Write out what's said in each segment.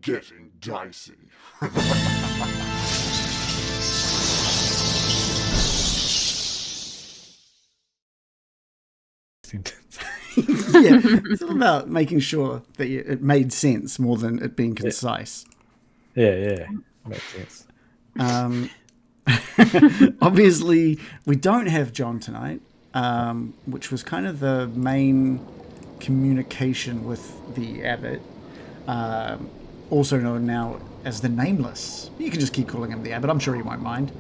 getting dicey. Yeah, it's all about making sure that it made sense more than it being concise. Yeah, makes sense. Obviously, we don't have John tonight, which was kind of the main communication with the Abbot, also known now as the Nameless. You can just keep calling him the Abbot. I'm sure he won't mind.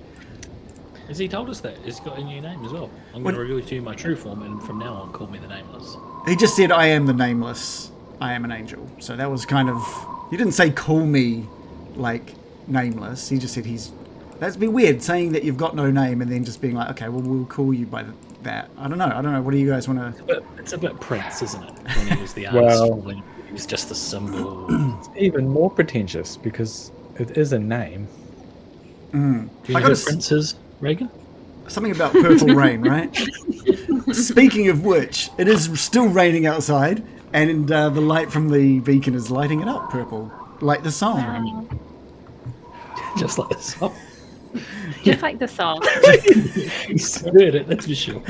Has he told us that? He's got a new name as well. I'm going to reveal to you my true form, and from now on, call me the Nameless. He just said, I am the Nameless. I am an angel. So that was kind of... He didn't say, call me, like, Nameless. He just said That'd be weird, saying that you've got no name and then just being like, okay, well, we'll call you by that. I don't know. What do you guys want to... It's a bit Prince, isn't it? When he was the artist, well, he was just the symbol. It's even more pretentious because it is a name. Do you know who Prince is, Reagan? Something about purple rain, right? Speaking of which, it is still raining outside, and the light from the beacon is lighting it up purple, like the song. Wow. Just like the song. Just like the song. He's heard it, that's for sure.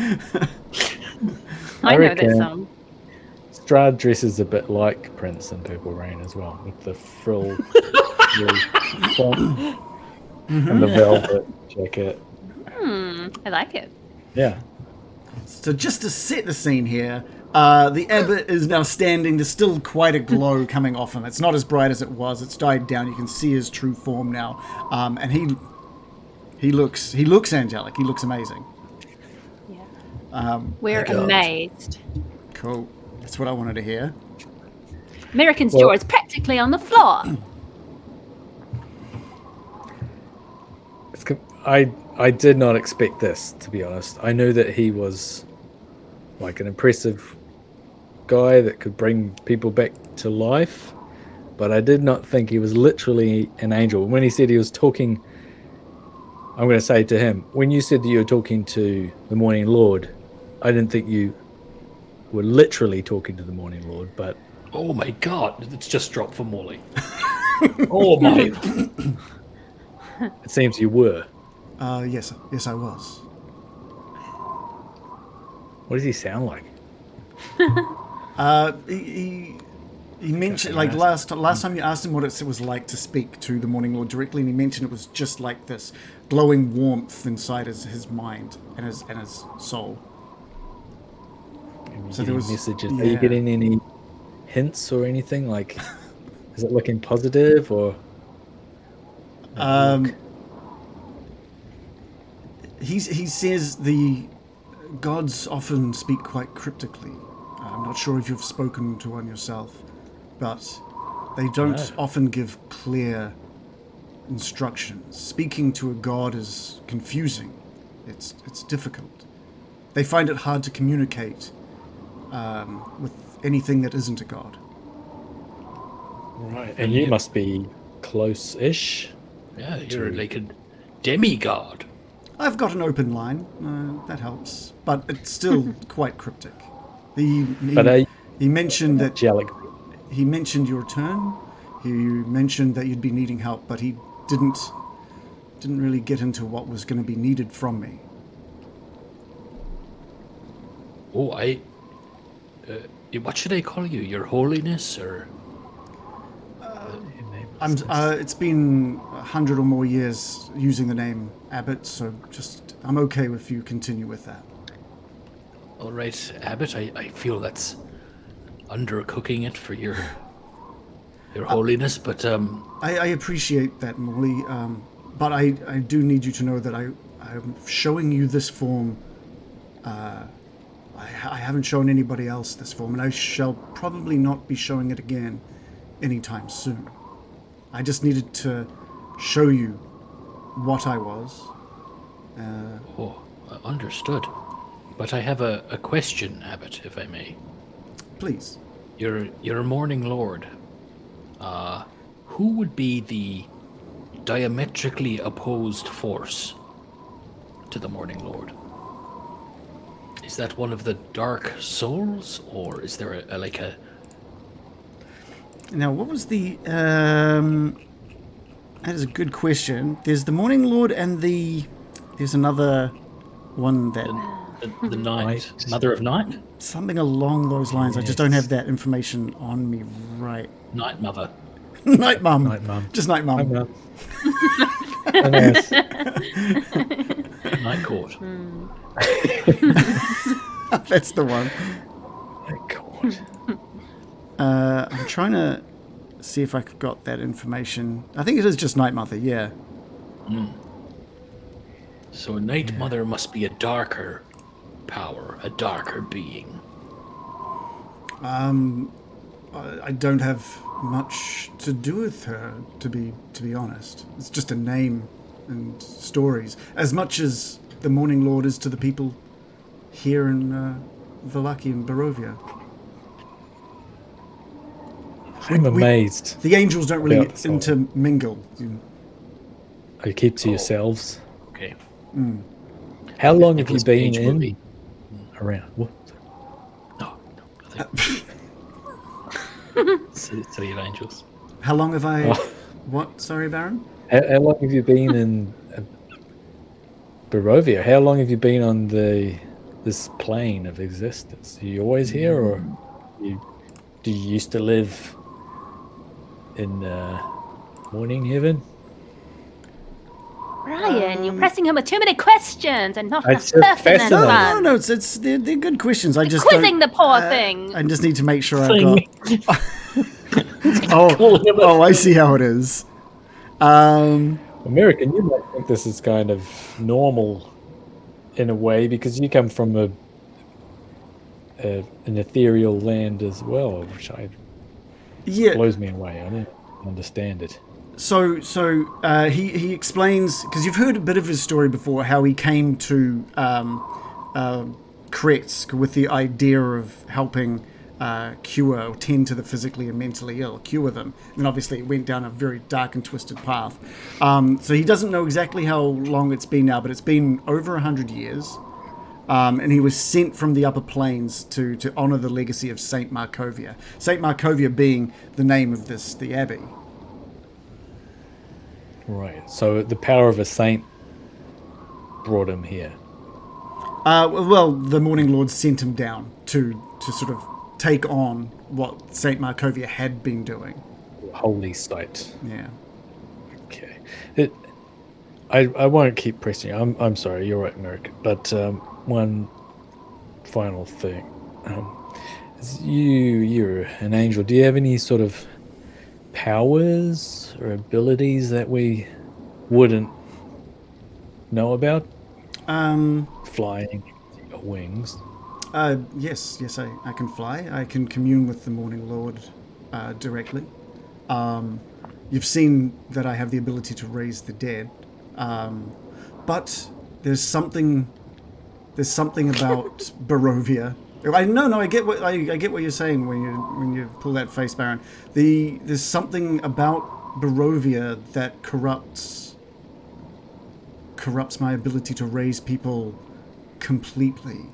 I know that song. Strahd dresses a bit like Prince in Purple Rain as well, with the frill and the velvet jacket. I like it. Yeah. So just to set the scene here, the Abbot is now standing. There's still quite a glow coming off him. It's not as bright as it was. It's died down. You can see his true form now, and he looks angelic. He looks amazing. Yeah. We're amazed. Cool. That's what I wanted to hear. American's jaw is practically on the floor. I did not expect this, to be honest. I knew that he was like an impressive guy that could bring people back to life, but I did not think he was literally an angel. When he said he was talking, I'm going to say to him, when you said that you were talking to the Morning Lord, I didn't think you were literally talking to the Morning Lord, but... Oh my god, it's just dropped for Morley. Oh my... It seems you were. Yes, I was. What does he sound like? He mentioned, like, last time you asked him what it was like to speak to the Morning Lord directly, and he mentioned it was just like this glowing warmth inside his mind and his soul. So there was messages. Yeah. Are you getting any hints or anything? Like, is it looking positive or? He says the gods often speak quite cryptically. I'm not sure if you've spoken to one yourself, but they don't often give clear instructions. Speaking to a god is confusing. It's difficult. They find it hard to communicate with anything that isn't a god. Right, and you must be close-ish. Yeah, you're like a demigod. I've got an open line. That helps, but it's still quite cryptic. He mentioned that he mentioned your turn. He mentioned that you'd be needing help, but he didn't really get into what was going to be needed from me. Oh, what should I call you? Your Holiness, or? It's been 100 or more years using the name Abbot, so I'm okay if you continue with that. All right, Abbot. I feel that's undercooking it for your Holiness, but I appreciate that, Morley. But I do need you to know that I'm showing you this form. I haven't shown anybody else this form, and I shall probably not be showing it again anytime soon. I just needed to show you what I was. Understood. But I have a question, Abbot, if I may. Please. You're a Morning Lord. Who would be the diametrically opposed force to the Morning Lord? Is that one of the Dark Souls, or is there a Now, what was the... that is a good question. There's the Morning Lord and the... There's another one that... The night. Mother of Night? Something along those lines. I just don't have that information on me right. Night Mother. Night Mum. Night Mum. Just Night Mum. Night Mum. Nice. Night Court. That's the one. Night Court. I'm trying to see if I've got that information. I think it is just Night Mother, yeah. So Night Mother must be a darker power, a darker being. I don't have much to do with her, to be honest. It's just a name and stories. As much as the Morning Lord is to the people here in Vallaki and Barovia. I'm amazed. The angels don't really About the soul. intermingle. You keep to yourselves. Okay. How long have you Nicolas been Cage movie. in? Around. What? No, City of Angels. How long have I... Oh. What? Sorry, Baron? How long have you been in Barovia? How long have you been on this plane of existence? Are you always here, or do you used to live in Morning Heaven? Brian, you're pressing him with too many questions and not It's enough just pertinent fascinating. No, ones. they're good questions. I just Quizzing don't- the poor thing. I just need to make sure I've got... oh, I see how it is. American, you might think this is kind of normal in a way because you come from an ethereal land as well, which Yeah. blows me away. I don't understand it. So he explains, because you've heard a bit of his story before, how he came to Kretsk with the idea of helping cure or tend to the physically and mentally ill, cure them. And obviously it went down a very dark and twisted path. So he doesn't know exactly how long it's been now, but it's been over 100 years. And he was sent from the upper planes to honor the legacy of Saint Markovia. Saint Markovia being the name of the abbey. Right. So the power of a saint brought him here. Well, the Morning Lord sent him down to sort of take on what Saint Markovia had been doing. Holy site. Yeah. Okay. I won't keep pressing you. I'm sorry. You're right, Merrick. But one final thing. You're an angel. Do you have any sort of powers or abilities that we wouldn't know about? Flying, wings. Yes, I can fly. I can commune with the Morning Lord directly. You've seen that I have the ability to raise the dead. But there's something about Barovia. I get what I get what you're saying when you pull that face, Baron. There's something about Barovia that corrupts my ability to raise people completely.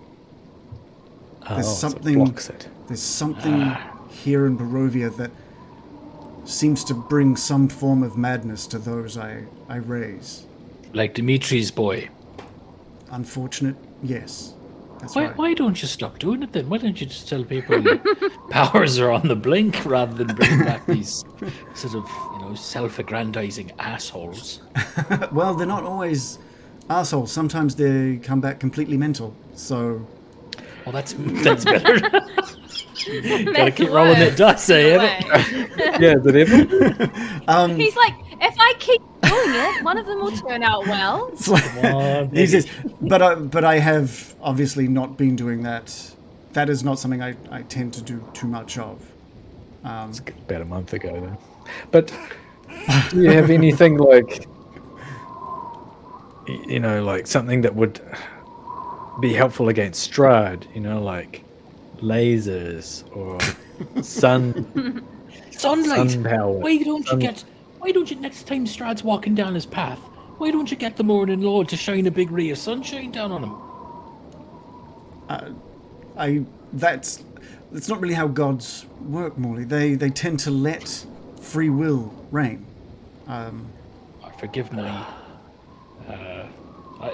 There's So it something blocks it. There's something here in Barovia that seems to bring some form of madness to those I raise. Like Dimitri's boy. Unfortunate, yes. That's Why, right. why don't you stop doing it then? Why don't you just tell people your powers are on the blink rather than bring back these sort of, self-aggrandizing assholes? Well, they're not always assholes. Sometimes they come back completely mental. So, Well, that's better. Gotta keep Better rolling work. it dice, eh? Yeah, did ever? He's like, if I keep doing it, one of them will turn out well. it's like, on, he says, but I have obviously not been doing that. That is not something I tend to do too much of. It's about a month ago then. But do you have anything like, like something that would be helpful against Strahd? Like lasers or sunlight. Sun power. Why don't you next time Strahd's walking down his path, why don't you get the Morning Lord to shine a big ray of sunshine down on him? That's not really how gods work, Morley. They tend to let free will reign. Forgive my...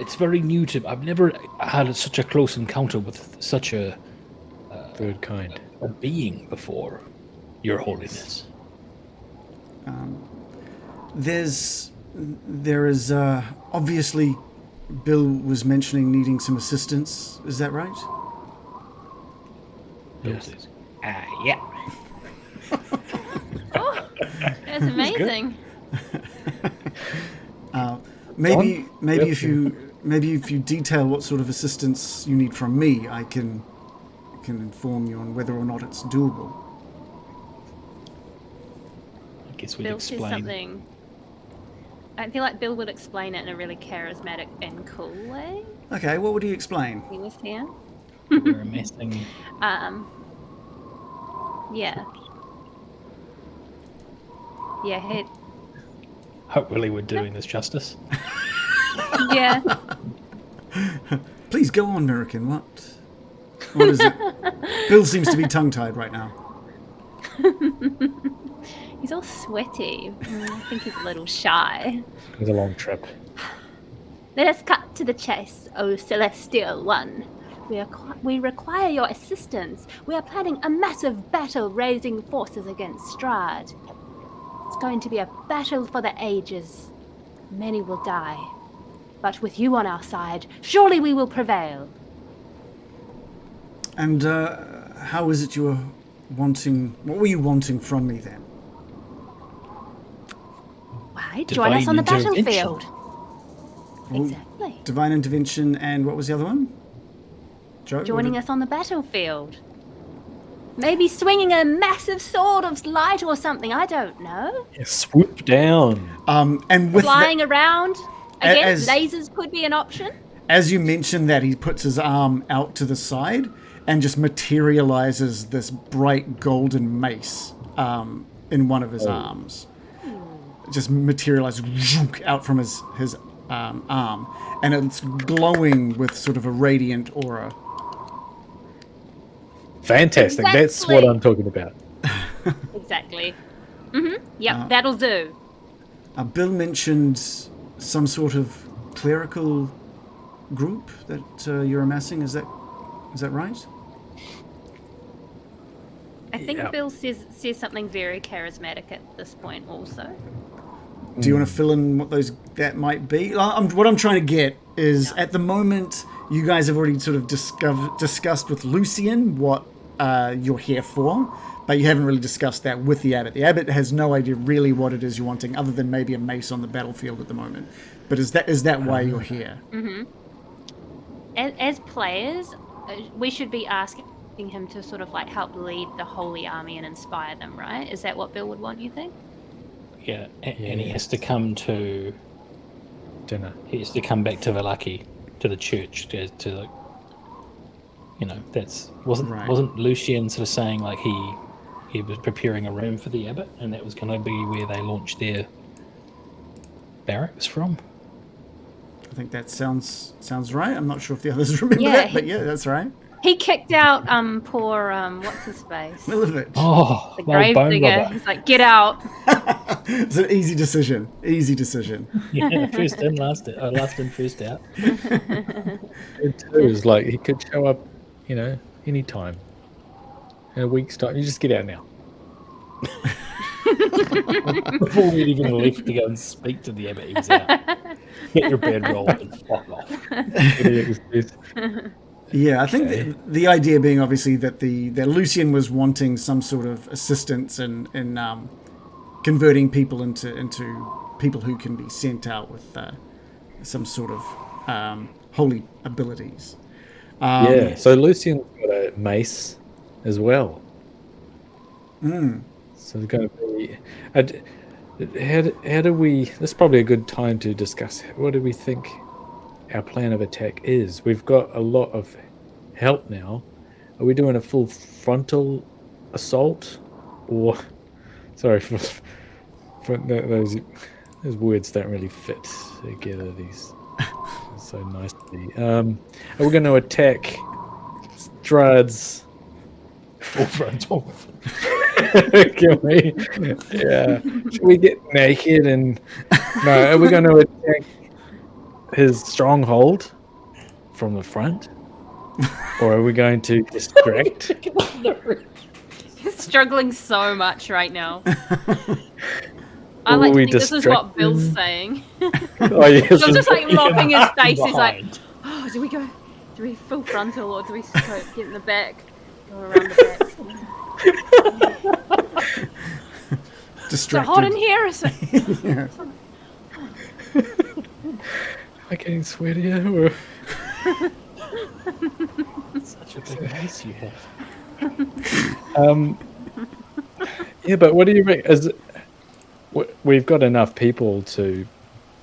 it's very new to... I've never had such a close encounter with such a... Third kind. A being before, Your Holiness. There is obviously Bill was mentioning needing some assistance. Is that right? Yes. Yeah. Oh, that's amazing. Maybe if you detail what sort of assistance you need from me, I can inform you on whether or not it's doable. I guess we'd Bill says explain. something. I feel like Bill would explain it in a really charismatic and cool way. Okay, what would he explain? He was here. We're amassing... Yeah. Yeah, Hopefully we're doing this justice. yeah. Please go on, American. What is it? Bill seems to be tongue-tied right now. He's all sweaty. I think he's a little shy. It was a long trip. Let us cut to the chase, O Celestial One. We require your assistance. We are planning a massive battle raising forces against Strahd. It's going to be a battle for the ages. Many will die. But with you on our side, surely we will prevail. And how is it you were wanting... What were you wanting from me then? Why? Join us on the Divine battlefield. Well, Exactly. Divine intervention and what was the other one? Joe? Joining us on the battlefield. Maybe swinging a massive sword of light or something, I don't know. Yeah, swoop down. And with Flying around. Again, as- lasers could be an option. as you mentioned that, he puts his arm out to the side and just materializes this bright golden mace in one of his arms. Just materializes out from his arm. And it's glowing with sort of a radiant aura. Fantastic. That's Exactly. what I'm talking about. Exactly. Yep, that'll do. Bill mentioned some sort of clerical group that you're amassing. Is that right? I think Yeah. Bill says something very charismatic at this point also. Do you want to fill in what that might be? What I'm trying to get is, at the moment, you guys have already sort of discussed with Lucian what you're here for, but you haven't really discussed that with the Abbot. The Abbot has no idea really what it is you're wanting, other than maybe a mace on the battlefield at the moment. But is that why you're here? As players, we should be asking him to sort of like help lead the Holy Army and inspire them, right? Is that what Bill would want, you think? Yeah, and he has to come to... Dinner. He has to come back to Valaki, to the church, to like, you know, wasn't Lucian sort of saying like he was preparing a room for the Abbot, and that was going to be where they launched their barracks from? I think that sounds right. I'm not sure if the others remember Yeah, that, but yeah, that's right. He kicked out poor what's his face? Milovich. Oh, The my old bone gravedigger. robber. He's like, get out. It's an easy decision. Yeah, first in, last in, first out. It was like he could show up, anytime. In a week's time. You just get out now. Before we'd even left to go and speak to the Abbot, he was out. Get your bedroll and fuck off. Yeah, I think the idea being obviously that that Lucian was wanting some sort of assistance in converting people into people who can be sent out with some sort of holy abilities. So Lucian's got a mace as well. So it's going to be... How do we... This is probably a good time to discuss what do we think our plan of attack is. We've got a lot of help now. Are we doing a full frontal assault? Or... Sorry, those words don't really fit together, these so nicely. Are we going to attack Strahd's full frontal. Can we? Yeah. Should we get naked and no? Are we going to attack his stronghold from the front, or are we going to distract? He's struggling so much right now. I Or like to we think this is what distract Bill's him? saying. Oh yes. Bill's just like mopping his face. He's like, Behind. oh, do we full frontal or do we get in the back? Go around the back. So Distracted. hot in here. Is it? Yeah. Am I getting sweatier? Such a big face you have. Yeah, but what do you reckon? We've got enough people to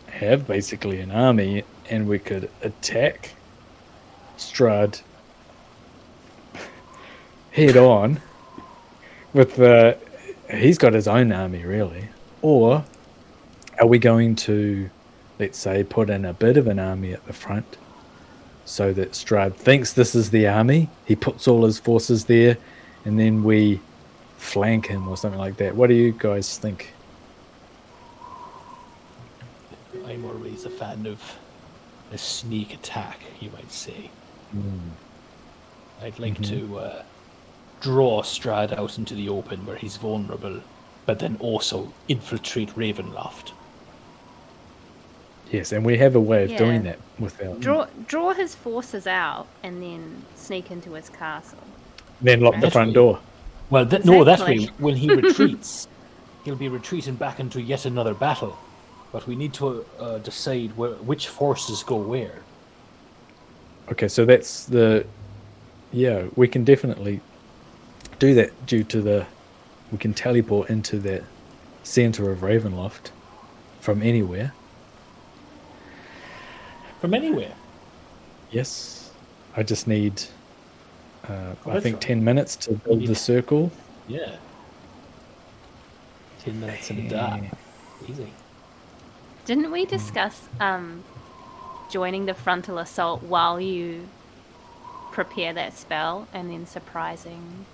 have basically an army, and we could attack Strahd head on with the. He's got his own army, really. Or are we going to, let's say, put in a bit of an army at the front so that Strahd thinks this is the army? He puts all his forces there, and then we flank him or something like that. What do you guys think? I'm always a fan of a sneak attack, you might say. I'd like to draw Strahd out into the open where he's vulnerable, but then also infiltrate Ravenloft. Yes, and we have a way of Yeah. doing that without. Draw his forces out and then sneak into his castle. Then lock the That front way. door. Well, no, that Exactly. way, when he retreats, he'll be retreating back into yet another battle. But we need to decide which forces go where. Okay, so that's the. Yeah, we can definitely do that due to the. We can teleport into that center of Ravenloft from anywhere. From anywhere. Yes. I just need. I that's think right. 10 minutes to build the circle. Yeah. 10 minutes in the dark. Easy. Didn't we discuss joining the frontal assault while you prepare that spell and then surprising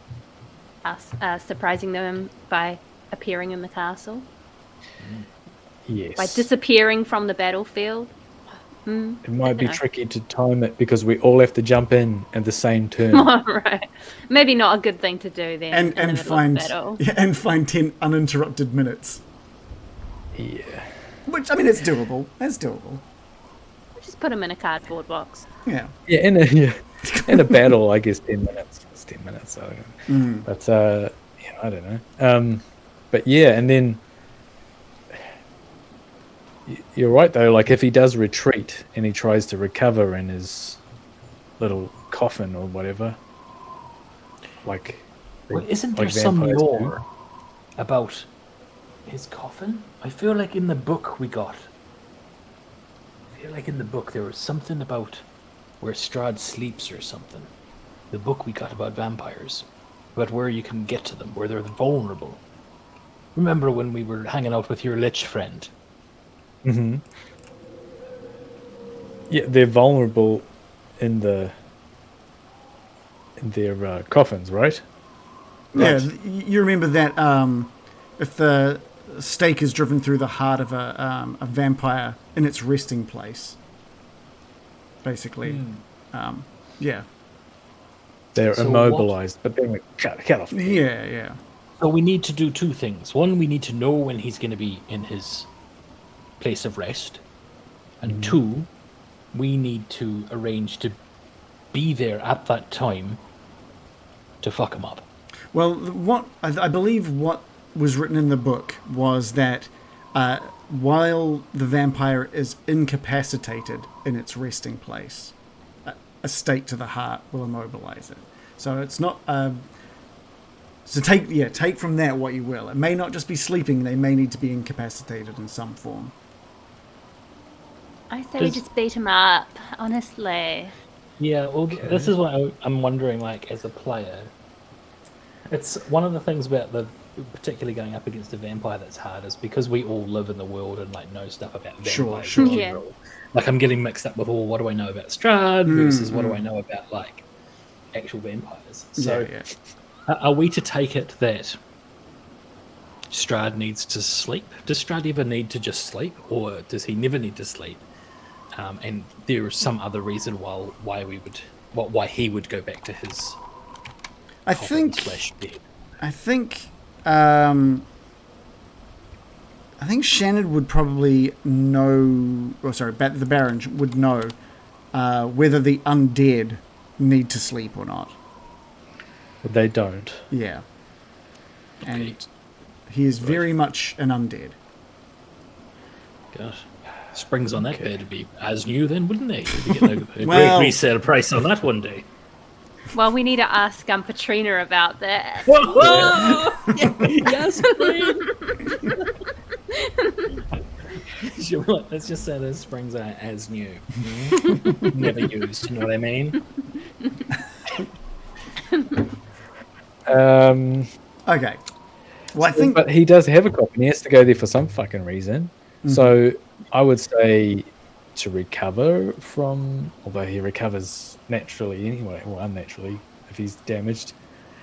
them by appearing in the castle? Yes. By disappearing from the battlefield? It might be know. tricky to time it because we all have to jump in at the same turn. Right. Maybe not a good thing to do then. in the And middle find of battle. and find 10 uninterrupted minutes. Yeah. Which, I mean, it's doable. It's doable. Just put them in a cardboard box. Yeah. Yeah, in a battle, I guess 10 minutes. It's 10 minutes. So, but yeah, I don't know. But yeah, and then you're right though. Like if he does retreat and he tries to recover in his little coffin or whatever, like Well, isn't there like some vampires do. lore about his coffin? I feel like in the book we got. I feel like in the book there was something about where Strahd sleeps or something. The book we got about vampires. About where you can get to them, where they're vulnerable. Remember when we were hanging out with your lich friend? Mm-hmm. Yeah, they're vulnerable in their coffins, right? Yeah, you remember that if the stake is driven through the heart of a vampire in its resting place, basically. Yeah. They're So immobilized, but then we cut off. the head. Yeah. So we need to do two things. One, we need to know when he's going to be in his place of rest. And two, we need to arrange to be there at that time to fuck him up. Well, what I believe what was written in the book was that while the vampire is incapacitated in its resting place, a stake to the heart will immobilize it. So it's not. So take from that what you will. It may not just be sleeping; they may need to be incapacitated in some form. I say just beat him up, honestly. Yeah, well, this is what I'm wondering, like, as a player. It's one of the things about particularly going up against a vampire that's hard is because we all live in the world and, like, know stuff about vampires. Sure. in Yeah. general. Like, I'm getting mixed up with, what do I know about Strahd versus what do I know about, like, actual vampires. So Yeah. Are we to take it that Strahd needs to sleep? Does Strahd ever need to just sleep, or does he never need to sleep? And there is some other reason why he would go back to his. I think Shannon would probably know. Or sorry, the Baron would know whether the undead need to sleep or not. But they don't. Yeah, and he is very much an undead. Gosh. Springs on that bed would be as new then, wouldn't they? We'd get a Well, great resale price on that one day. Well, we need to ask Patrina about that. Whoa! Yes, please. Let's just say those springs are as new. Never used, you know what I mean? Okay. Well, I think... But he does have a copy, and he has to go there for some fucking reason. Mm-hmm. So I would say to recover from... Although he recovers naturally anyway, or unnaturally, if he's damaged.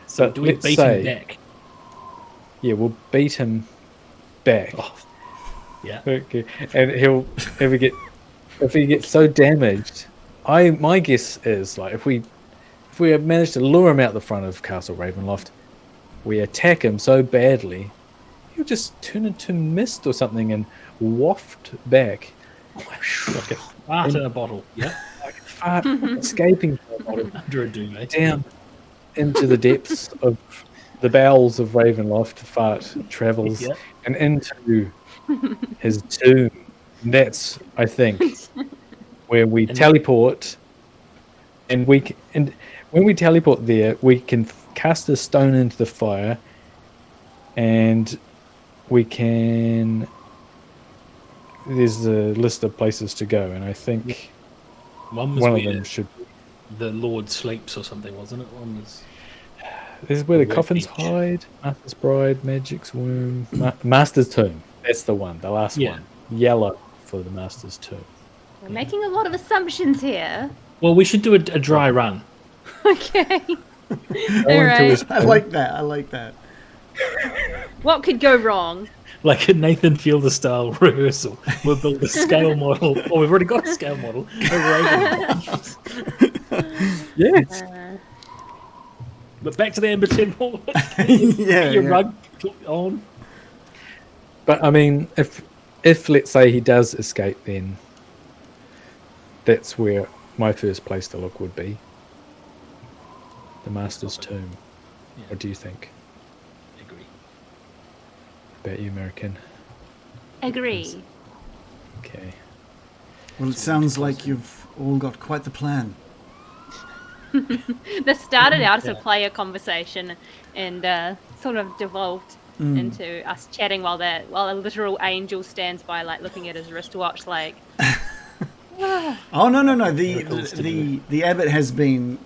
So do we beat him back? Yeah, we'll beat him back. Oh. Yeah. Okay. And if he gets so damaged, my guess is like if we have managed to lure him out the front of Castle Ravenloft, we attack him so badly, he'll just turn into mist or something and waft back. Like a fart in a bottle. Yeah. Like a fart escaping from a bottle. Under a duvet. Down into the depths of the bowels of Ravenloft. Fart travels and into his tomb. And that's, I think, where we teleport. And when we teleport there, we can cast a stone into the fire, and we can. There's a list of places to go, and I think one of them should. The Lord sleeps or something, wasn't it? One was. This is where the coffins hide. Master's Bride, Magic's Womb, Master's Tomb. That's the one, the last one. Yellow for the Master's Tomb. We're making a lot of assumptions here. Well, we should do a dry run. Okay. All right. I like that. What could go wrong? Like a Nathan Fielder style rehearsal. We'll build a scale model. Oh, we've already got a scale model. Yes. But back to the Amber Temple. Rug on. But I mean, if let's say he does escape, then that's where my first place to look would be. The Master's Tomb. Yeah. What do you think? Agree. About you, American? Agree. Okay. Well, it sounds like you've all got quite the plan. This started out as a player conversation and sort of devolved into us chatting while a literal angel stands by, like looking at his wristwatch, like. Oh no! The abbot has been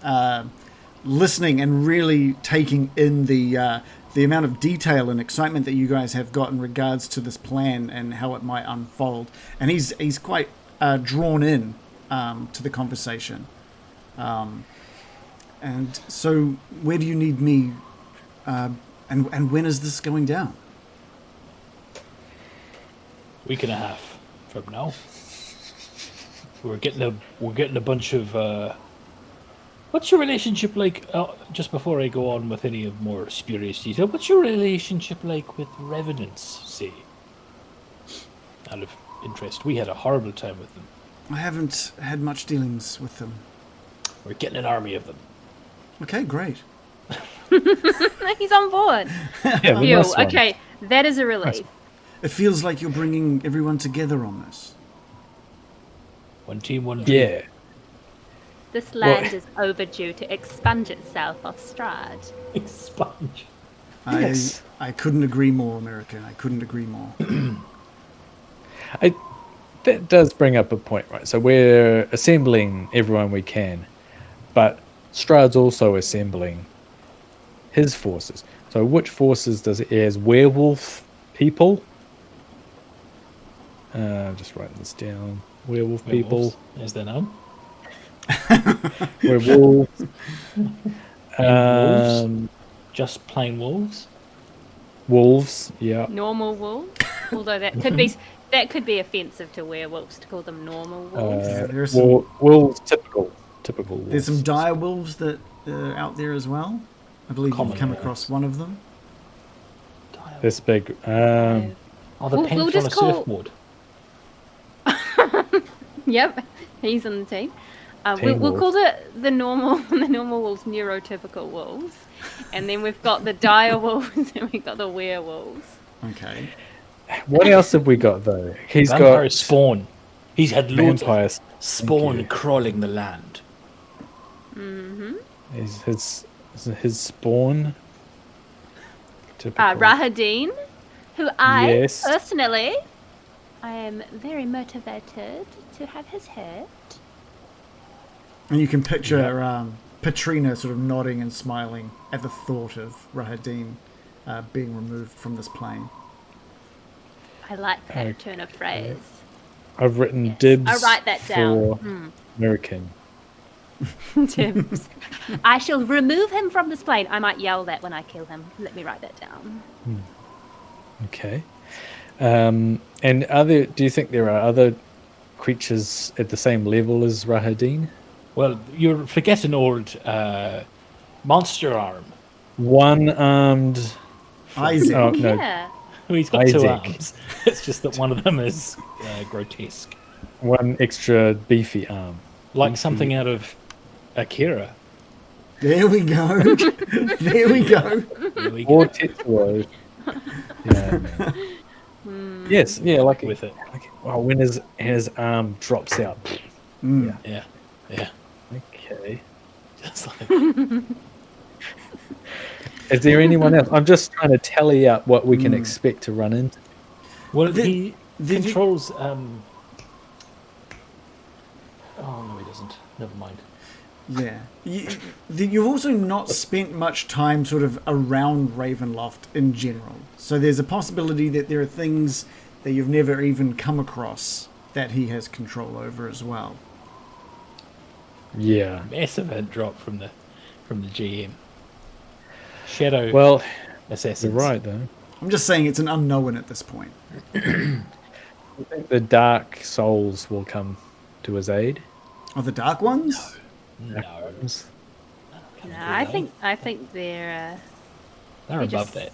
listening and really taking in the amount of detail and excitement that you guys have got in regards to this plan and how it might unfold, and he's quite drawn in to the conversation. And so, where do you need me? And when is this going down? Week and a half from now. We're getting a bunch of. What's your relationship like? Just before I go on with any of more spurious detail, what's your relationship like with revenants? Say, out of interest, we had a horrible time with them. I haven't had much dealings with them. We're getting an army of them. Okay, great. He's on board. Okay, that is a relief. It feels like you're bringing everyone together on this. One team, one dream. Yeah. This land is overdue to expunge itself off Strahd. Expunge. Yes. I couldn't agree more, American. I couldn't agree more. That does bring up a point, right? So we're assembling everyone we can, but Strahd's also assembling his forces. So which forces does he has? Werewolf people? Just writing this down. Werewolf people. Is there none? Werewolves. Just plain wolves? Wolves, yeah. Normal wolves. Although that could be offensive to werewolves to call them normal wolves. There are some, Wolves, typical wolves. there's some dire wolves that are out there as well. I believe Common you've come wolves. across one of them. This big. Oh, the We'll pants on a just call- surfboard. Yep, he's on the team. Team We'll wolf. call the normal wolves neurotypical wolves, and then we've got the dire wolves and we've got the werewolves. Okay. What else have we got though? He's Vampire got spawn. He's had loads of vampires. spawn crawling the land. His spawn. Typical. Rahadin, who I Yes. personally, I am very motivated to have his head. And you can picture Petrina sort of nodding and smiling at the thought of Rahadin being removed from this plane. I like that Okay. turn of phrase. I've written Yes. dibs I'll write that down. for American. Tips. I shall remove him from this plane. I might yell that when I kill him. Let me write that down. Okay. And do you think there are other creatures at the same level as Rahadin? Well, you're forgetting old monster arm. One-armed. Isaac. Oh no, Yeah. He's got two Isaac. arms. It's just that one of them is grotesque. one extra beefy arm. Like something out of Akira. There we go. There we go. There we Or go. Tetsuo. Yeah. Yes. Yeah. Like With it. Oh, when his arm drops out. Yeah. Yeah. Okay. Just like, Is there anyone else? I'm just trying to tally up what we can expect to run into. well, Did- he did you- controls. Oh no, he doesn't. Never mind. Yeah. You've also not spent much time sort of around Ravenloft in general. So there's a possibility that there are things that you've never even come across that he has control over as well. Yeah. Massive hint drop from the GM. Shadow Well, assassins. you're right though. I'm just saying it's an unknown at this point. I think the Dark Souls will come to his aid. Are the Dark Ones? No, No, I think they're they're above just- that.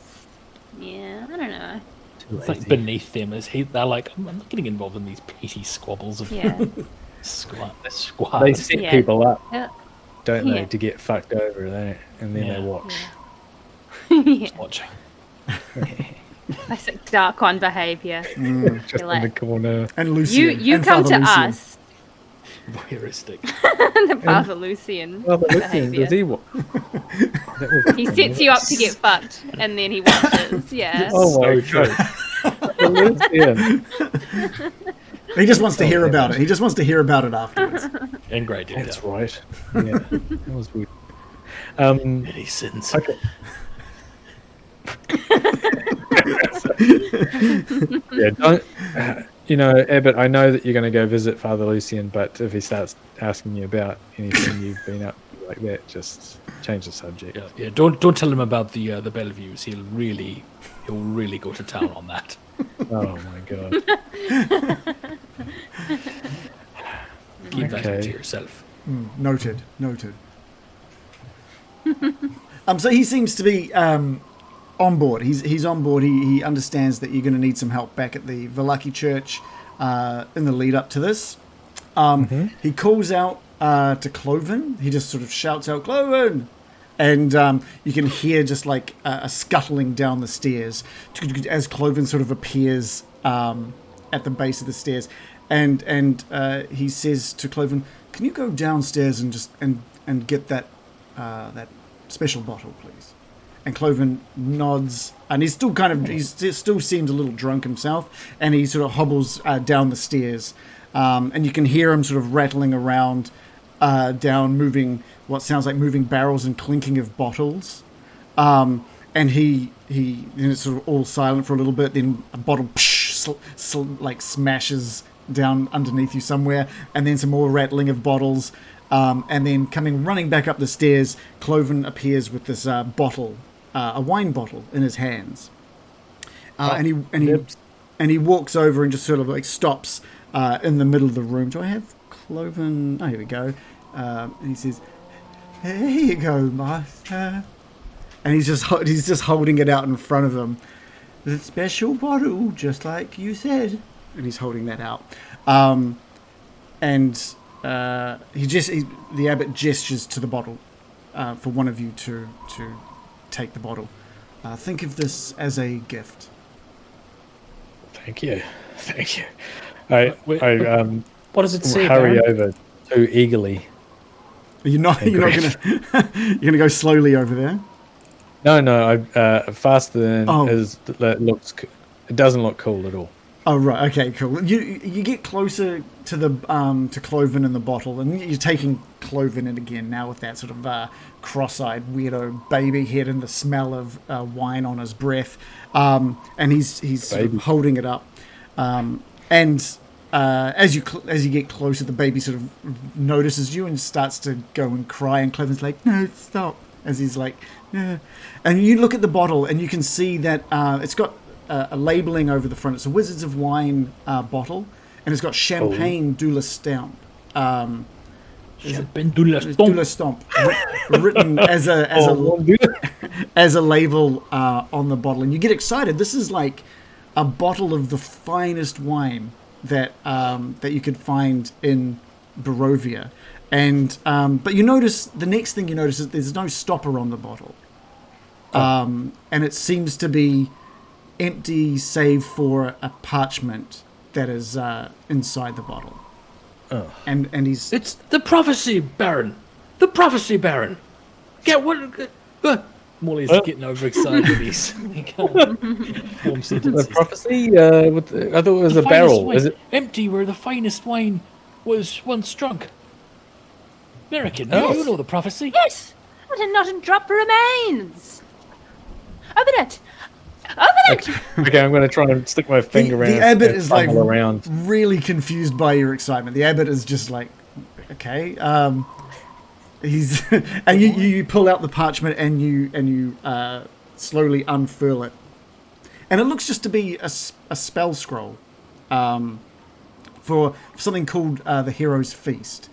yeah. I don't know. It's like beneath them. They're like, I'm not getting involved in these petty squabbles of Yeah. squad. They set Yeah. people up, Yeah. don't they, Yeah. to get fucked over there, and then Yeah. they watch. Yeah. watching. Classic Dark One behaviour. Just You're in the like, corner. And Lucian. you and come Father to Lucian. us, Voyeuristic. the Father Lucian Well, but listen, behaviour. does he wa- That was- He sets you up to get fucked, and then he watches. Yeah. Oh my So god. The Lucian. He just wants to hear about it. He just wants to hear about it afterwards. In great detail. That's right. Yeah, that was weird. Um, Any sins. okay. Yeah, don't. Abbot, I know that you're going to go visit Father Lucian, but if he starts asking you about anything you've been up to like that, just change the subject. Yeah. Don't tell him about the Belleviews. He'll really go to town on that. Oh my god. Keep that Okay. to yourself. Noted. So he seems to be on board. He's on board. He understands that you're going to need some help back at the Valaki Church in the lead up to this. He calls out to Cloven. He just sort of shouts out, "Cloven!" And you can hear just like a scuttling down the stairs as Cloven sort of appears at the base of the stairs. And he says to Cloven, "Can you go downstairs and just and get that special bottle, please?" And Cloven nods, and he's still still seems a little drunk himself, and he sort of hobbles down the stairs, and you can hear him sort of rattling around down, moving what sounds like moving barrels and clinking of bottles, and he it's sort of all silent for a little bit. Then a bottle like smashes down underneath you somewhere, and then some more rattling of bottles. And then coming running back up the stairs, Cloven appears with this bottle a wine bottle in his hands, and he walks over and just sort of like stops in the middle of the room. Do I have cloven? Oh, here we go. And he says, "Here you go, master." And he's just holding it out in front of him. The special bottle, just like you said. And he's holding that out. The abbot gestures to the bottle for one of you to take the bottle. Think of this as a gift. Thank you. What does it say? Hurry Baron? over too eagerly. You're not gonna go slowly over there. No. Faster than it looks. It doesn't look cool at all. Oh right, okay, cool. You get closer to the to Cloven in the bottle, and you're taking Cloven in again now with that sort of cross-eyed weirdo baby head and the smell of wine on his breath, and he's sort of holding it up, and as you get closer, the baby sort of notices you and starts to go and cry, and Cloven's like, "No, stop," as he's like, "Yeah," and you look at the bottle and you can see that it's got a labeling over the front. It's a Wizards of Wine bottle, and it's got Champagne de la Stamp. Champagne de la De Stamp. la Stamp written as a label on the bottle, and you get excited. This is like a bottle of the finest wine that you could find in Barovia, and but you notice the next thing you notice is there's no stopper on the bottle, and it seems to be empty save for a parchment that is inside the bottle. And It's the prophecy, Baron. The prophecy, Baron. Get what? Molly's getting overexcited. He's form sentences. The prophecy. I thought it was a barrel. Wine, Is it? empty where the finest wine was once drunk? American, Oh. you know the prophecy. Yes, and not a drop remains. Open it. Okay, I'm going to try and stick my finger around. the abbot and is like fumble around. really confused by your excitement. The abbot is just like, okay, he's and you pull out the parchment and you slowly unfurl it, and it looks just to be a spell scroll for something called the Hero's Feast.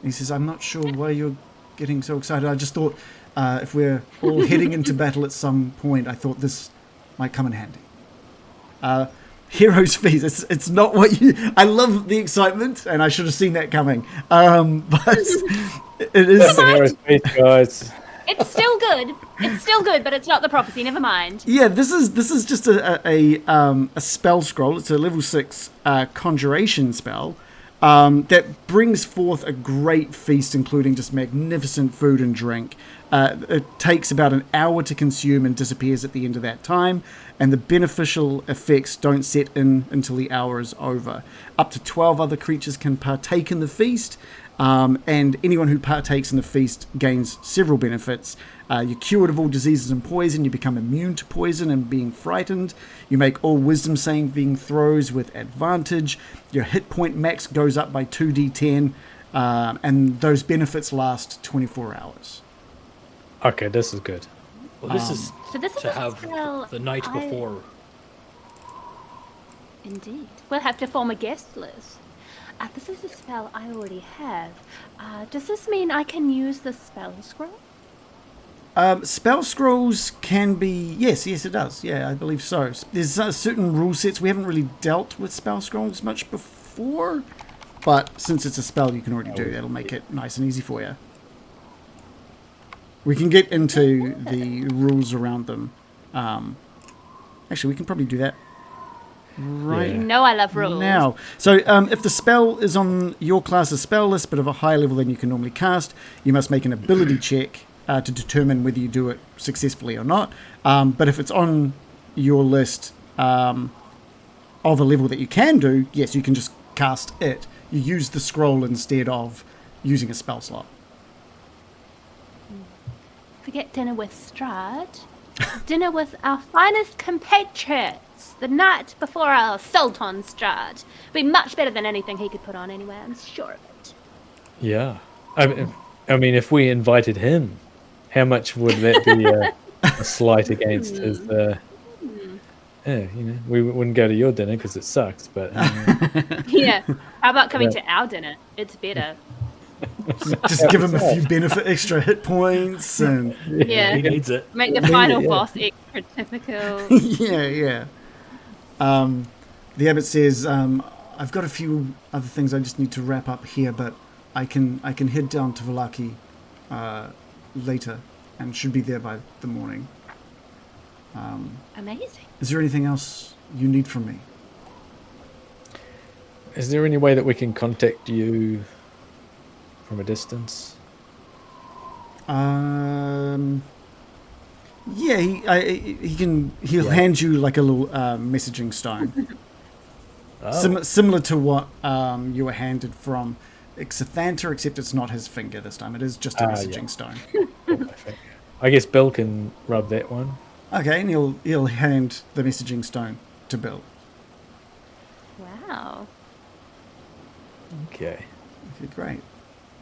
And he says, "I'm not sure why you're getting so excited. I just thought if we're all heading into battle at some point, I thought this might come in handy." Hero's Feast. It's not what you. I love the excitement, and I should have seen that coming. But it is. That's the Hero's Feast, guys. It's still good. It's still good, but it's not the prophecy. Never mind. Yeah, this is just a spell scroll. It's a level 6 conjuration spell that brings forth a great feast, including just magnificent food and drink. It takes about an hour to consume and disappears at the end of that time, and the beneficial effects don't set in until the hour is over. Up to 12 other creatures can partake in the feast, and anyone who partakes in the feast gains several benefits. You're cured of all diseases and poison. You become immune to poison and being frightened. You make all wisdom saving throws with advantage. Your hit point max goes up by 2d10, and those benefits last 24 hours. Okay, this is good. Well, this is So this is to a have spell the night I- before. Indeed. We'll have to form a guest list. This is a spell I already have. Does this mean I can use the spell scroll? Spell scrolls can be... Yes, it does. Yeah, I believe so. There's certain rule sets. We haven't really dealt with spell scrolls much before, but since it's a spell you can already do, that'll make it nice and easy for you. We can get into the rules around them. Actually, we can probably do that right You know I love rules. now. So if the spell is on your class's spell list but of a higher level than you can normally cast, you must make an ability check to determine whether you do it successfully or not. But if it's on your list of a level that you can do, yes, you can just cast it. You use the scroll instead of using a spell slot. Forget dinner with Strahd. Dinner with our finest compatriots. The night before our assault on Strahd. Be much better than anything he could put on anyway, I'm sure of it. Yeah. I mean, if we invited him, how much would that be? a slight against his. Yeah, we wouldn't go to your dinner because it sucks. But Yeah. How about coming to our dinner? It's better. Just give him a few extra hit points, and Yeah. He needs it. Make the final boss extra typical. yeah. The abbot says, "I've got a few other things I just need to wrap up here, but I can head down to Vallaki later, and should be there by the morning." Amazing. Is there anything else you need from me? is there any way that we can contact you from a distance? Yeah, he'll hand you like a little messaging stone. Similar to what you were handed from Ixathanta, except it's not his finger this time. It is just a messaging stone. I guess Bill can rub that one. Okay, and he'll hand the messaging stone to Bill. Wow. Okay. Okay, great.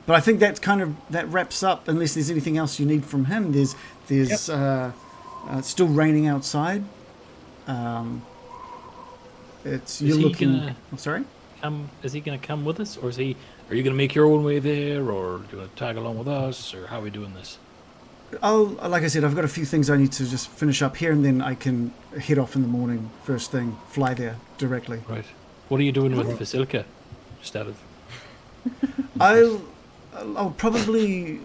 But I think that wraps up. Unless there's anything else you need from him. There's still raining outside. It's you're looking. Sorry. Is he going to come with us, or are you going to make your own way there, or do you want to tag along with us, or how are we doing this? Like I said, I've got a few things I need to just finish up here, and then I can head off in the morning, first thing, fly there directly. Right. What are you doing with Vasilka? Just out of... I'll probably...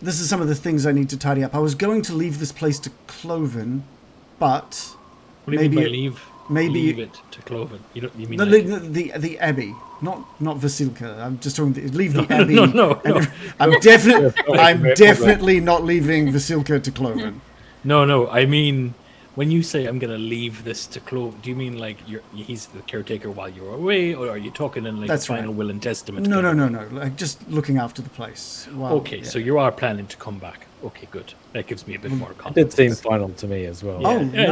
This is some of the things I need to tidy up. I was going to leave this place to Cloven, but... What do you mean by leave? Leave it to Cloven. You mean the Abbey, not Vasilka. I'm just talking. Leave the Abbey. No. I'm definitely not leaving Vasilka to Cloven. No. I mean, when you say I'm gonna leave this to Cloven, do you mean like he's the caretaker while you're away, or are you talking in like That's final right. will and testament? No. Like just looking after the place. So you are planning to come back. Okay, good. That gives me a bit more confidence. It did seem final to me as well. Oh, yeah,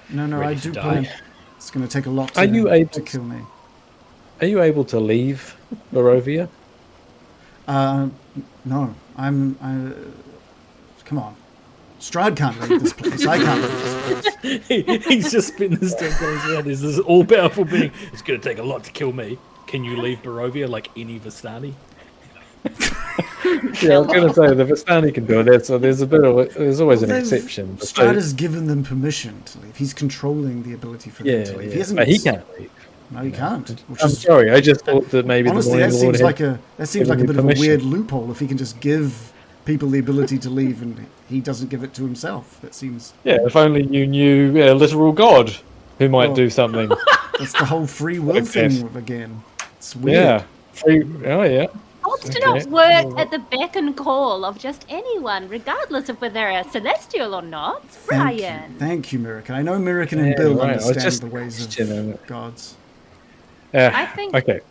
no. I do plan. It's going to take a lot to kill me. Are you able to leave Barovia? No. Come on. Strahd can't leave this place. I can't leave this place. He's just spinning his dick on his head. There's this all-powerful being. It's going to take a lot to kill me. Can you leave Barovia like any Vistani? Yeah, I was going to say the Vistani can do it. So there's always an exception. Strahd has given them permission to leave. He's controlling the ability for them to leave. But he can't leave. No, he can't. I'm sorry. I just thought that maybe honestly, that seems like a bit of a weird loophole. If he can just give people the ability to leave and he doesn't give it to himself, that seems. Yeah, if only you knew a literal god who might do something. That's the whole free will thing again. It's weird. Yeah. Gods do not work at the beck and call of just anyone, regardless of whether they're celestial or not. Brian. Thank you, Mirakin. I know Mirakin and Bill understand the ways of gods. I think okay.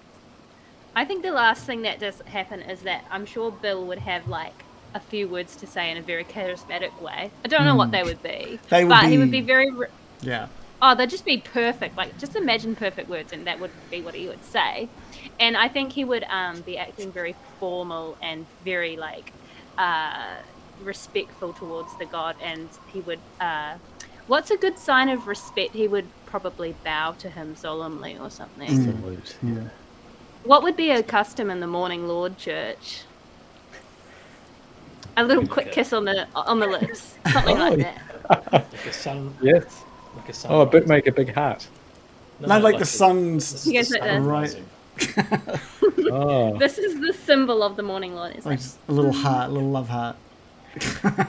I think the last thing that does happen is that I'm sure Bill would have like a few words to say in a very charismatic way. I don't know what they would be, he would be very. Oh, they'd just be perfect. Like, just imagine perfect words, and that would be what he would say. And I think he would be acting very formal and very like respectful towards the god. And he would. What's a good sign of respect? He would probably bow to him solemnly or something. Yeah. What would be a custom in the Morning Lord Church? A little quick kiss on the lips, something like that. Like a sun. Yes. Like a sun. Oh, make a big hat. No, like the sun's right. Oh. This is the symbol of the Morning Lord. It's like a little heart, a little love heart.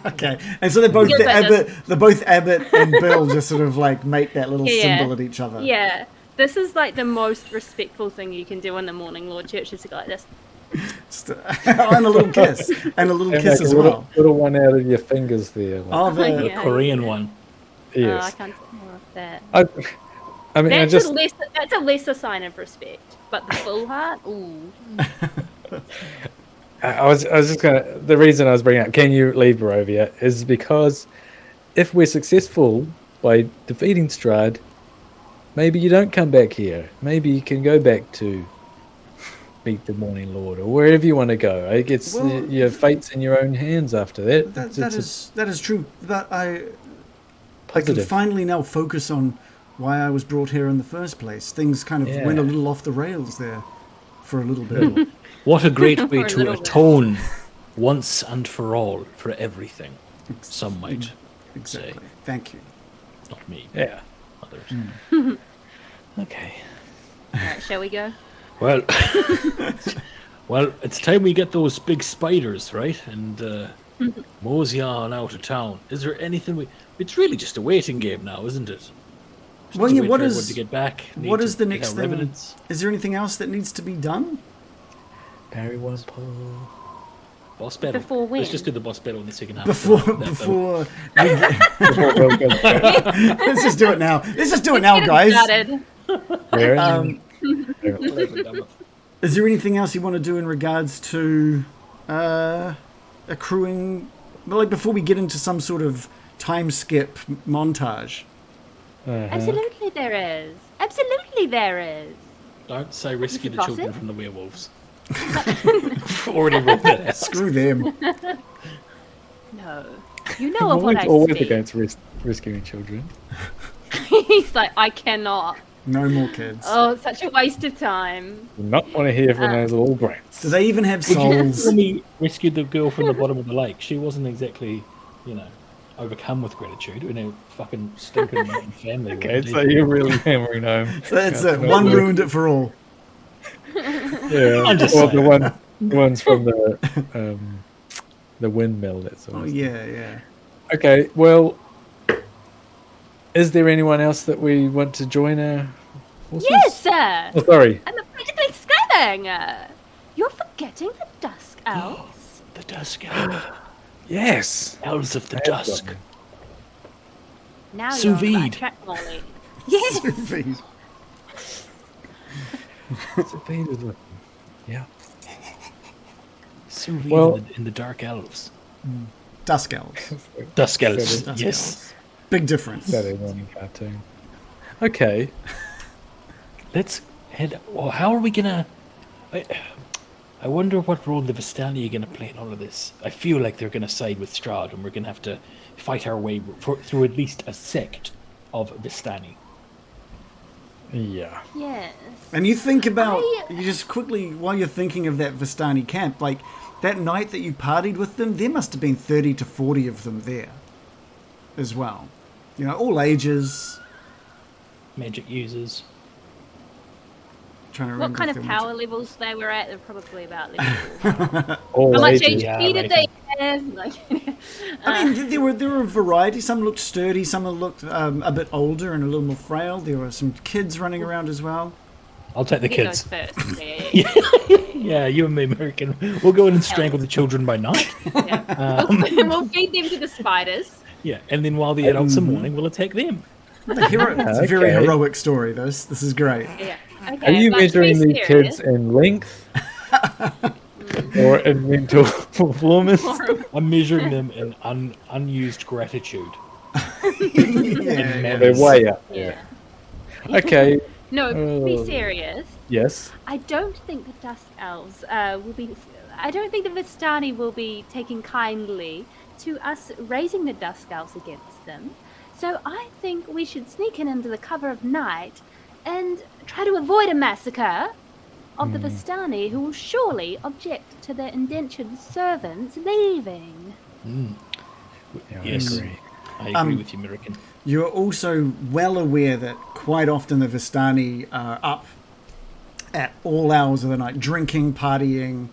Okay, and so they're both Abbot and Bill just sort of like make that little symbol at each other. Yeah, this is like the most respectful thing you can do in the Morning Lord Church is to go like this. Just and a little kiss, and a little kiss as well. Little one out of your fingers there. Like. The Korean one. Yes. I can't do more of that. I mean, that's a lesser sign of respect, but the full heart, ooh. I was just gonna. The reason I was bringing up "Can you leave Barovia" is because if we're successful by defeating Strahd, maybe you don't come back here. Maybe you can go back to meet the Morning Lord, or wherever you want to go. I guess your fate's in your own hands after that. That is true. But I can finally now focus on why I was brought here in the first place. Things kind of went a little off the rails there for a little bit. What a great way to atone once and for all for everything. Some might say. Thank you. Not me. Yeah. Others. Okay. All right, shall we go? Well, it's time we get those big spiders, right? And mosey on out of town. Is there anything it's really just a waiting game now, isn't it? Well, yeah, what is... to get back? What is the next thing? Evidence. Is there anything else that needs to be done? Parry one pull. Boss battle. Before when? Let's just do the boss battle in the second half. Before. Let's just do it now. Let's just do it now, guys. Is there anything else you want to do in regards to accruing? Like before we get into some sort of time skip montage. Absolutely there is. Absolutely there is. Don't say rescue the children from the werewolves. Already wrote that out. Screw them. No. You know of what I always see. against rescuing children. He's like, I cannot. No more kids. Oh, it's such a waste of time. Do not want to hear from those little brats. Do they even have souls? When we rescued the girl from the bottom of the lake, she wasn't exactly, overcome with gratitude. We know fucking stinking family. Okay, so you're really hammering home. So that's it. One ruined it for all. Yeah, I'm just the ones from the windmill. That sort of stuff. Yeah. Okay, well, is there anyone else that we want to join our forces? Yes, sir. Oh, sorry. I'm practically screaming. You're forgetting the Dusk Elves. The Dusk Elves. Yes. Elves of the Dusk. Now Sous you're on the vide. right track, Molly. Yes. Yeah. Sous vide in the Dark Elves. Dusk Elves. Dusk Elves. Dusk Yes. Elves. Big difference. Saturday morning cartoon. Okay. Let's head. Well, how are we gonna? I wonder what role the Vistani are gonna play in all of this. I feel like they're gonna side with Strahd, and we're gonna have to fight our way through at least a sect of Vistani. Yeah. Yes. And you think about, you just quickly, while you're thinking of that Vistani camp, like that night that you partied with them, there must have been 30 to 40 of them there as well. All ages. Magic users. Trying to remember What kind of power levels they were at? They're probably about level. All How much ages. HP did they have? I mean, there were a variety. Some looked sturdy, some looked a bit older and a little more frail. There were some kids running around as well. I'll take the kids. First. Yeah, you and me, American. We'll go in and strangle the children by night. We'll feed them to the spiders. Yeah, and then while the adults are mourning, we'll attack them. It's a very heroic story, this. This is great. Yeah. Okay, Are you measuring these kids in length? Or in mental performance? I'm measuring them in unused gratitude. They're way up. Yeah. Okay. No, be serious. Yes. I don't think the Dusk Elves will be. I don't think the Vistani will be taking kindly to us raising the Dusk Elves against them. So I think we should sneak in under the cover of night and try to avoid a massacre of the Vistani, who will surely object to their indentured servants leaving. Yeah, Yes. I agree with you, American. You're also well aware that quite often the Vistani are up at all hours of the night, drinking, partying.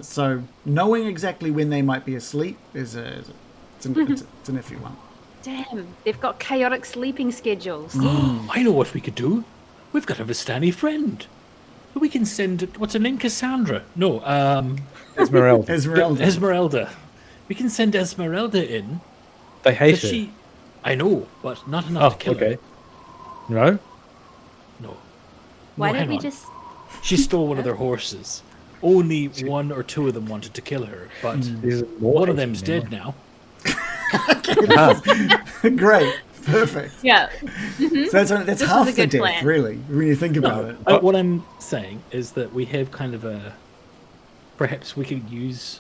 So knowing exactly when they might be asleep it's an iffy one. Damn, they've got chaotic sleeping schedules. I know what we could do. We've got a Vistani friend. We can send... What's her name? Cassandra? No, Esmeralda. Esmeralda. We can send Esmeralda in. They hate her. I know, but not enough to kill her. No? No. Why no, don't we on. just... She stole one of their horses. Only one or two of them wanted to kill her, but one of them's dead now. Great. Perfect. Yeah. So that's half the death, really, when you think about it. What I'm saying is that we have kind of a... Perhaps we could use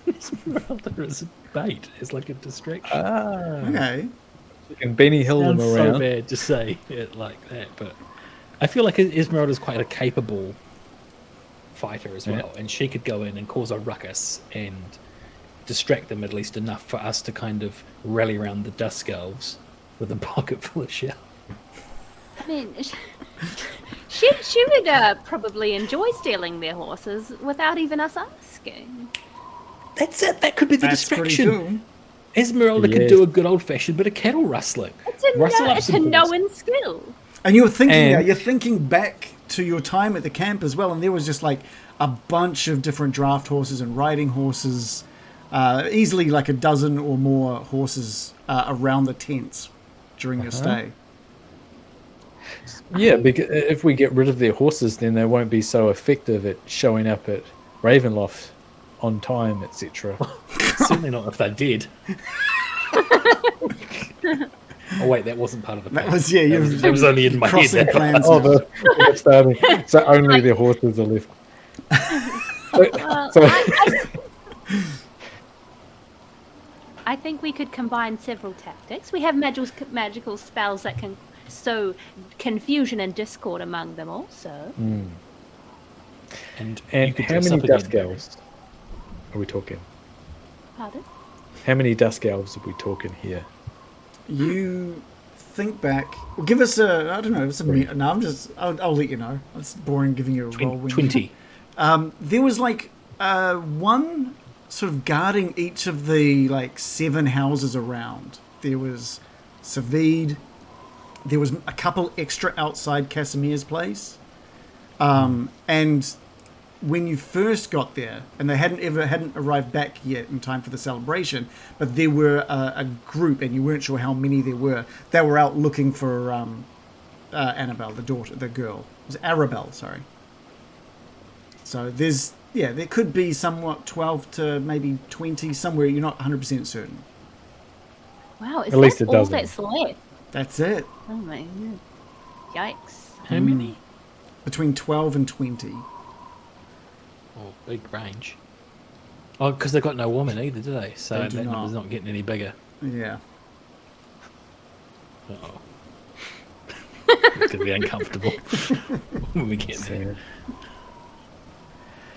Esmeralda as a bait, as like a distraction. Okay. You can Benny Hill them around. So bad to say it like that, but I feel like Esmeralda's quite a capable fighter as well, and she could go in and cause a ruckus and distract them at least enough for us to kind of rally around the Dusk Elves with a pocket full of shell. I mean, she would probably enjoy stealing their horses without even us asking. That's it. That could be the distraction. Cool. Esmeralda could do a good old-fashioned bit of cattle rustling. It's a known skill. And you're thinking back to your time at the camp as well, and there was just like a bunch of different draft horses and riding horses, easily like a dozen or more horses around the tents during your stay. Yeah, because if we get rid of their horses, then they won't be so effective at showing up at Ravenloft on time, etc. Certainly not if they're dead. Oh wait, that wasn't part of the plan. That was It was only in my head. Plans so only their horses are left. I think we could combine several tactics. We have magical spells that can sow confusion and discord among them also. And how many Dusk Elves are we talking? Pardon? How many Dusk Elves are we talking here? You think back. Well, give us a. I don't know. I'll let you know. It's boring giving you a roll. 20. There was like one sort of guarding each of the like 7 houses around. There was Savid. There was a couple extra outside Casimir's place, and when you first got there, and they hadn't arrived back yet in time for the celebration, but there were a group, and you weren't sure how many there were. They were out looking for Annabelle, the girl. It was Arabelle, sorry. So there could be somewhat 12 to maybe 20 somewhere. You're not 100% certain. Wow, at least it doesn't. That's left? That's it. Oh my god! Yikes! How many? Between 12 and 20. Oh, big range. Oh, because they've got no woman either, do they? So that number's not getting any bigger. Yeah. Uh-oh. It's going to be uncomfortable when we get there.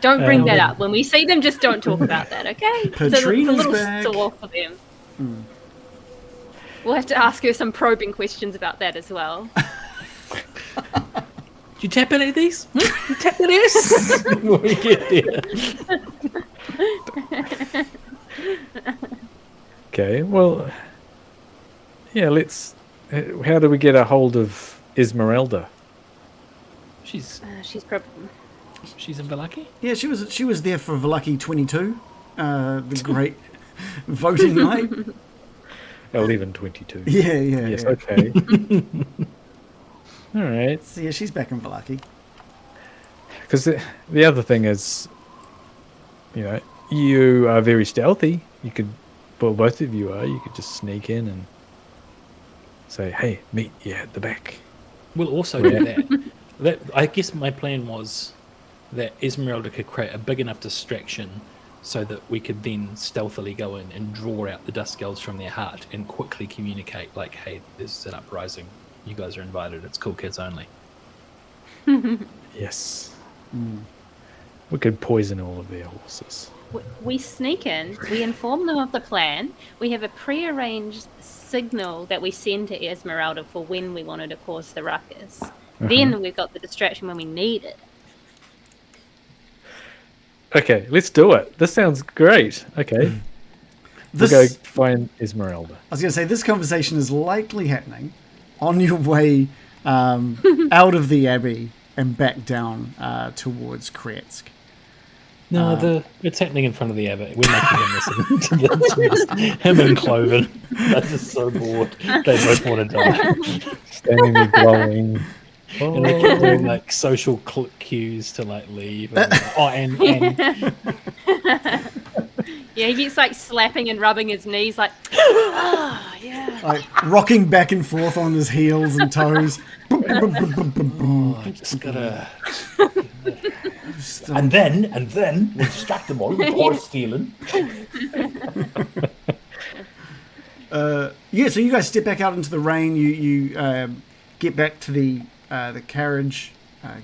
Don't bring that up. When we see them, just don't talk about that, okay? Patrina's it's a little back. sore for them. We'll have to ask her some probing questions about that as well. Did you tap any of these? You tap any of this? When we get there. Okay, well, yeah, let's... How do we get a hold of Esmeralda? She's probably... She's in Vallaki? Yeah, she was there for Vallaki 22, the great voting night. 11:22. Yeah. Yes, okay. All right. So yeah, she's back in Vallaki. Because the other thing is, you are very stealthy. You could, well, both of you are. You could just sneak in and say, "Hey, meet you at the back." We'll also do that. I guess my plan was that Esmeralda could create a big enough distraction so that we could then stealthily go in and draw out the Dusk Elves from their heart and quickly communicate, like, hey, there's an uprising. You guys are invited. It's cool kids only. Yes. We could poison all of their horses. We sneak in. We inform them of the plan. We have a prearranged signal that we send to Esmeralda for when we wanted to cause the ruckus. Then we've got the distraction when we need it. Okay, let's do it. This sounds great. Okay. We'll go find Esmeralda. I was going to say, this conversation is likely happening on your way out of the Abbey and back down towards Kretsk. No, it's happening in front of the Abbot. We're making him listen to him and Cloven. They're just so bored. They both want to die. Standing there glowing. And they keep doing like social cues to like leave. And Yeah, he gets like slapping and rubbing his knees, like, oh, yeah. Like rocking back and forth on his heels and toes. I just gotta. and then we'll distract them all with horse stealing. So you guys step back out into the rain. You get back to the carriage,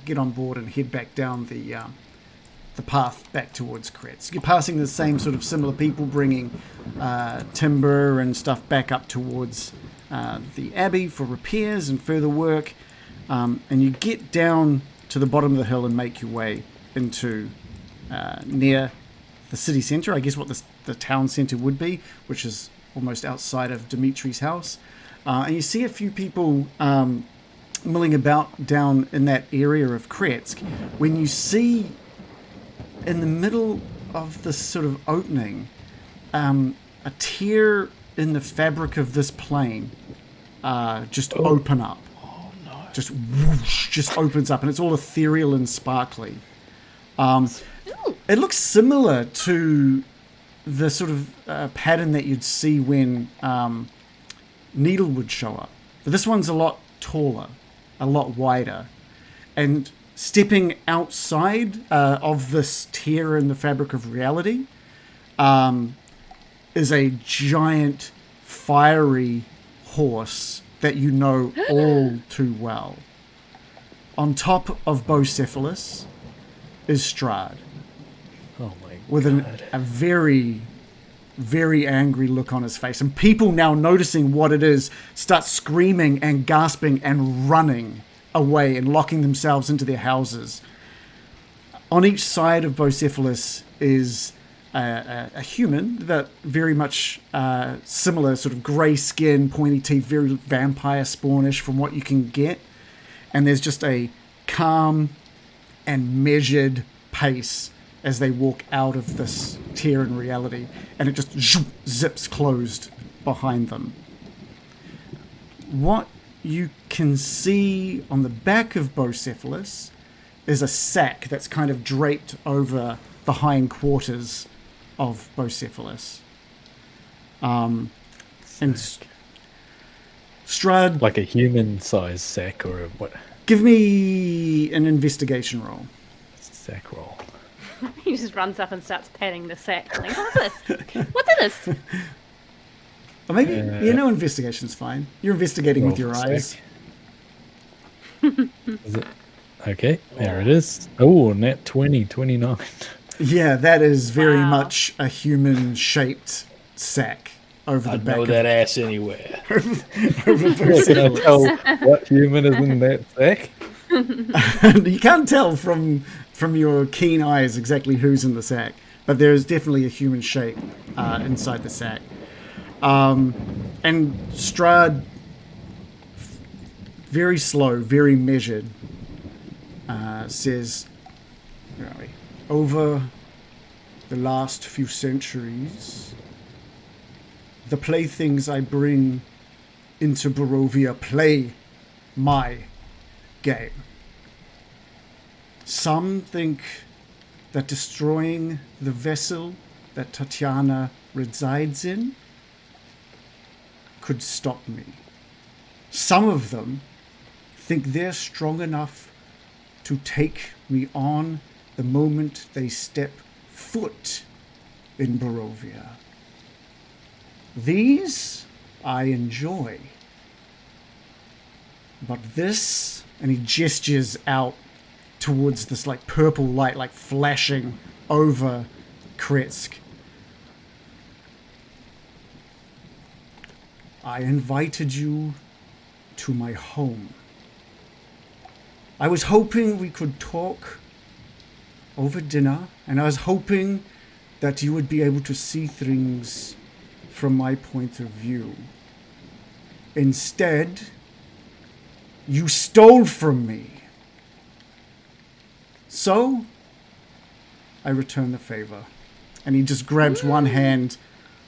get on board, and head back down the path back towards Kretz. You're passing the same sort of similar people bringing timber and stuff back up towards the abbey for repairs and further work. And you get down to the bottom of the hill and make your way into near the city centre, I guess what the town centre would be, which is almost outside of Dimitri's house. And you see a few people milling about down in that area of Kretsk. When you see in the middle of this sort of opening, a tear in the fabric of this plane just open up. Oh, no. Just whoosh, just opens up, and it's all ethereal and sparkly. It looks similar to the sort of pattern that you'd see when Needle would show up. But this one's a lot taller, a lot wider. And stepping outside of this tear in the fabric of reality is a giant, fiery horse that you know all too well. On top of Bocephalus is Strahd. Oh my God. With a very, very angry look on his face. And people now noticing what it is start screaming and gasping and running away and locking themselves into their houses. On each side of Bocephalus is a human that very much similar, sort of grey skin, pointy teeth, very vampire spawnish from what you can get. And there's just a calm and measured pace as they walk out of this tear in reality, and it just zips closed behind them. What you can see on the back of Bocephalus is a sack that's kind of draped over the hindquarters of Bocephalus. And Strahd... Like a human-sized sack or a what? Give me an investigation roll. Sack roll. He just runs up and starts patting the sack. Like, what's this? What's in this? Or maybe, no, investigation's fine. You're investigating with your eyes. Is it? Okay, there it is. Oh, nat 20, 29. Yeah, that is very much a human-shaped sack over the back. I know that ass anywhere. over Can I tell what human is in that sack? You can't tell from your keen eyes exactly who's in the sack, but there is definitely a human shape inside the sack. And Strahd, very slow, very measured, says, where are we? Over the last few centuries, the playthings I bring into Barovia play my game. Some think that destroying the vessel that Tatiana resides in could stop me. Some of them think they're strong enough to take me on the moment they step foot in Barovia. These I enjoy. But this, and he gestures out towards this like purple light like flashing over Kretsk. I invited you to my home. I was hoping we could talk over dinner, and I was hoping that you would be able to see things from my point of view. Instead, you stole from me. So, I return the favor. And he just grabs one hand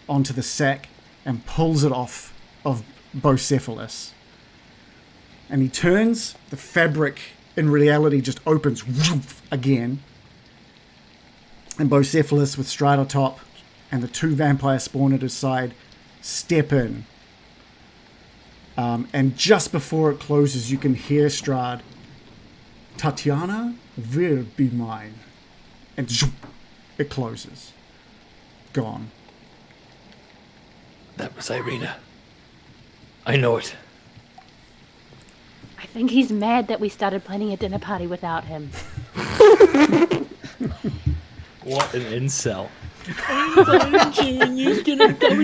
onto the sack and pulls it off of Bocephalus. And he turns, the fabric in reality just opens again. And Bocephalus with Strahd on top and the 2 vampires spawn at his side step in. And just before it closes, you can hear Strahd, Tatiana will be mine. And zoom, it closes. Gone. That was Irina. I know it. I think he's mad that we started planning a dinner party without him. What an incel. I was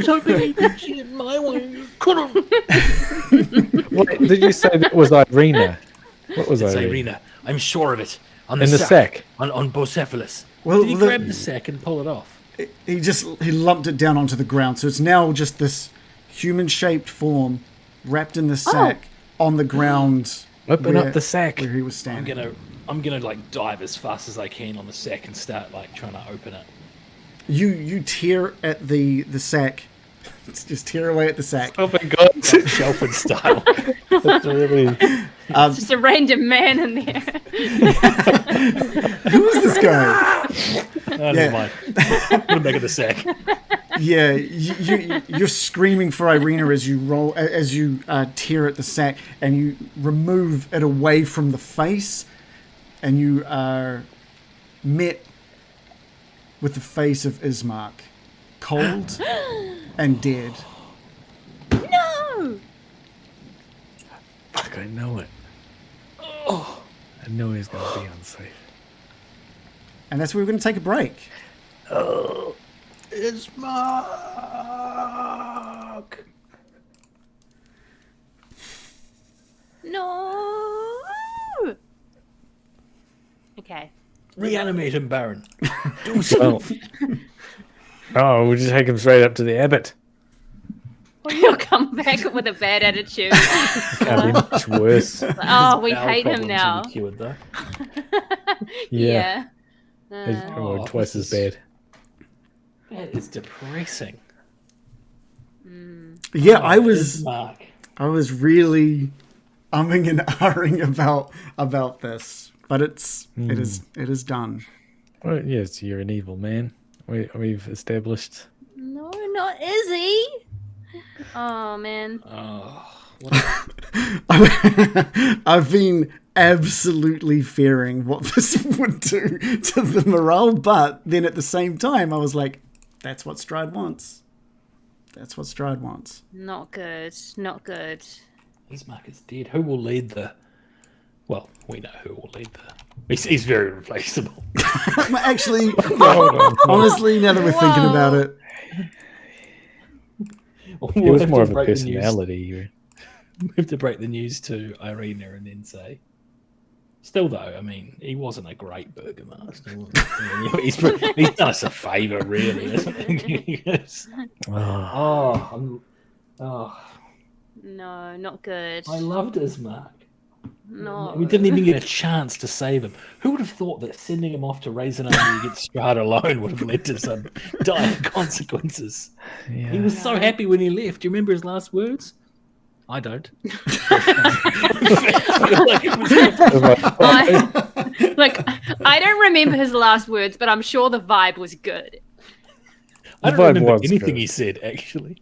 hoping you could see it my way. Wait, did you say that was Irina? What was It's Irina? Irina. I'm sure of it. On In the sack? On Bocephalus. Well, Did he grab the sack and pull it off? He lumped it down onto the ground, so it's now just this human-shaped form wrapped in the sack on the ground. Open up the sack. Where he was standing. I'm gonna like dive as fast as I can on the sack and start like trying to open it. You tear at the sack. Just tear away at the sack. Oh my god. Shelford style. That's really... It's just a random man in there. Who is this guy? Never mind. Put him back in the sack. Yeah, you're screaming for Irina as you tear at the sack, and you remove it away from the face, and you are met with the face of Ismark, cold and dead. No! Fuck, I know it. Oh, I knew he was going to be unsafe. And that's where we're going to take a break. Oh, it's Mark. No! Okay. Reanimate him, Baron. Do Oh. something. Oh, we'll just take him straight up to the Abbot. Well, you'll come back with a bad attitude. Can't be much worse. Oh, we Our hate him problems now. will be cured, though. Yeah. Oh, twice as bad. That is depressing. Yeah, I was Mark. really umming and ahhing about this, but it is done. Well, yes, you're an evil man. We've established. No, not Izzy. Oh, man. Oh, I've been absolutely fearing what this would do to the morale, but then at the same time, I was like, that's what Strahd wants. That's what Strahd wants. Not good. Not good. Ismark is dead. Who will lead the... Well, we know who will lead the... He's very replaceable. Actually, honestly, now that we're thinking about it, It was more of a personality. We have to break the news to Irina and then say... Still, though, I mean, he wasn't a great burgomaster. He's done us a favour, really, isn't he? No, not good. I loved Ismark. No. We didn't even get a chance to save him. Who would have thought that sending him off to raise an army against Strahd alone would have led to some dire consequences? Yeah. He was so happy when he left. Do you remember his last words? I don't. I don't remember his last words, but I'm sure the vibe was good. I don't remember anything he said, actually.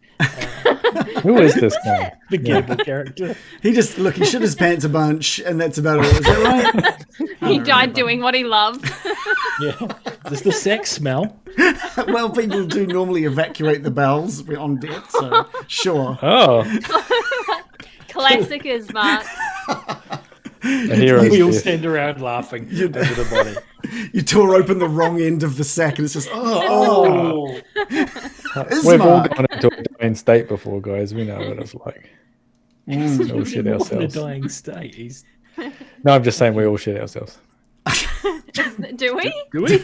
Who is this guy? Forgettable character. he shit his pants a bunch, and that's about it. Is that right? He died doing what he loved. Yeah. Does the sex smell? Well, people do normally evacuate the bowels on death, so sure. Oh, Classic Ismark. a hero's We all death. stand around laughing over the body. You tore open the wrong end of the sack, and it's just Oh. We've all gone into a dying state before, guys. We know what it's like. We all shit In a ourselves. dying state. He's... No, I'm just saying we all shit ourselves. Do we? Do we?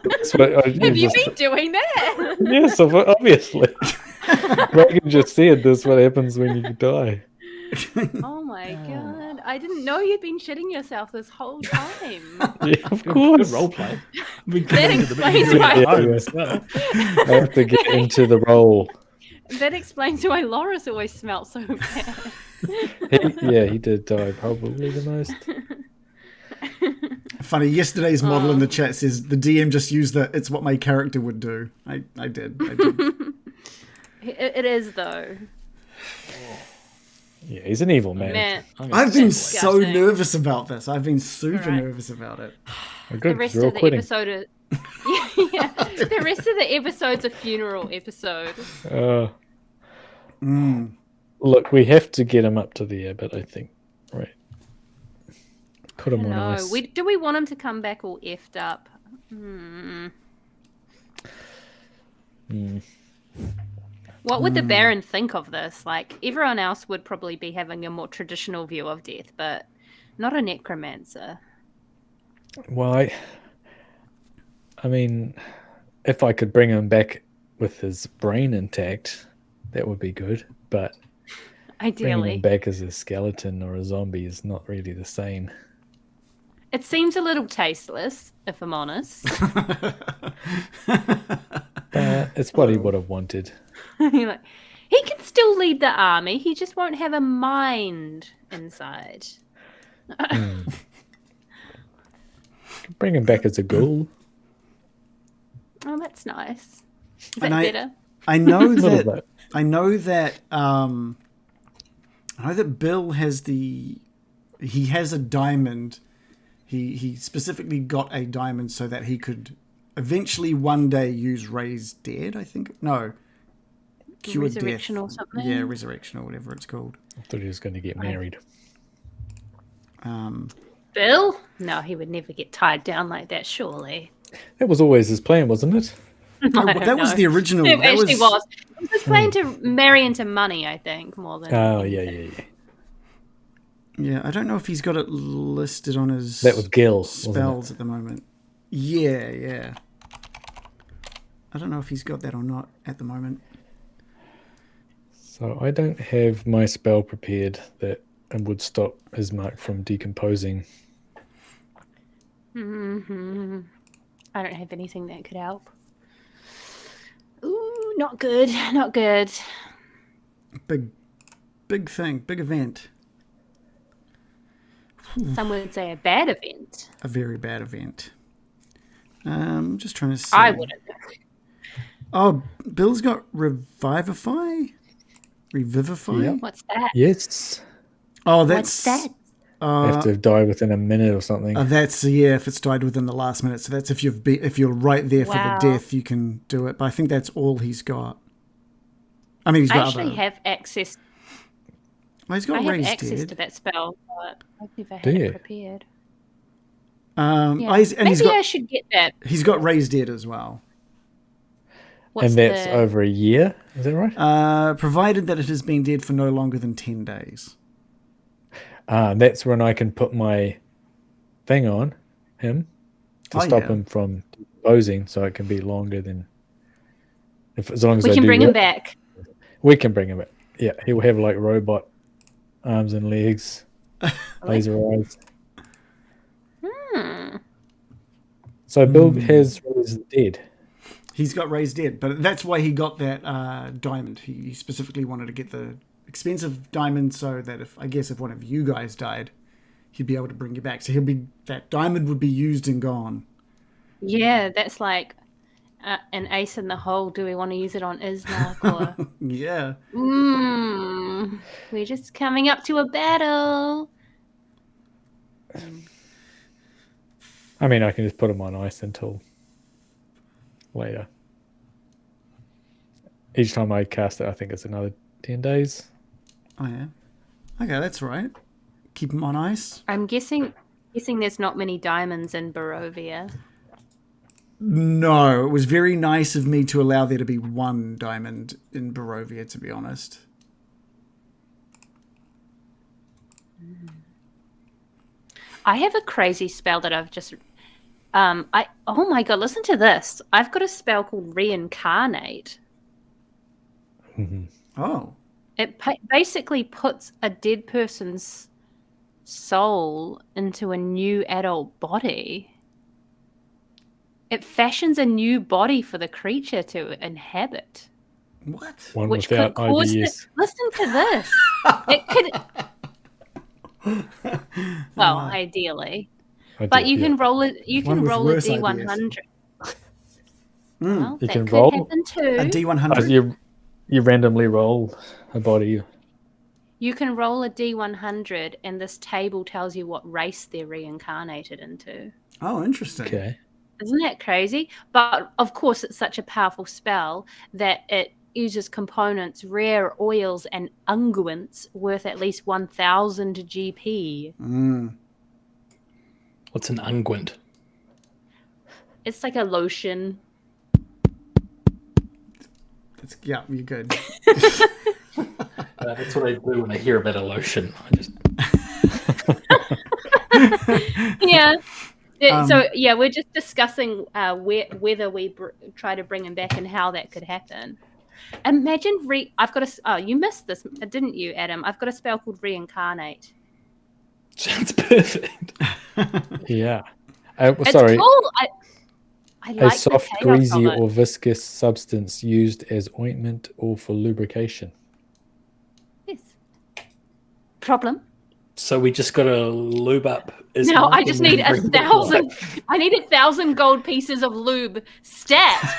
That's what I Have you just- been doing that? Yes, obviously. Reagan just said this is what happens when you die. Oh my god. I didn't know you'd been shitting yourself this whole time. Yeah, of Good course. role play. That explains why I have to get into the role. that explains why Loris always smelled so bad. He did die probably the most. Funny. Yesterday's model in the chat says the DM just used the "it's what my character would do." I did. It is though. Yeah, he's an evil man. I've been so nervous about this. I've been super nervous about it. The rest of the episode is... yeah. The rest of the episode's a funeral episode. Look, we have to get him up to the Abbot, I think. Right. Put him on ice. Do we want him to come back all effed up? What would the Baron think of this? Like, everyone else would probably be having a more traditional view of death, but not a necromancer. Well, I mean, if I could bring him back with his brain intact, that would be good. But ideally, bringing him back as a skeleton or a zombie is not really the same. It seems a little tasteless, if I'm honest. It's what he would have wanted. He can still lead the army. He just won't have a mind inside. Bring him back as a ghoul. Oh, that's nice. Is that better? I know that. I know that. Bill has he has a diamond. He specifically got a diamond so that he could eventually one day use Raise Dead. I think Cure Resurrection Death. Or something. Yeah, Resurrection or whatever it's called. I thought he was going to get married. Bill? No, he would never get tied down like that, surely. That was always his plan, wasn't it? That was the original. It actually was. It was playing to marry into money, I think, more than. Oh, yeah. Yeah, I don't know if he's got it listed on his. That was Gil spells at the moment. Yeah. I don't know if he's got that or not at the moment. So I don't have my spell prepared that would stop his mark from decomposing. Mm-hmm. I don't have anything that could help. Ooh, not good. Not good. Big thing. Big event. Some would say a bad event. A very bad event. I'm just trying to see. I wouldn't. Oh, Bill's got Revivify? Yep. What's that? Yes. Oh, that's... What's that? Have to die within a minute or something. That's if it's died within the last minute. So that's if you're right there for the death, you can do it. But I think that's all he's got. I mean, he's got I actually have access. Well, he's got Raise access Dead to that spell, but I've never had it prepared. Maybe I should get that. He's got Raise Dead as well. And that's over a year, is that right? Provided that it has been dead for no longer than 10 days. That's when I can put my thing on him to stop him from decomposing, so it can be longer than... as long as we can bring him back. We can bring him back. Yeah, he'll have like robot arms and legs, laser eyes. So Bill has Raised Dead. He's got Raised Dead, but that's why he got that diamond. He specifically wanted to get the expensive diamond so that if one of you guys died, he'd be able to bring you back. So that diamond would be used and gone. Yeah, that's like an ace in the hole. Do we want to use it on Ismark or? Yeah. We're just coming up to a battle. I mean, I can just put him on ice until later. Each time I cast it, I think it's another 10 days. Oh, yeah. Okay, that's right. Keep him on ice. I'm guessing there's not many diamonds in Barovia. No, it was very nice of me to allow there to be one diamond in Barovia, to be honest. I have a crazy spell that I've just... oh my god, listen to this. I've got a spell called Reincarnate. Oh. It basically puts a dead person's soul into a new adult body. It fashions a new body for the creature to inhabit. What? One which without could cause IBS. listen to this. It could... Well, ideally. But you can roll it. You can roll a D100. Well, you that can could roll happen too. A D100. You randomly roll a body. You can roll a D100, and this table tells you what race they're reincarnated into. Oh, interesting. Okay. Isn't that crazy? But of course, it's such a powerful spell that it uses components, rare oils, and unguents worth at least 1,000 GP. What's an unguent? It's like a lotion. Yeah, you're good. That's what I do when I hear about a lotion. I just Yeah. So yeah, we're just discussing whether we try to bring him back and how that could happen. Imagine I've got you missed this, didn't you, Adam? I've got a spell called reincarnate. sounds perfect. Yeah. It's Sorry. cool. I like A soft, the chaos greasy, of it. or viscous substance used as ointment or for lubrication. Yes. Problem? So we just got to lube up. No, I just need 1,000. I need 1,000 gold pieces of lube stat.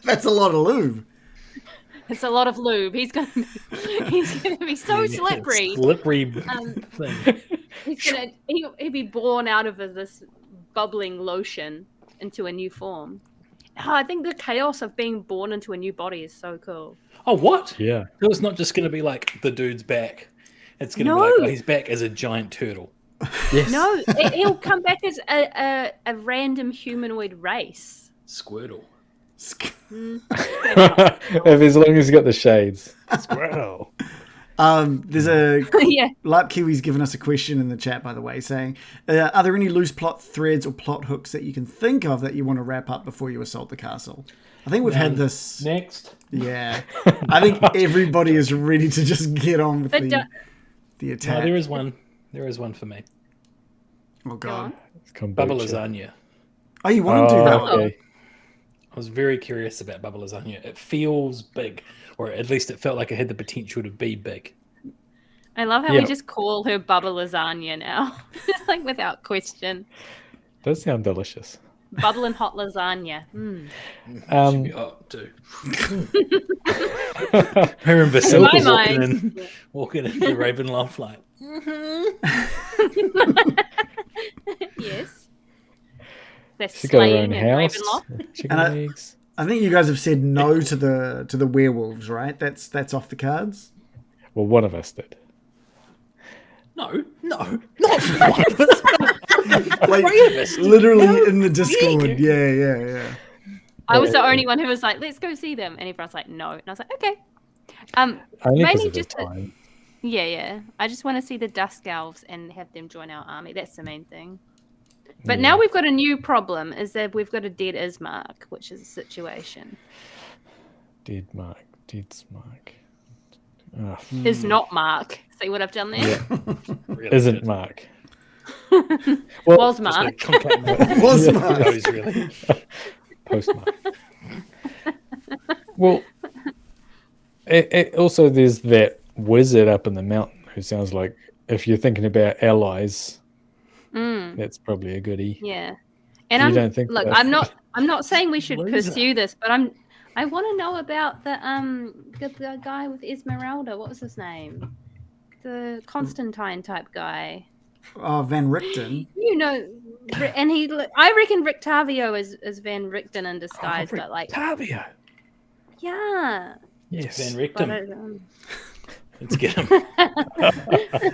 That's a lot of lube. It's a lot of lube. He's gonna be so slippery. Slippery thing. He'll be born out of this bubbling lotion into a new form. Oh, I think the chaos of being born into a new body is so cool. Oh, what? Yeah. So it's not just going to be like the dude's back. It's going to be like, oh, he's back as a giant turtle. Yes. No, he'll come back as a random humanoid race. Squirtle. As long as he's got the shades. Squirtle. There's a Yeah. Larp Kiwi's given us a question in the chat, by the way, saying, are there any loose plot threads or plot hooks that you can think of that you want to wrap up before you assault the castle? I think we've had this. Next. Yeah. I think everybody is ready to just get on with the attack. No, there is one. There is one for me. Oh, God. Bubba lasagna. Oh, you want to do that one? Okay. I was very curious about Bubba lasagna. It feels big, or at least it felt like it had the potential to be big. I love how we just call her Bubba lasagna now. Like without question. Does sound delicious. Bubbling hot lasagna. Should be hot too. I remember Silk walking in the Ravenloft like. Yes. They're She's got her slaying own in house. Ravenloft. Chicken eggs. I think you guys have said no to the werewolves, right? That's off the cards. Well, one of us did. No, not one of us. Like, literally in the Discord. Yeah. I was the only one who was like, let's go see them. And everyone's like, no. And I was like, okay. Only mainly because of the time. Yeah. I just want to see the Dusk Elves and have them join our army. That's the main thing. But now we've got a new problem, is that we've got a dead Ismark, which is a situation. Dead Mark. Is not Mark. See what I've done there? Yeah. Really Isn't good. Mark. Was Mark. Was Mark. Really. Postmark. Well, it also there's that wizard up in the mountain who sounds like, if you're thinking about allies, that's probably a goodie. Yeah. And don't think look, that? I'm not saying we should pursue this, but I want to know about the guy with Esmeralda. What was his name? The Constantine type guy. Oh, Van Richten. You know, and I reckon Rictavio is Van Richten in disguise, but like Tavia. Yeah. Yes. Van Richten. Let's get him.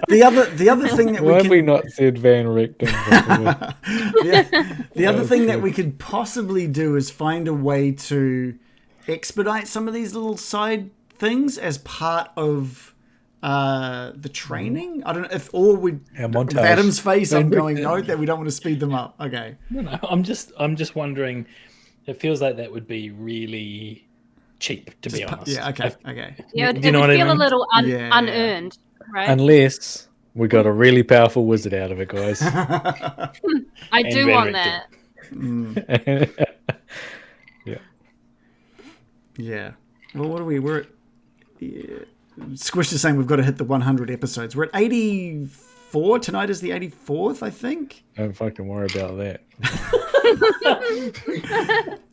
The other thing that Why have we not said Van Richten before? the other thing that we could possibly do is find a way to expedite some of these little side things as part of the training. I don't know if, or with Adam's face, I'm going, no, that we don't want to speed them up. Okay. No, I'm just wondering. It feels like that would be really cheap, to be honest. Yeah. Okay. Yeah, Do you know would what I feel mean? a little unearned, right? Unless we got a really powerful wizard out of it, guys. I do want that. Yeah. Well, what are we? We're at. Squish is saying we've got to hit the 100 episodes. We're at 84 84. Tonight is the 84th, I think. Don't fucking worry about that.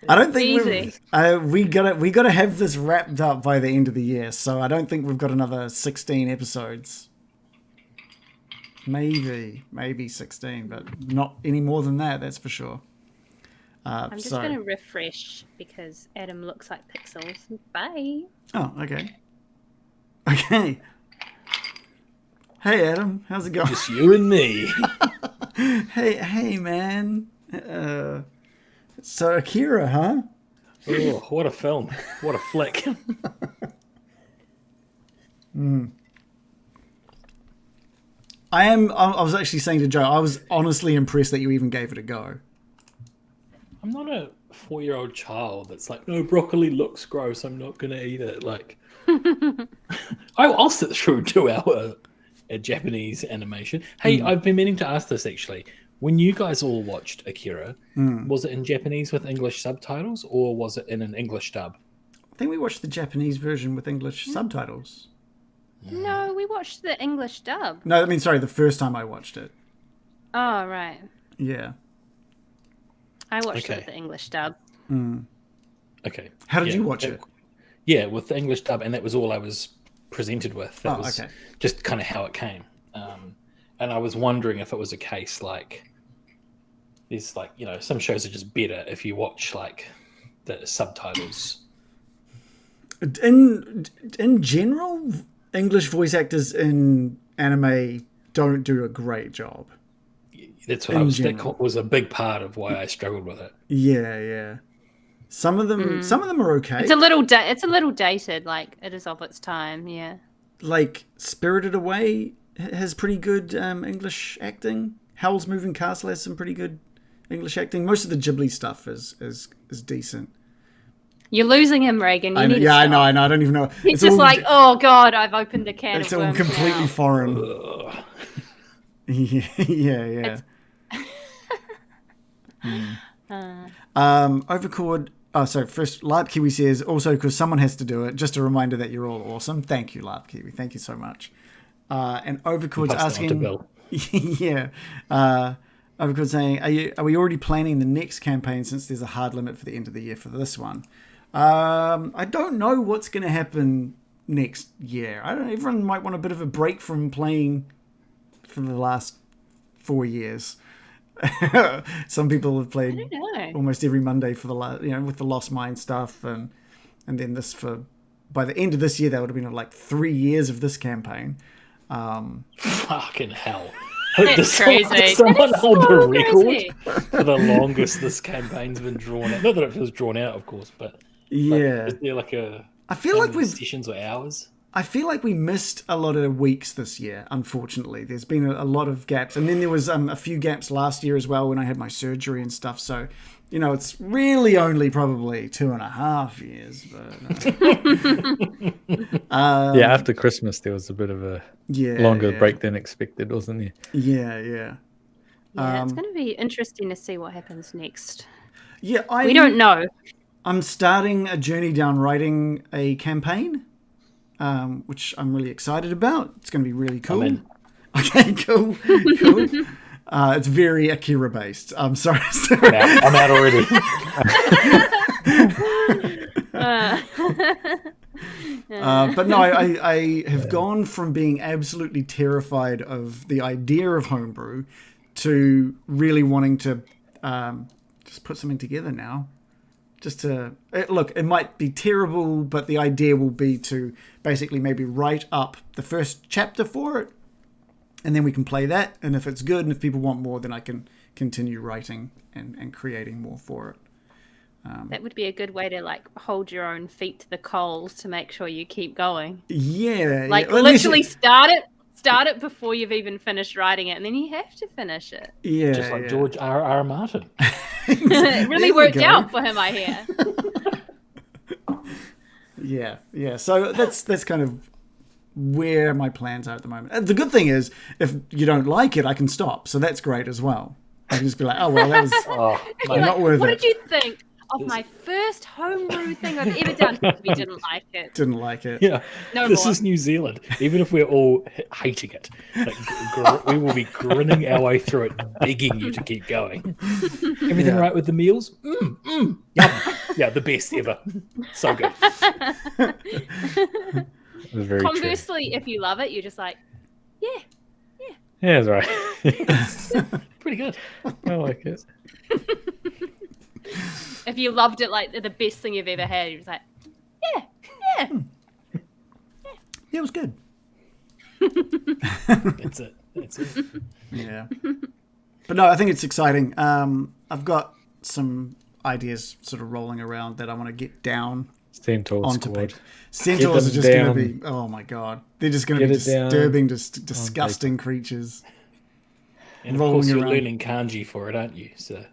I don't think we gotta have this wrapped up by the end of the year. So I don't think we've got another 16 episodes. Maybe 16, but not any more than that. That's for sure. I'm just going to refresh because Adam looks like pixels. Bye. Oh, okay. Okay. Hey, Adam. How's it going? Just you and me. Hey, man. So Akira, huh? Oh, what a film. What a flick. I was actually saying to Joe, I was honestly impressed that you even gave it a go. I'm not a 4-year-old child that's like, no, broccoli looks gross, I'm not going to eat it. Like, I'll sit through 2 hour Japanese animation. Hey, I've been meaning to ask this actually. When you guys all watched Akira, was it in Japanese with English subtitles or was it in an English dub? I think we watched the Japanese version with English subtitles. No, we watched the English dub. No, I mean, sorry, the first time I watched it. Oh, right. Yeah. I watched it with the English dub. Okay. How did you watch it? Yeah, with the English dub, and that was all I was presented with. That was just kind of how it came. And I was wondering if it was a case like, there's like, you know, some shows are just better if you watch like the subtitles. In general, English voice actors in anime don't do a great job. That's what that was a big part of why I struggled with it. Yeah. Some of them are okay. It's a little dated, like it is of its time, yeah. Like Spirited Away has pretty good English acting. Howl's Moving Castle has some pretty good English acting. Most of the Ghibli stuff is decent. You're losing him, Reagan. I know. I don't even know. He's just like, oh god, I've opened a can of worms. It's all completely foreign. yeah. Overcord. Oh, so first, Larp Kiwi says, also because someone has to do it, just a reminder that you're all awesome. Thank you, Larp Kiwi. Thank you so much. And Overcord's asking... yeah. Overcord's saying, are we already planning the next campaign since there's a hard limit for the end of the year for this one? I don't know what's going to happen next year. I don't know. Everyone might want a bit of a break from playing for the last 4 years. Some people have played almost every Monday for the last, with the Lost Mine stuff, and then this by the end of this year, that would have been like 3 years of this campaign. Fucking hell! It's crazy. Someone hold the record for the longest this campaign's been drawn out. Not that it feels drawn out, of course, but yeah, is there like I feel like sessions or hours? I feel like we missed a lot of weeks this year, unfortunately. There's been a lot of gaps. And then there was a few gaps last year as well when I had my surgery and stuff. So, it's really only probably 2.5 years. But, after Christmas, there was a bit of a longer break than expected, wasn't there? Yeah. Yeah, it's going to be interesting to see what happens next. Yeah, we don't know. I'm starting a journey down writing a campaign. Which I'm really excited about. It's going to be really cool. Okay, cool. It's very Akira based. I'm sorry. I'm out already. But no, I have gone from being absolutely terrified of the idea of homebrew to really wanting to just put something together now. Just to look, it might be terrible, but the idea will be to basically maybe write up the first chapter for it, and then we can play that. And if it's good, and if people want more, then I can continue writing and creating more for it. That would be a good way to hold your own feet to the coals to make sure you keep going. Yeah, literally start it before you've even finished writing it, and then you have to finish it. Yeah, just like George R. Martin. It really worked out for him, I hear. Yeah. So that's kind of where my plans are at the moment. And the good thing is, if you don't like it, I can stop. So that's great as well. I can just be like, oh well, that was not worth it. What did you think? of my first homebrew thing I've ever done. We didn't like it. Didn't like it. Yeah, no this more. is New Zealand. Even if we're all hating it, like, we will be grinning our way through it, begging you to keep going. Everything right with the meals? Yum. Yeah, the best ever. So good. Very Conversely, if you love it, you're just like, yeah. Yeah, that's right. Pretty good. I like it. If you loved it like the best thing you've ever had, you're just like, yeah. Yeah, it was good. That's it. Yeah. But no, I think it's exciting. I've got some ideas sort of rolling around that I want to get down Centaur onto squad. paper. Centaurs are just going to be, oh my god. They're just going to be disturbing, disgusting creatures. And of course you're learning kanji for it, aren't you? So.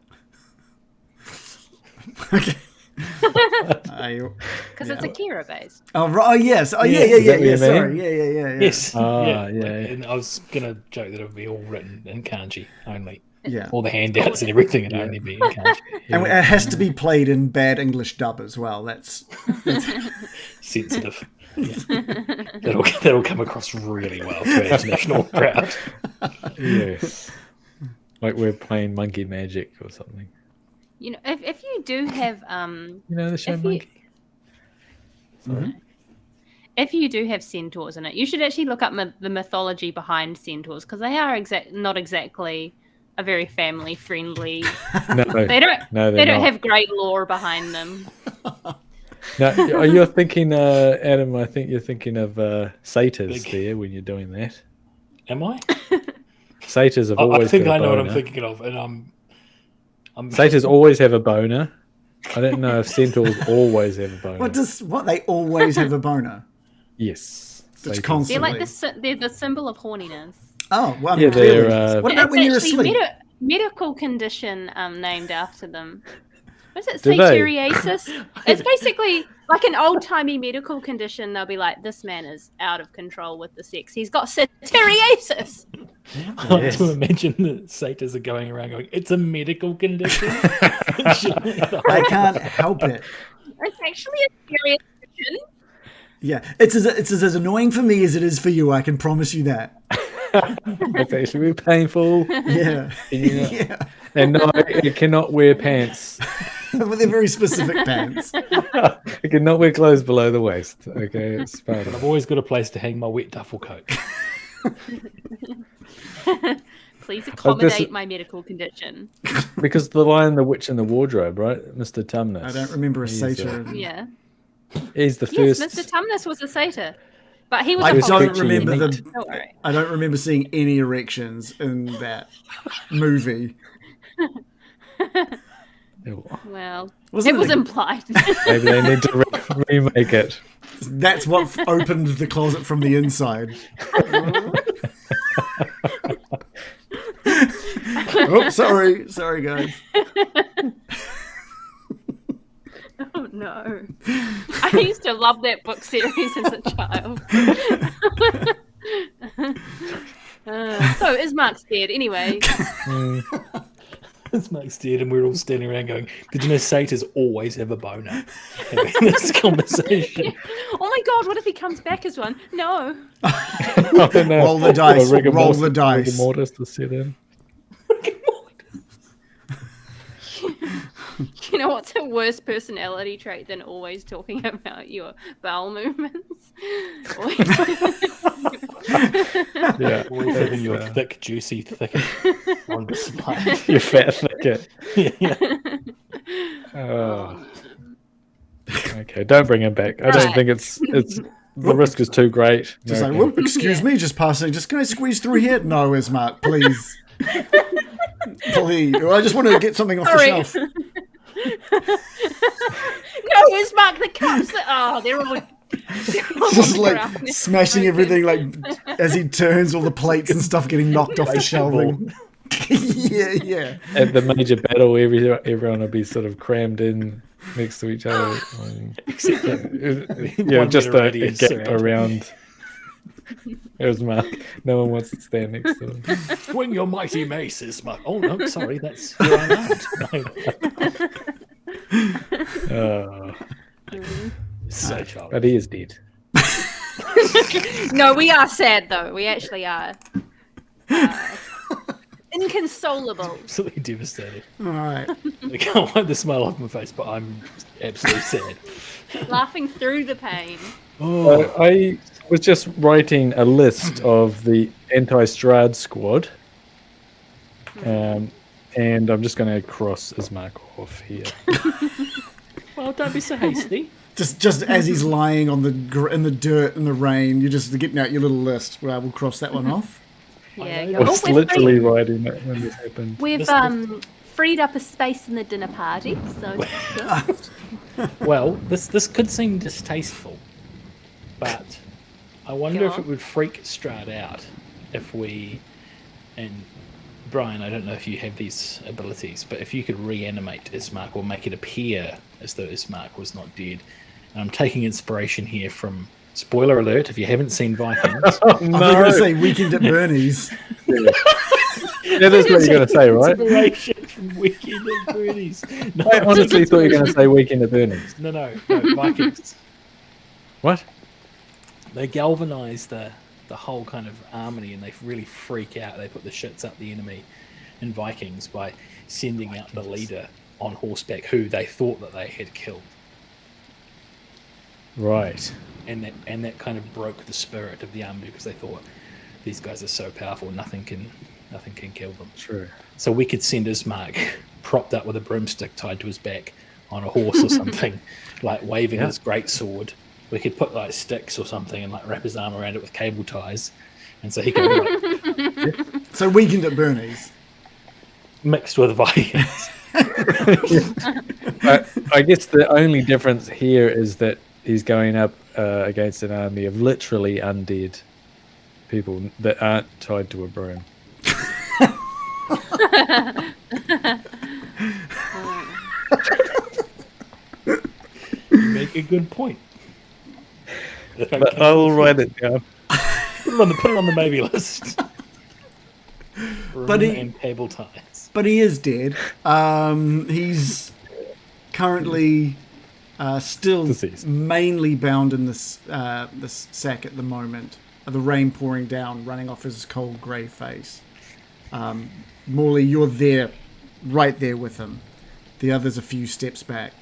Okay. Because it's Akira based. Oh, right. Oh, yes. Oh, yeah. Sorry. Yeah. Yes. Yeah. And I was going to joke that it would be all written in kanji only. Yeah. All the handouts and everything would only be in kanji. And it has to be played in bad English dub as well. That's... sensitive. Yeah. That'll come across really well to our international crowd. Yes. Like we're playing Monkey Magic or something. You know, if you do have You know the show Monkey? Sorry? If you do have centaurs in it, you should actually look up the mythology behind centaurs, because they are not exactly a very family friendly. No, they don't not. have great lore behind them. No, you're thinking, Adam. I think you're thinking of satyrs there when you're doing that. Am I? Satyrs have always. I think got a I know boner. what I'm thinking of, and I'm. Satyrs always have a boner. I don't know if centaurs always have a boner. What they always have a boner? Yes. Such constantly. They're like they're the symbol of horniness. Oh, well, yeah, clearly. they're. What about when you're asleep? Medical condition named after them. What is it? Do they? Satyriasis? It's basically like an old-timey medical condition. They'll be like, this man is out of control with the sex. He's got satyriasis. I like to imagine that satyrs are going around going, it's a medical condition. I can't help it. It's actually a serious condition. Yeah, it's as annoying for me as it is for you, I can promise you that. It's actually painful. Yeah. Yeah. And no, it cannot wear pants. But they're very specific pants. It cannot wear clothes below the waist. Okay, it's part of I've always got a place to hang my wet duffel coat. Please accommodate my medical condition. Because the Lion, the Witch, and the Wardrobe, right? Mr. Tumnus. I don't remember a satyr. Yeah. He's the first. Yes, Mr. Tumnus was a satyr. But he was I a don't remember I don't remember seeing any erections in that movie. Well, Wasn't it was implied. Maybe they need to remake it. That's what opened the closet from the inside. Oh, sorry, guys. Oh no! I used to love that book series as a child. So is Mark's dead anyway? It's Mark's dead, and we're all standing around going, "Did you know satyrs always have a boner?" Having this conversation. Oh my god! What if he comes back as one? No. Oh, no. Roll the dice. Roll the dice. Rigor mortis to set in. You know what's a worse personality trait than always talking about your bowel movements? Yeah. Always having your thick, juicy thicket on display. Your fat thicket. Yeah. Oh. Okay, don't bring him back. I don't think it's the risk is too great. Just like, whoop, excuse me, just passing. Just can I squeeze through here? No, Ismark, please. Please. I just want to get something off the shelf. No, Ismark, the cups. They're all just like smashing everything, like as he turns, all the plates and stuff getting knocked off the shelving. Yeah. At the major battle, everyone will be sort of crammed in next to each other. Just a gap around. There's Mark. No one wants to stand next to him. Swing your mighty mace, Ismark. Oh no, sorry, that's your unarmed. So childish. But he is dead. No, we are sad though. We actually are inconsolable. Absolutely devastated. All right. I can't wipe the smile off my face, but I'm absolutely sad. Laughing through the pain. I was just writing a list of the anti-Strahd squad. And I'm just going to cross Ismark off here. Well, don't be so hasty. Just as he's lying on in the dirt in the rain, you're just getting out your little list. Well, we'll cross that one off. Yeah, I was literally writing that when this happened. We've freed up a space in the dinner party, so Well, this could seem distasteful, but I wonder if it would freak Strahd out if we, and Brian, I don't know if you have these abilities, but if you could reanimate Ismark or make it appear as though Ismark was not dead. And I'm taking inspiration here from, spoiler alert, if you haven't seen Vikings. I was going to say Weekend at Bernie's. Yeah, that's what you're going to say, right? Inspiration from Weekend at Bernie's. No, I honestly thought you were going to say Weekend at Bernie's. No, Vikings. What? They galvanise the whole kind of army and they really freak out. They put the shits up the enemy in Vikings by sending out the leader on horseback who they thought that they had killed. Right. And that kind of broke the spirit of the army because they thought these guys are so powerful, nothing can kill them. True. So we could send Ismark propped up with a broomstick tied to his back on a horse or something, like waving his great sword. We could put like sticks or something and like wrap his arm around it with cable ties, and so he could So Weekend at Bernie's mixed with Vikings. I guess the only difference here is that he's going up against an army of literally undead people that aren't tied to a broom. You make a good point. But I will write it down. Put it on the maybe list. But and cable ties. But he is dead. He's currently still Deceased. mainly bound in this sack at the moment. The rain pouring down, running off his cold grey face. Morley, you're there, right there with him. The other's a few steps back.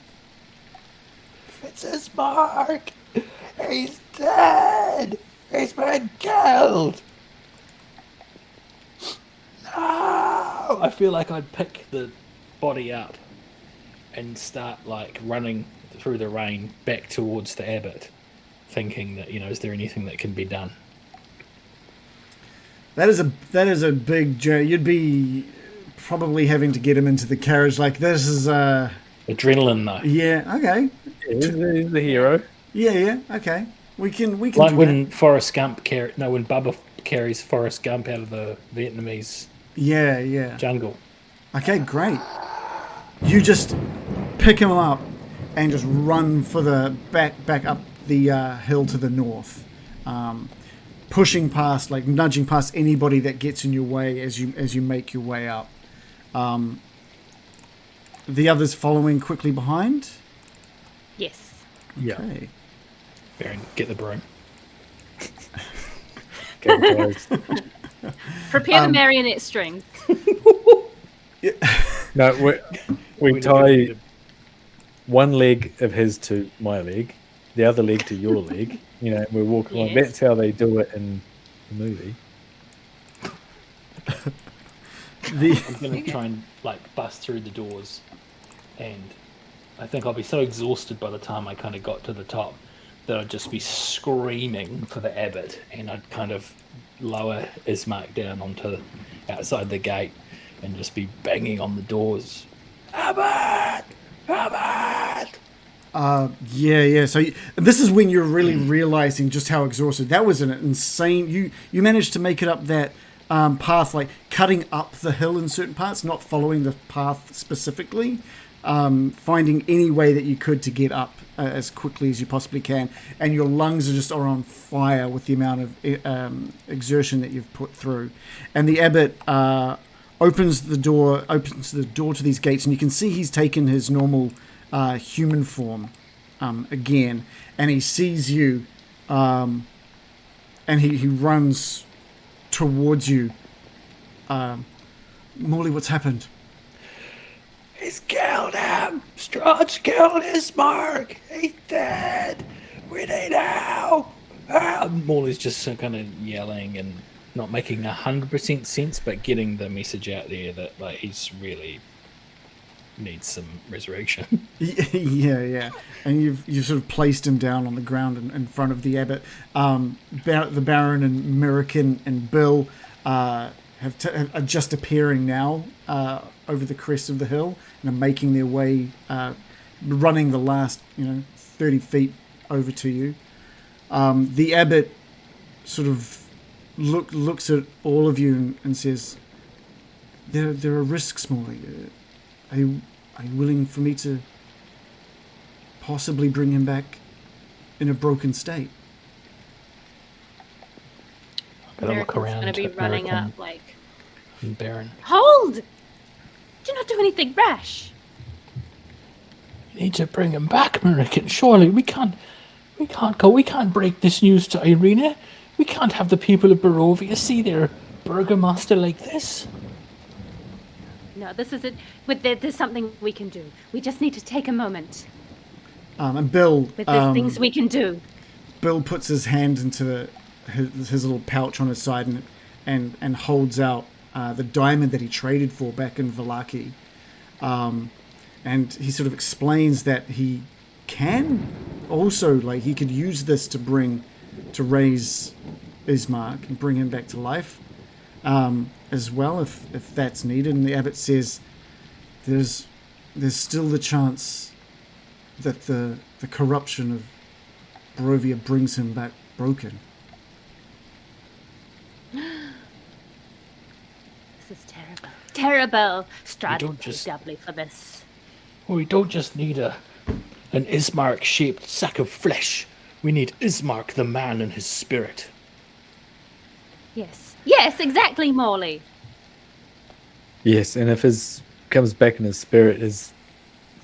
It's Ismark! He's dead! He's been killed! No! I feel like I'd pick the body up and start like running through the rain back towards the abbot, thinking that, is there anything that can be done? That is a big journey. You'd be probably having to get him into the carriage. Like this is adrenaline though. Yeah. Okay. He's the hero. Yeah. Okay. We can. Like do when that. Forrest Gump when Bubba carries Forrest Gump out of the Vietnamese jungle. Okay, great. You just pick him up and just run for the back up the hill to the north, pushing past, like nudging past anybody that gets in your way as you make your way up. The others following quickly behind. Yes. Yeah. Okay. Baron, get the broom. Prepare the marionette strings. No, we tie one leg of his to my leg, the other leg to your leg. And we walk along. Yes. That's how they do it in the movie. I'm going to try and bust through the doors, and I think I'll be so exhausted by the time I kind of got to the top that I'd just be screaming for the abbot, and I'd kind of lower Ismark down onto outside the gate and just be banging on the doors. Abbot! Abbot! Yeah. So this is when you're really realizing just how exhausted. That was an insane. You managed to make it up that path, like cutting up the hill in certain parts, not following the path specifically, finding any way that you could to get up as quickly as you possibly can, and your lungs are on fire with the amount of exertion that you've put through. And the abbot opens the door to these gates, and you can see he's taken his normal human form again, and he sees you, and he runs towards you. Morley, what's happened? He's killed him! Strahd's killed Ismark! He's dead! We need help! Morley's just kind of yelling and not making 100% sense, but getting the message out there that like he's really needs some resurrection. Yeah. And you've sort of placed him down on the ground in front of the abbot. The Baron and Mirakin and Bill are just appearing now over the crest of the hill and are making their way, running the last 30 feet over to you. The abbot sort of looks at all of you and says, "There are risks, Morley. Are you willing for me to possibly bring him back in a broken state?" I'm gonna look around. Going to be running up like, Baron. Hold! Do not do anything rash. You need to bring him back, Mirakin. Surely we can't go. We can't break this news to Irina. We can't have the people of Barovia see their burgomaster like this. No, this is it. There's something we can do. We just need to take a moment. And Bill... There's things we can do. Bill puts his hand into his little pouch on his side and holds out the diamond that he traded for back in Vallaki. And he sort of explains that he can also, he could use this to raise Ismark and bring him back to life as well, if that's needed. And the abbot says there's still the chance that the corruption of Barovia brings him back broken. This is terrible. Terrible. Strahd don't will pay just- doubly for this. We don't just need an Ismark-shaped sack of flesh. We need Ismark the man and his spirit. Yes, exactly, Morley. Yes, and if his comes back and his spirit is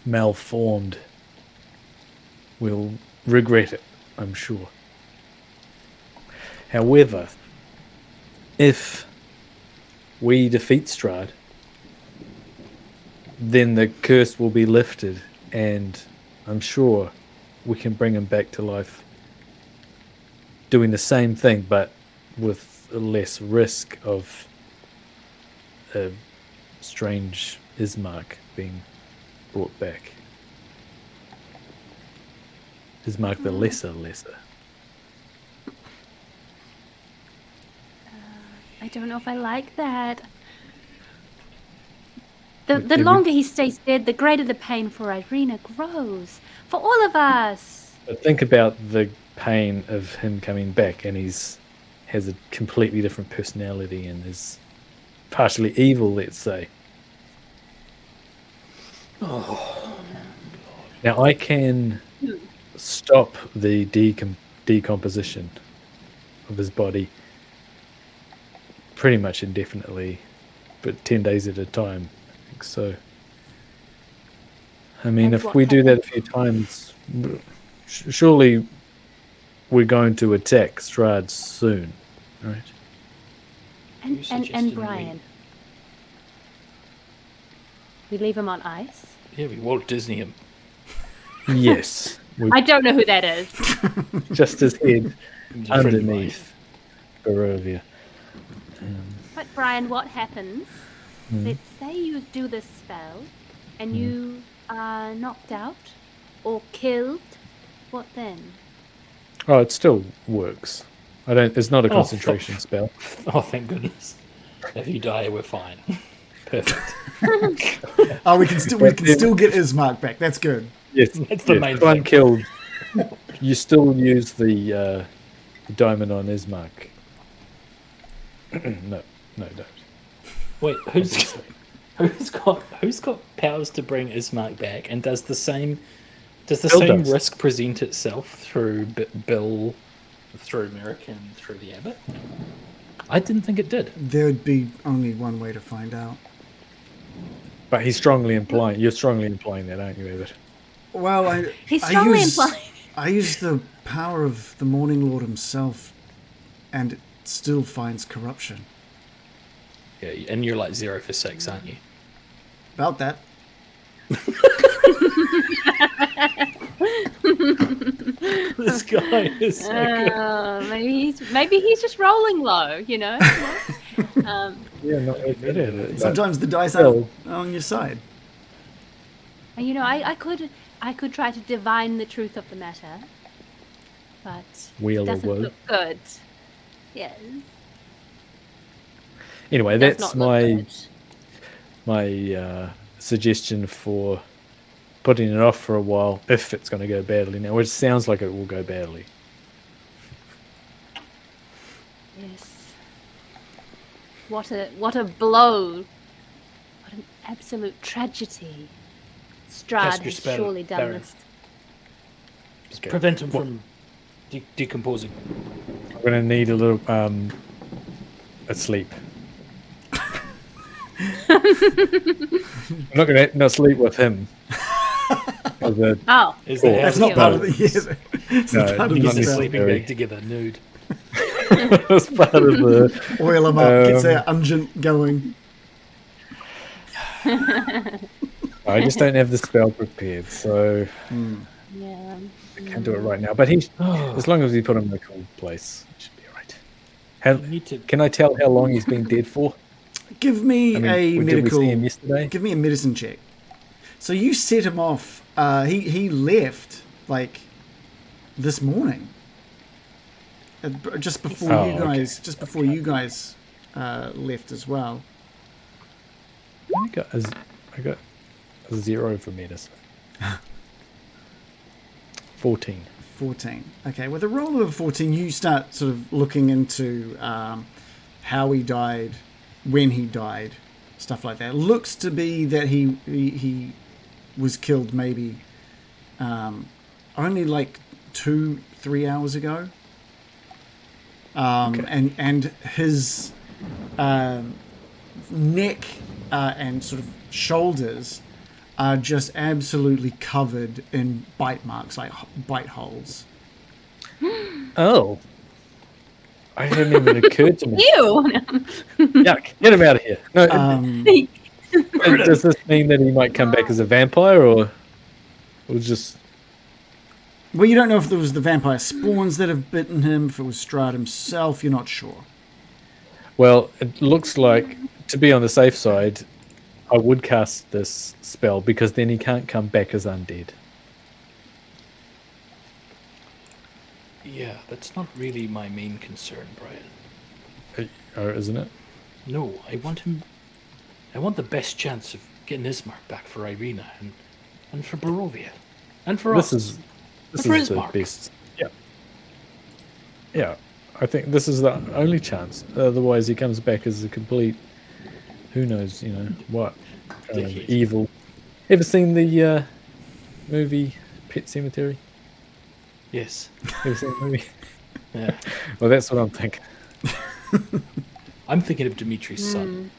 malformed, we'll regret it, I'm sure. However, if we defeat Strahd, then the curse will be lifted, and I'm sure we can bring him back to life doing the same thing, but with less risk of a strange Ismark being brought back. Ismark the lesser. I don't know if I like that. The longer he stays dead, the greater the pain for Irina grows. For all of us. But think about the pain of him coming back, and has a completely different personality and is partially evil, let's say. Oh. Now I can stop the decomposition of his body pretty much indefinitely, but 10 days at a time. I think so. I mean, if we do that a few times, surely we're going to attack Strahd soon, right? And Brian. We leave him on ice? Yeah, we Walt Disney him. Yes. I don't know who that is. Just his head underneath Barovia. But Brian, what happens? Let's say you do this spell and you are knocked out or killed. What then? Oh, it still works. It's not a concentration spell. Oh, thank goodness. If you die, we're fine. Perfect. We can still get Ismark back. That's good. Yes, That's the main thing. Unkilled. You still use the diamond on Ismark. No, don't. Wait, who's got powers to bring Ismark back? And does the same risk present itself through Bill, through Merrick, and through the Abbot? I didn't think it did. There would be only one way to find out. But you're strongly implying that, aren't you, Abbot? Well, He's strongly implying. I use the power of the Morning Lord himself, and it still finds corruption. Yeah, and you're like 0 for 6, aren't you? About that. This guy is so good. Maybe he's just rolling low, you know. Yeah, not good at it. Sometimes the dice aren't on your side. You know, I could try to divine the truth of the matter, but Wheel it doesn't or woe. look good. Yes. Anyway, Does that's not look my good. suggestion for putting it off for a while if it's going to go badly now, which sounds like it will go badly. Yes. What a blow. What an absolute tragedy. Strahd has surely done Baron. this. Just prevent him from decomposing. I'm going to need a little a sleep. I'm not going to sleep with him. Oh, that's not part of the It's not part of He's the sleeping bag together, nude. That's part of the oil him up, gets their unguent going. I just don't have the spell prepared, so yeah. I can't do it right now. But as long as we put him in a cool place, it should be alright. Can I tell how long he's been dead for? Give me a medical. Did we see him yesterday? Give me a medicine check. So you set him off. He left like this morning, just before you guys. Okay. Just before you guys left as well. I got a 0 for medicine. 14. 14. Okay, with a roll of 14, you start sort of looking into how he died, when he died, stuff like that. Looks to be that he was killed maybe only like 2-3 hours ago. Okay. And his neck and sort of shoulders are just absolutely covered in bite marks, like bite holes. Oh. I hadn't even occurred to me. Ew! Yuck. Get him out of here. No, does this mean that he might come back as a vampire, or just... Well, you don't know if there was the vampire spawns that have bitten him, if it was Strahd himself, you're not sure. Well, it looks like, to be on the safe side, I would cast this spell, because then he can't come back as undead. Yeah, that's not really my main concern, Brian. Isn't it? No, I want the best chance of getting Ismark back for Irina and for Barovia. And for us. This is the best. Yeah. Yeah. I think this is the only chance. Otherwise he comes back as a complete, who knows, what, evil. Ever seen the movie Pet Sematary? Yes. Ever seen the movie? Yeah. Well, that's what I'm thinking. I'm thinking of Dimitri's son.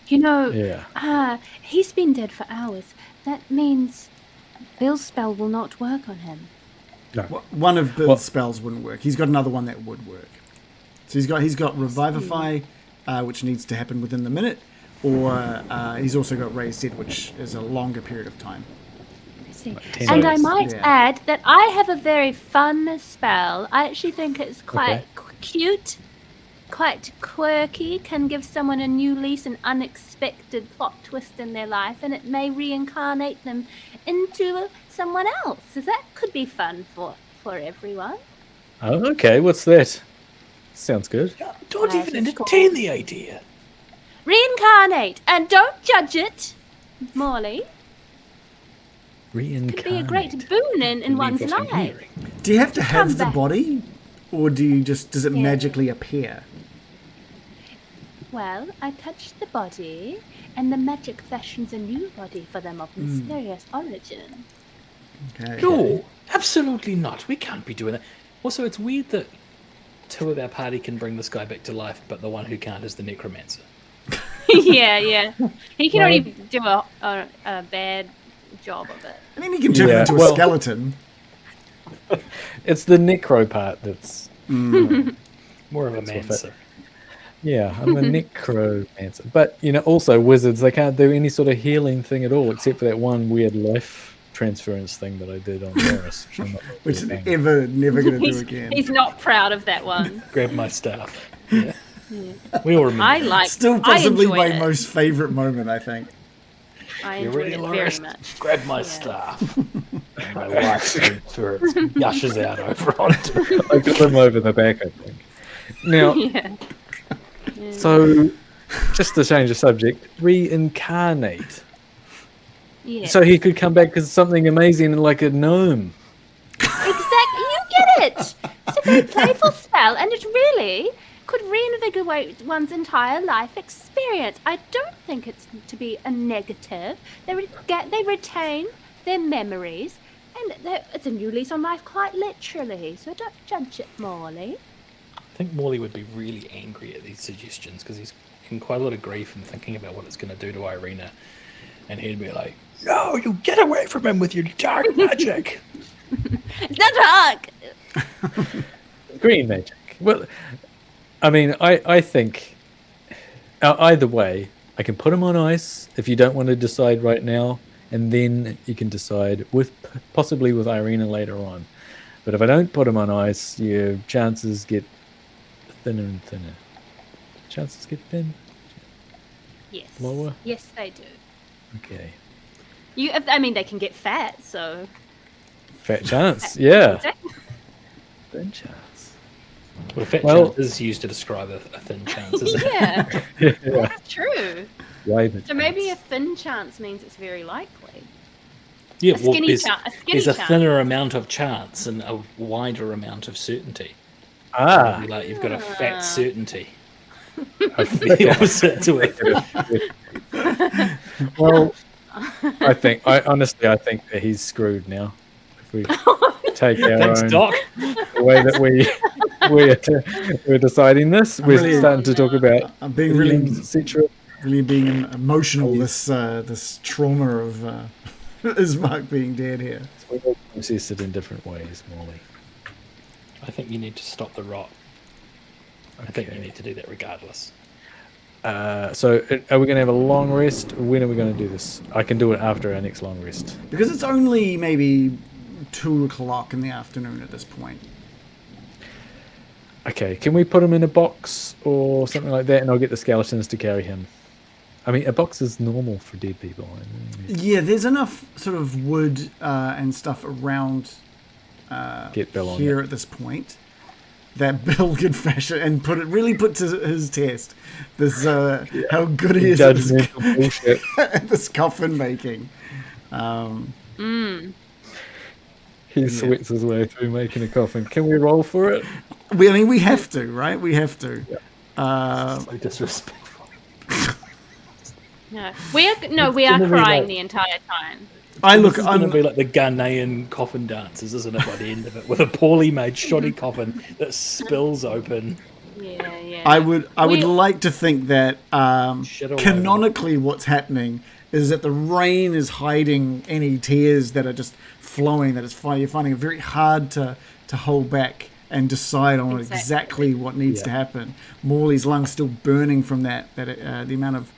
He's been dead for hours. That means Bill's spell will not work on him. No. One of Bill's spells wouldn't work. He's got another one that would work. So he's got Revivify, which needs to happen within the minute, or he's also got Raise Dead, which is a longer period of time. And I might add that I have a very fun spell. I actually think it's quite cute, quite quirky, can give someone a new lease, an unexpected plot twist in their life, and it may reincarnate them into someone else. So that could be fun for everyone. Oh, okay. What's that? Sounds good. Don't even entertain the idea. Reincarnate, and don't judge it, Morley. Reincarnate. Could be a great boon in one's life. Do you have to have the body, or does it magically appear? Well, I touched the body, and the magic fashions a new body for them of mysterious origin. Okay. No, absolutely not. We can't be doing that. Also, it's weird that 2 of our party can bring this guy back to life, but the one who can't is the necromancer. yeah. He can only do a bad job of it. I mean, he can turn into a skeleton. It's the necro part that's more of a mancer. Yeah, I'm a necromancer. But, also wizards, they can't do any sort of healing thing at all, except for that one weird life transference thing that I did on Morris. Which is never going to do again. He's not proud of that one. Grab my staff. Yeah. We all remember. Still possibly my most favourite moment, I think. I enjoyed it very much. Grab my staff. My wife spirit gushes out over onto it. I got him over the back, I think. Now, so just to change the subject, reincarnate. Yeah. So he could come back as something amazing like a gnome. Exactly, you get it. It's a very playful spell, and it really could reinvigorate one's entire life experience. I don't think it's to be a negative. They retain their memories, and it's a new lease on life, quite literally. So don't judge it, Morley. I think Morley would be really angry at these suggestions because he's in quite a lot of grief and thinking about what it's going to do to Irina, and he'd be like, "No, you get away from him with your dark magic." It's not dark. Green magic. Well, I mean, I think either way, I can put him on ice if you don't want to decide right now, and then you can decide possibly with Irina later on. But if I don't put him on ice, your chances get thinner and thinner. Chances get thin? Yes. Lower? Yes, they do. Okay. They can get fat, so... Fat chance, yeah. Exactly. Thin chance. Well, a fat chance is used to describe a thin chance, isn't it? Yeah. That's true. Raven So maybe a thin chance means it's very likely. Yeah, A skinny chance. There's a thinner amount of chance and a wider amount of certainty. Ah. Like you've got a fat certainty. The opposite to it. Well, I think that he's screwed now. If we take our Thanks, own Doc. the way that we're deciding this, we're starting to talk about. I'm being really being emotional. This trauma of Ismark being dead here. So we all process it in different ways, Morley. I think you need to stop the rot. Okay. I think you need to do that regardless. So are we going to have a long rest? When are we going to do this? I can do it after our next long rest. Because it's only maybe 2 o'clock in the afternoon at this point. Okay, can we put him in a box or something like that, and I'll get the skeletons to carry him? I mean, a box is normal for dead people. Yeah, there's enough sort of wood and stuff around get Bill on here at this point that Bill could fashion and put to his test this how good he is at this coffin making. He sweats his way through making a coffin. Can we roll for it? We have to, right? We have to. Yeah. So disrespectful. We are crying the entire time. I'm going to be like the Ghanaian coffin dancers, isn't it? By the end of it, with a poorly made shoddy coffin that spills open. Yeah. I would like to think that canonically, what's happening is that the rain is hiding any tears that are just flowing. That you're finding it very hard to hold back and decide on exactly what needs to happen. Morley's lungs still burning from that the amount of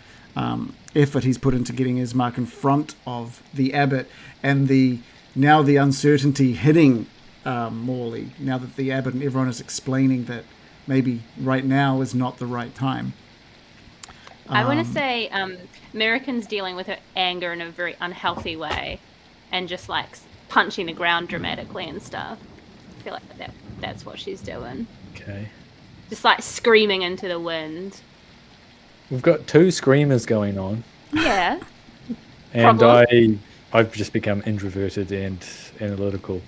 effort he's put into getting Ismark in front of the Abbot, and the uncertainty hitting Morley, now that the Abbot and everyone is explaining that maybe right now is not the right time. I want to say American's dealing with her anger in a very unhealthy way and just like punching the ground dramatically and stuff. I feel like that's what she's doing. Okay. Just like screaming into the wind. We've got 2 screamers going on. Yeah. And I've just become introverted and analytical.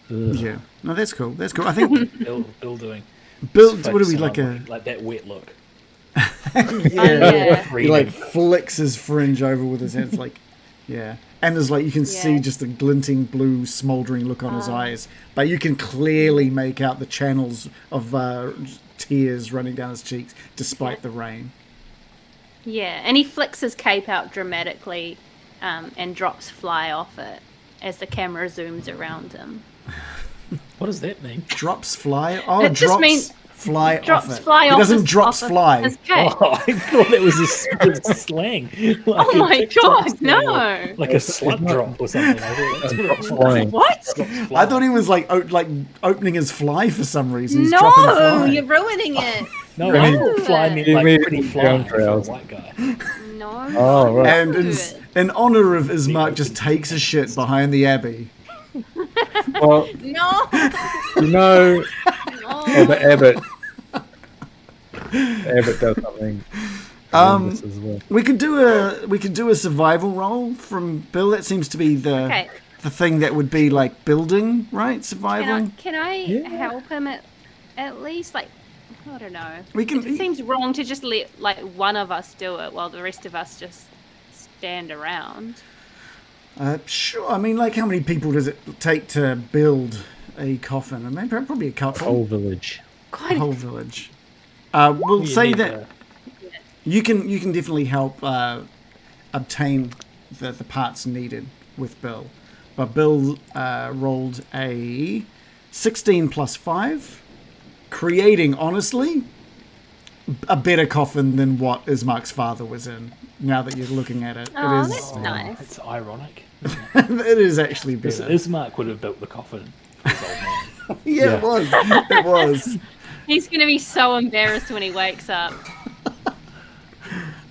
Ugh. Yeah. No, that's cool. That's cool. I think Bill doing. Bill, what are we like like that wet look? Yeah. He like flicks his fringe over with his hands, like, yeah. And there's like you can see just the glinting blue, smouldering look on his eyes, but you can clearly make out the channels of tears running down his cheeks despite the rain. Yeah, and he flicks his cape out dramatically and drops fly off it as the camera zooms around him. What does that mean? Drops fly? Oh, It just means fly drops off it. fly It off doesn't his- drops off of fly. his cape. Oh, I thought that was a slang. Like Oh a my TikTok god, slang, no! Like a slut drop or something. I thought that's what it was. Flying. What? Drops I fly. thought he was like opening his fly for some reason. He's dropping No, fly. you're ruining it. No, I I mean, thought fly meant you like mean pretty brown fly for a trousers. white guy. No. Oh, right. And do it. in honor of Ismark just takes a shit behind the abbey. Well, No. you know, No. the Abbot does something horrendous as well. We could do a survival roll from Bill. That seems to be the thing that would be like building, right? Survival. Can I Yeah. help him at least? Like, I don't know. We can- It seems wrong to just let like one of us do it while the rest of us just stand around. Sure. I mean, like, how many people does it take to build a coffin? I mean, probably a couple. Whole village. Quite. Whole village. We'll You say need that you can definitely help obtain the parts needed with Bill, but Bill rolled a 16 plus 5, creating honestly a better coffin than what Ismark's father was in. Now that you're looking at it, Oh, it is that's nice. It's ironic. it is actually better. Ismark would have built the coffin for his old man. Yeah, it was. It was. He's gonna be so embarrassed when he wakes up.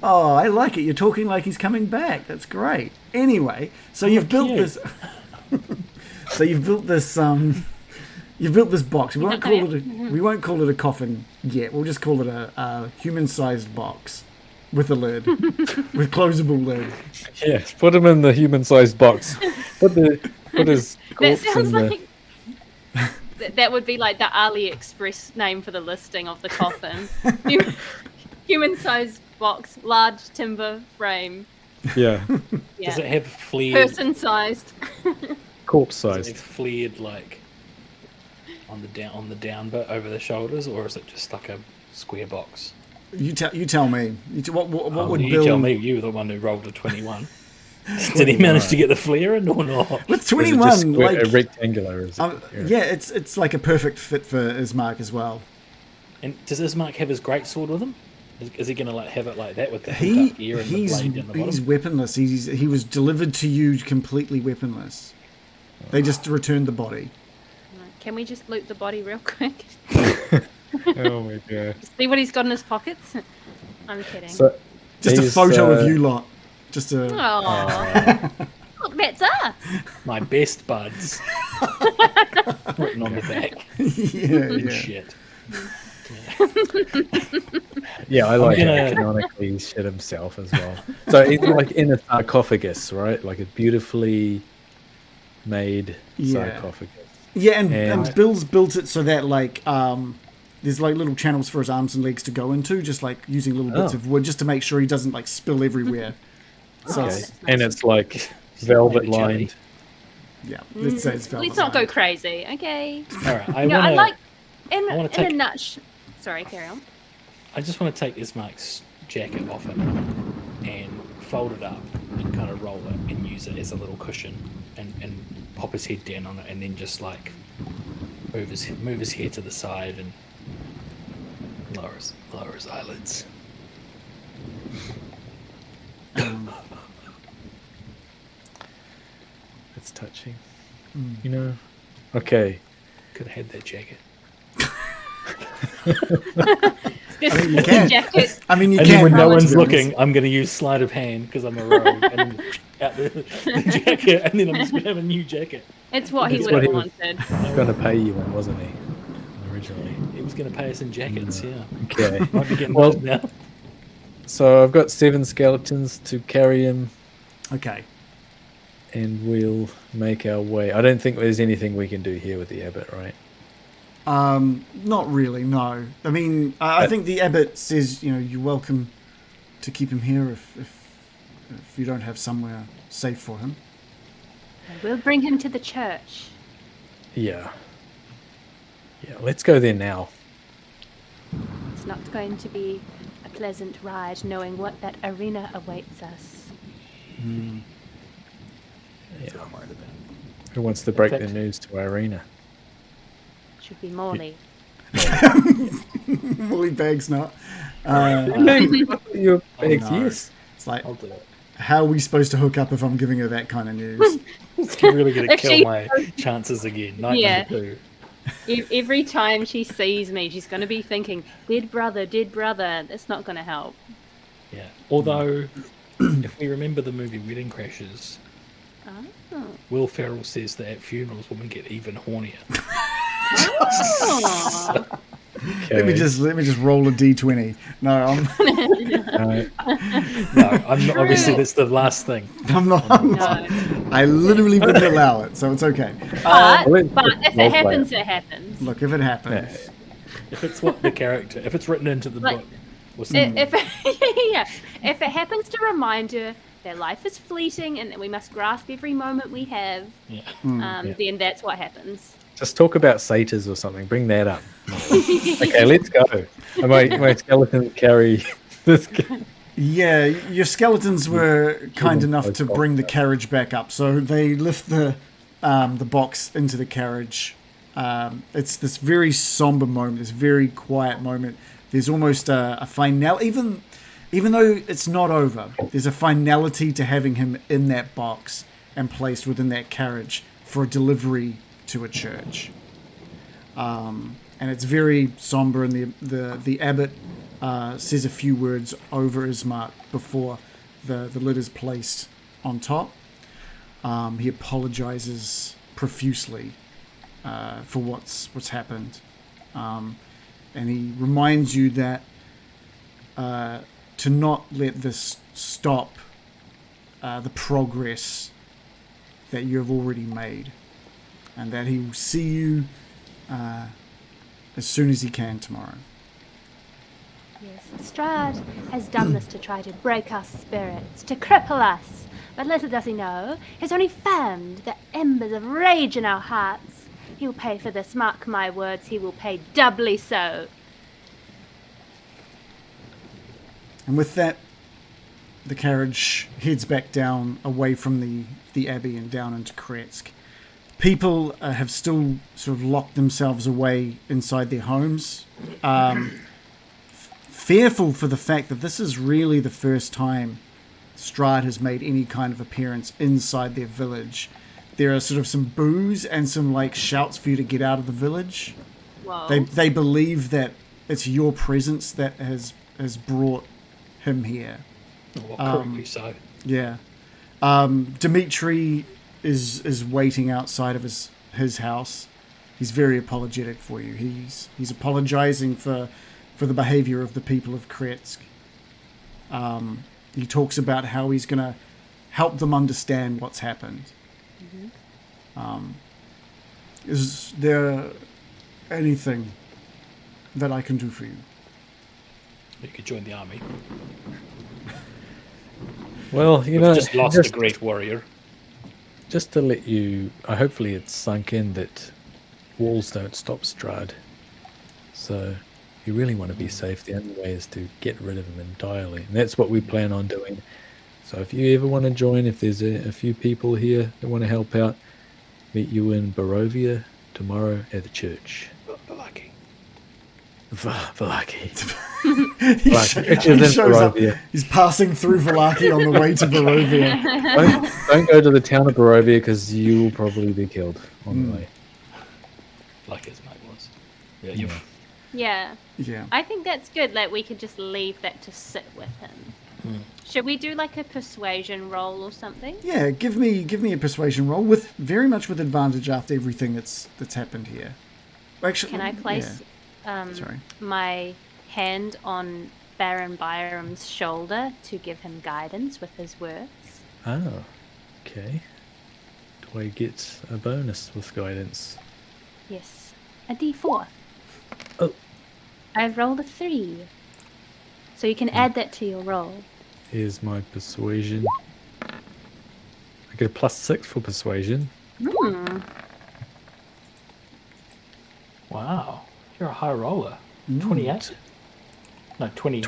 Oh, I like it. You're talking like he's coming back. That's great. Anyway, so you've built cute. this. So you've built this. You've built this box. We won't call it a coffin yet. We'll just call it a human-sized box with a lid, with closable lid. Yes, put him in the human-sized box. Put his That corpse sounds in the... like that would be like the AliExpress name for the listing of the coffin. Human-sized box, large timber frame. Yeah, Yeah. Does it have flared? Person-sized. corpse-sized. It's flared like on the down bit over the shoulders, or is it just like a square box? You tell me. What would you Bill? tell me. You were the one who rolled a 21. Did he manage to get the flare in or not? With Is it just 21, square, like rectangular? Is it? yeah, it's like a perfect fit for Ismark as well. And does Ismark have his greatsword with him? Is he going to like have it like that with the He hook up ear and the he's blade down the he's bottom? weaponless. He was delivered to you completely weaponless. They just returned the body. Can we just loot the body real quick? Oh my god! See what he's got in his pockets? I'm kidding. So Just a he's, photo of you lot. Just a. Aww. Look, that's us. My best buds. Written on the back. yeah. Shit. yeah, I like gonna- how canonically he shit himself as well. So it's like in a sarcophagus, right? Like a beautifully made Yeah. sarcophagus. Yeah, and And- Bill's built it so that like there's like little channels for his arms and legs to go into, just like using little bits Oh. of wood just to make sure he doesn't like spill everywhere. So Okay, and it's like velvet Maybe jelly. lined. yeah, let's say it's velvet. Let's not go lined. crazy, okay? All right. I Yeah, I wanna- like I wanna in a take- nutshell. Sorry, carry on. I just want to take Ismark's jacket off him and fold it up and kind of roll it and use it as a little cushion and pop his head down on it and then just like move his head to the side and lower his eyelids. It's touching. You know. Okay. Could have had that jacket. This you can. jacket. I mean, you And can't. then when no to one's be honest. looking, I'm going to use sleight of hand because I'm a rogue and then out the jacket, and then I'm just going to have a new jacket. It's what he That's would what have he was- wanted. He was going to pay you one, wasn't he? Originally. He was going to pay us in jackets, yeah. Okay. Might be getting Well- well, now. So I've got 7 skeletons to carry him, Okay. and we'll make our way. I don't think there's anything we can do here with the abbot, right? Not really. No. I mean, I think the abbot says you're welcome to keep him here if you don't have somewhere safe for him. We'll bring him to the church. Yeah. Yeah, let's go there now. It's not going to be a pleasant ride knowing what that arena awaits us. That's what I'm worried about. Who wants to break the news to Irina? Should be Morley. Morley Bag's not. Your bags, yes. It's like, I'll do it. how are we supposed to hook up if I'm giving her that kind of news? It's really going to kill my chances again. Night number 2. Every time she sees me, she's going to be thinking, dead brother. That's not going to help. Yeah. Although, if we remember the movie Wedding Crashers, Will Ferrell says that at funerals women get even hornier. Okay. Let me just roll a d20. No, I'm not. Obviously, that's the last thing. I'm not. I literally wouldn't allow it, so it's okay. But if it happens, it happens. Look, if it happens, if it's what the character, if it's written into the book, if it happens to remind her that life is fleeting and that we must grasp every moment we have, then that's what happens. Just talk about satyrs or something. Bring that up. Okay, let's go. My skeleton carry this. Yeah, your skeletons were kind enough to bring the carriage back up, so they lift the box into the carriage. It's this very somber moment, this very quiet moment. There's almost a finality, even though it's not over. There's a finality to having him in that box and placed within that carriage for a delivery to a church. And it's very somber, and the abbot says a few words over Ismark before the lid is placed on top. He apologizes profusely for what's happened, and he reminds you that to not let this stop the progress that you have already made, and that he will see you as soon as he can tomorrow. Yes, Strahd has done this to try to break our spirits, to cripple us. But little does he know, he's only fanned the embers of rage in our hearts. He will pay for this, mark my words, he will pay doubly so. And with that, the carriage heads back down, away from the abbey and down into Kretsk. People have still sort of locked themselves away inside their homes, fearful for the fact that this is really the first time Strahd has made any kind of appearance inside their village. There are sort of some boos and some shouts for you to get out of the village. Whoa. They believe that it's your presence that has brought him here. Well, correctly so. Yeah. Dimitri is waiting outside of his house. He's very apologetic for you. He's apologizing for the behavior of the people of Kretsk. He talks about how he's going to help them understand what's happened. Mm-hmm. Is there anything that I can do for you? You could join the army. Well, We've just lost a great warrior. Just to let you, hopefully it's sunk in that walls don't stop Strahd. So if you really want to be safe, the only way is to get rid of him entirely. And that's what we plan on doing. So if you ever want to join, if there's a few people here that want to help out, meet you in Barovia tomorrow at the church. Valaki. He shows up. He's passing through Valaki on the way to Barovia. Don't go to the town of Barovia because you will probably be killed on the way. Like his mate was. Yeah. Yeah. I think that's good. We could just leave that to sit with him. Should we do a persuasion roll or something? Yeah, give me a persuasion roll very much with advantage after everything that's happened here. Actually, can I place my hand on Baron Byram's shoulder to give him guidance with his words? Oh, okay. Do I get a bonus with guidance? Yes, a d4. Oh. I've rolled a 3. So you can add that to your roll. Here's my persuasion. I get a +6 for persuasion. Wow. You're a high roller. 28? No, 20.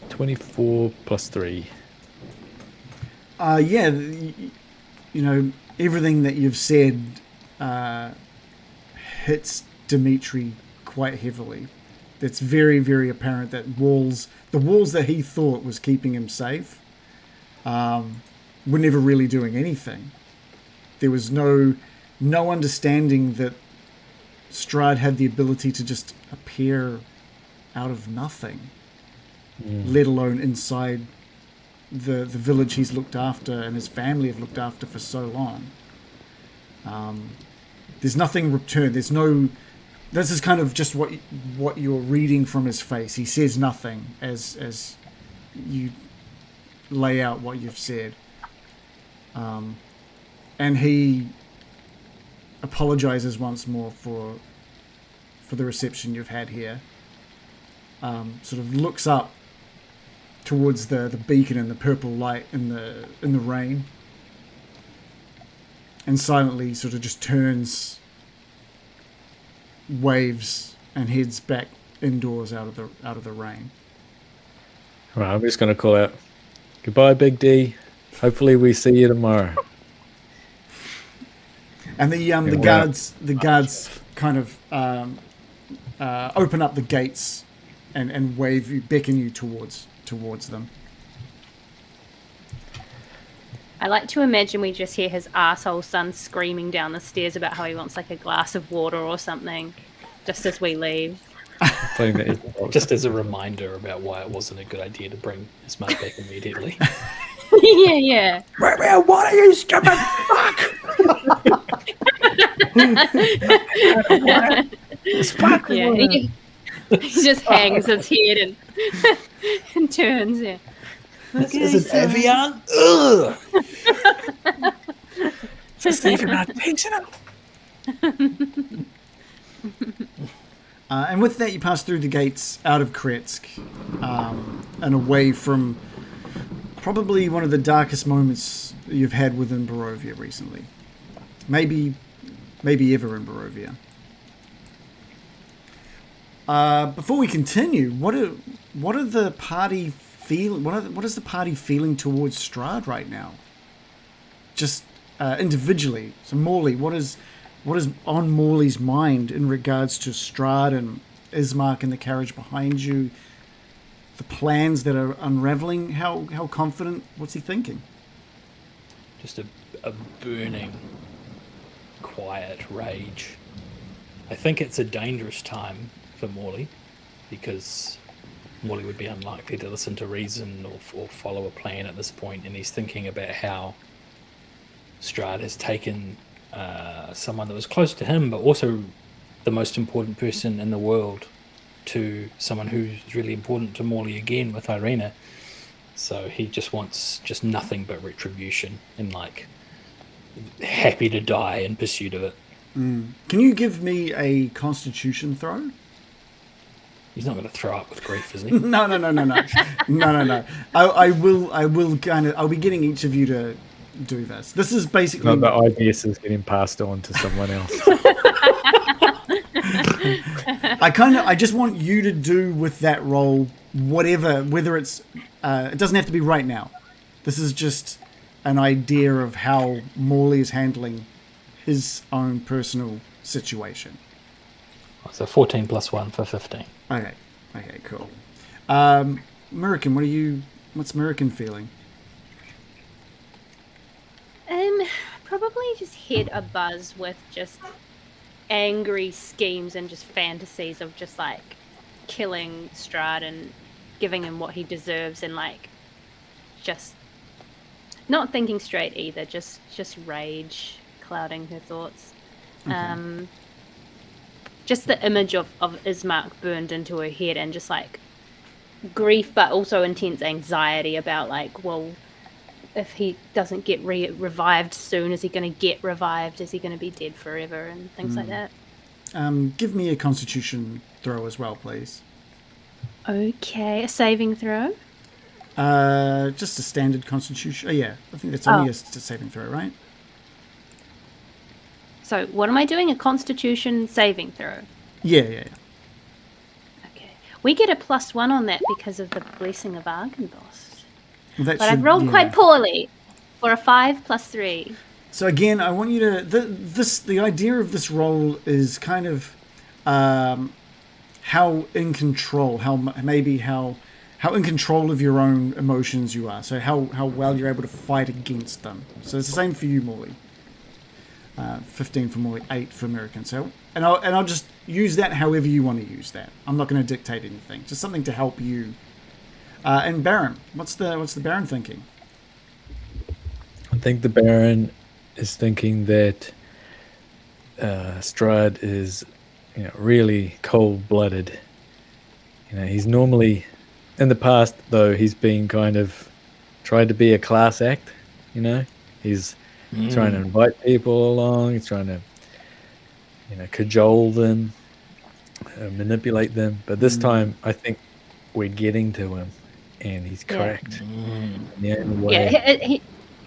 24 +3. Yeah. everything that you've said hits Dimitri quite heavily. It's very, very apparent that the walls that he thought was keeping him safe, were never really doing anything. There was no understanding that Strahd had the ability to just appear out of nothing, let alone inside the village he's looked after and his family have looked after for so long. There's nothing returned. There's no... This is kind of just what you're reading from his face. He says nothing as you lay out what you've said. And he apologizes once more for the reception you've had here. Sort of looks up towards the beacon and the purple light in the rain, and silently sort of just turns, waves, and heads back indoors out of the rain. Right, I'm just going to call out, goodbye, Big D. Hopefully we see you tomorrow. And the guards kind of open up the gates and wave you, beckon you towards them. I like to imagine we just hear his arsehole son screaming down the stairs about how he wants like a glass of water or something, just as we leave. Just as a reminder about why it wasn't a good idea to bring his mum back immediately. Yeah. What are you stupid fuck? Yeah, he just hangs his head and turns. Yeah. Okay, is it Evian? Ugh. Just even not attention. And with that, you pass through the gates out of Kretsk, and away from probably one of the darkest moments you've had within Barovia recently. Maybe ever in Barovia. Before we continue, what are the party feel? What is the party feeling towards Strahd right now? Just individually. So Morley, what is on Morley's mind in regards to Strahd and Ismark in the carriage behind you? The plans that are unraveling. How confident? What's he thinking? Just a burning, quiet rage. I think it's a dangerous time for Morley, because Morley would be unlikely to listen to reason or follow a plan at this point, and he's thinking about how Strahd has taken someone that was close to him, but also the most important person in the world, to someone who's really important to Morley again with Irena. So he just wants just nothing but retribution, and like happy to die in pursuit of it. Can you give me a Constitution throw? He's not going to throw up with grief, is he? No. I will kind of. I'll be getting each of you to do this. This is basically. No, the IBS is getting passed on to someone else. I just want you to do with that role whether it's. It doesn't have to be right now. This is just an idea of how Morley is handling his own personal situation. So 14 plus 1 for 15. Okay, cool. Murican, what's Murican feeling? Probably just head abuzz with just angry schemes and just fantasies of just like killing Strahd and giving him what he deserves, and like just not thinking straight either, just rage clouding her thoughts. Okay. Just the image of Ismark burned into her head, and just like grief, but also intense anxiety about like, well, if he doesn't get revived soon, is he going to get revived? Is he going to be dead forever? And things like that. Give me a Constitution throw as well, please. Okay, a saving throw? Just a standard Constitution. Oh, yeah, I think that's only a saving throw, right? So what am I doing? A Constitution saving throw? Yeah. Okay. We get a +1 on that because of the Blessing of Argynvost. But I've rolled quite poorly for a 5 + 3. So again, I want you to the idea of this role is kind of how in control, how in control of your own emotions you are. So how well you're able to fight against them. So it's the same for you, Morley. 15 for Morley, 8 for American. So and I'll just use that however you want to use that. I'm not going to dictate anything. Just something to help you. And Baron, what's the Baron thinking? I think the Baron is thinking that Strahd is, really cold-blooded. He's normally, in the past though, he's been kind of tried to be a class act. He's trying to invite people along. He's trying to, cajole them, manipulate them. But this time, I think we're getting to him, and he's cracked.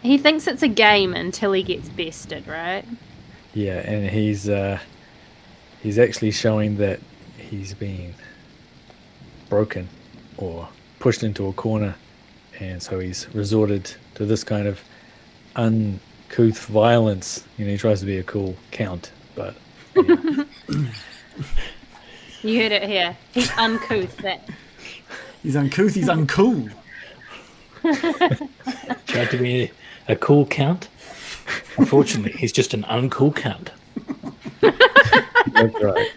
He thinks it's a game until he gets bested, right? Yeah, and he's actually showing that he's been broken or pushed into a corner, and so he's resorted to this kind of uncouth violence. He tries to be a cool count, but you heard it here. He's uncouth. He's uncouth. He's uncool. Tried to be a cool count. Unfortunately, he's just an uncool count. That's right.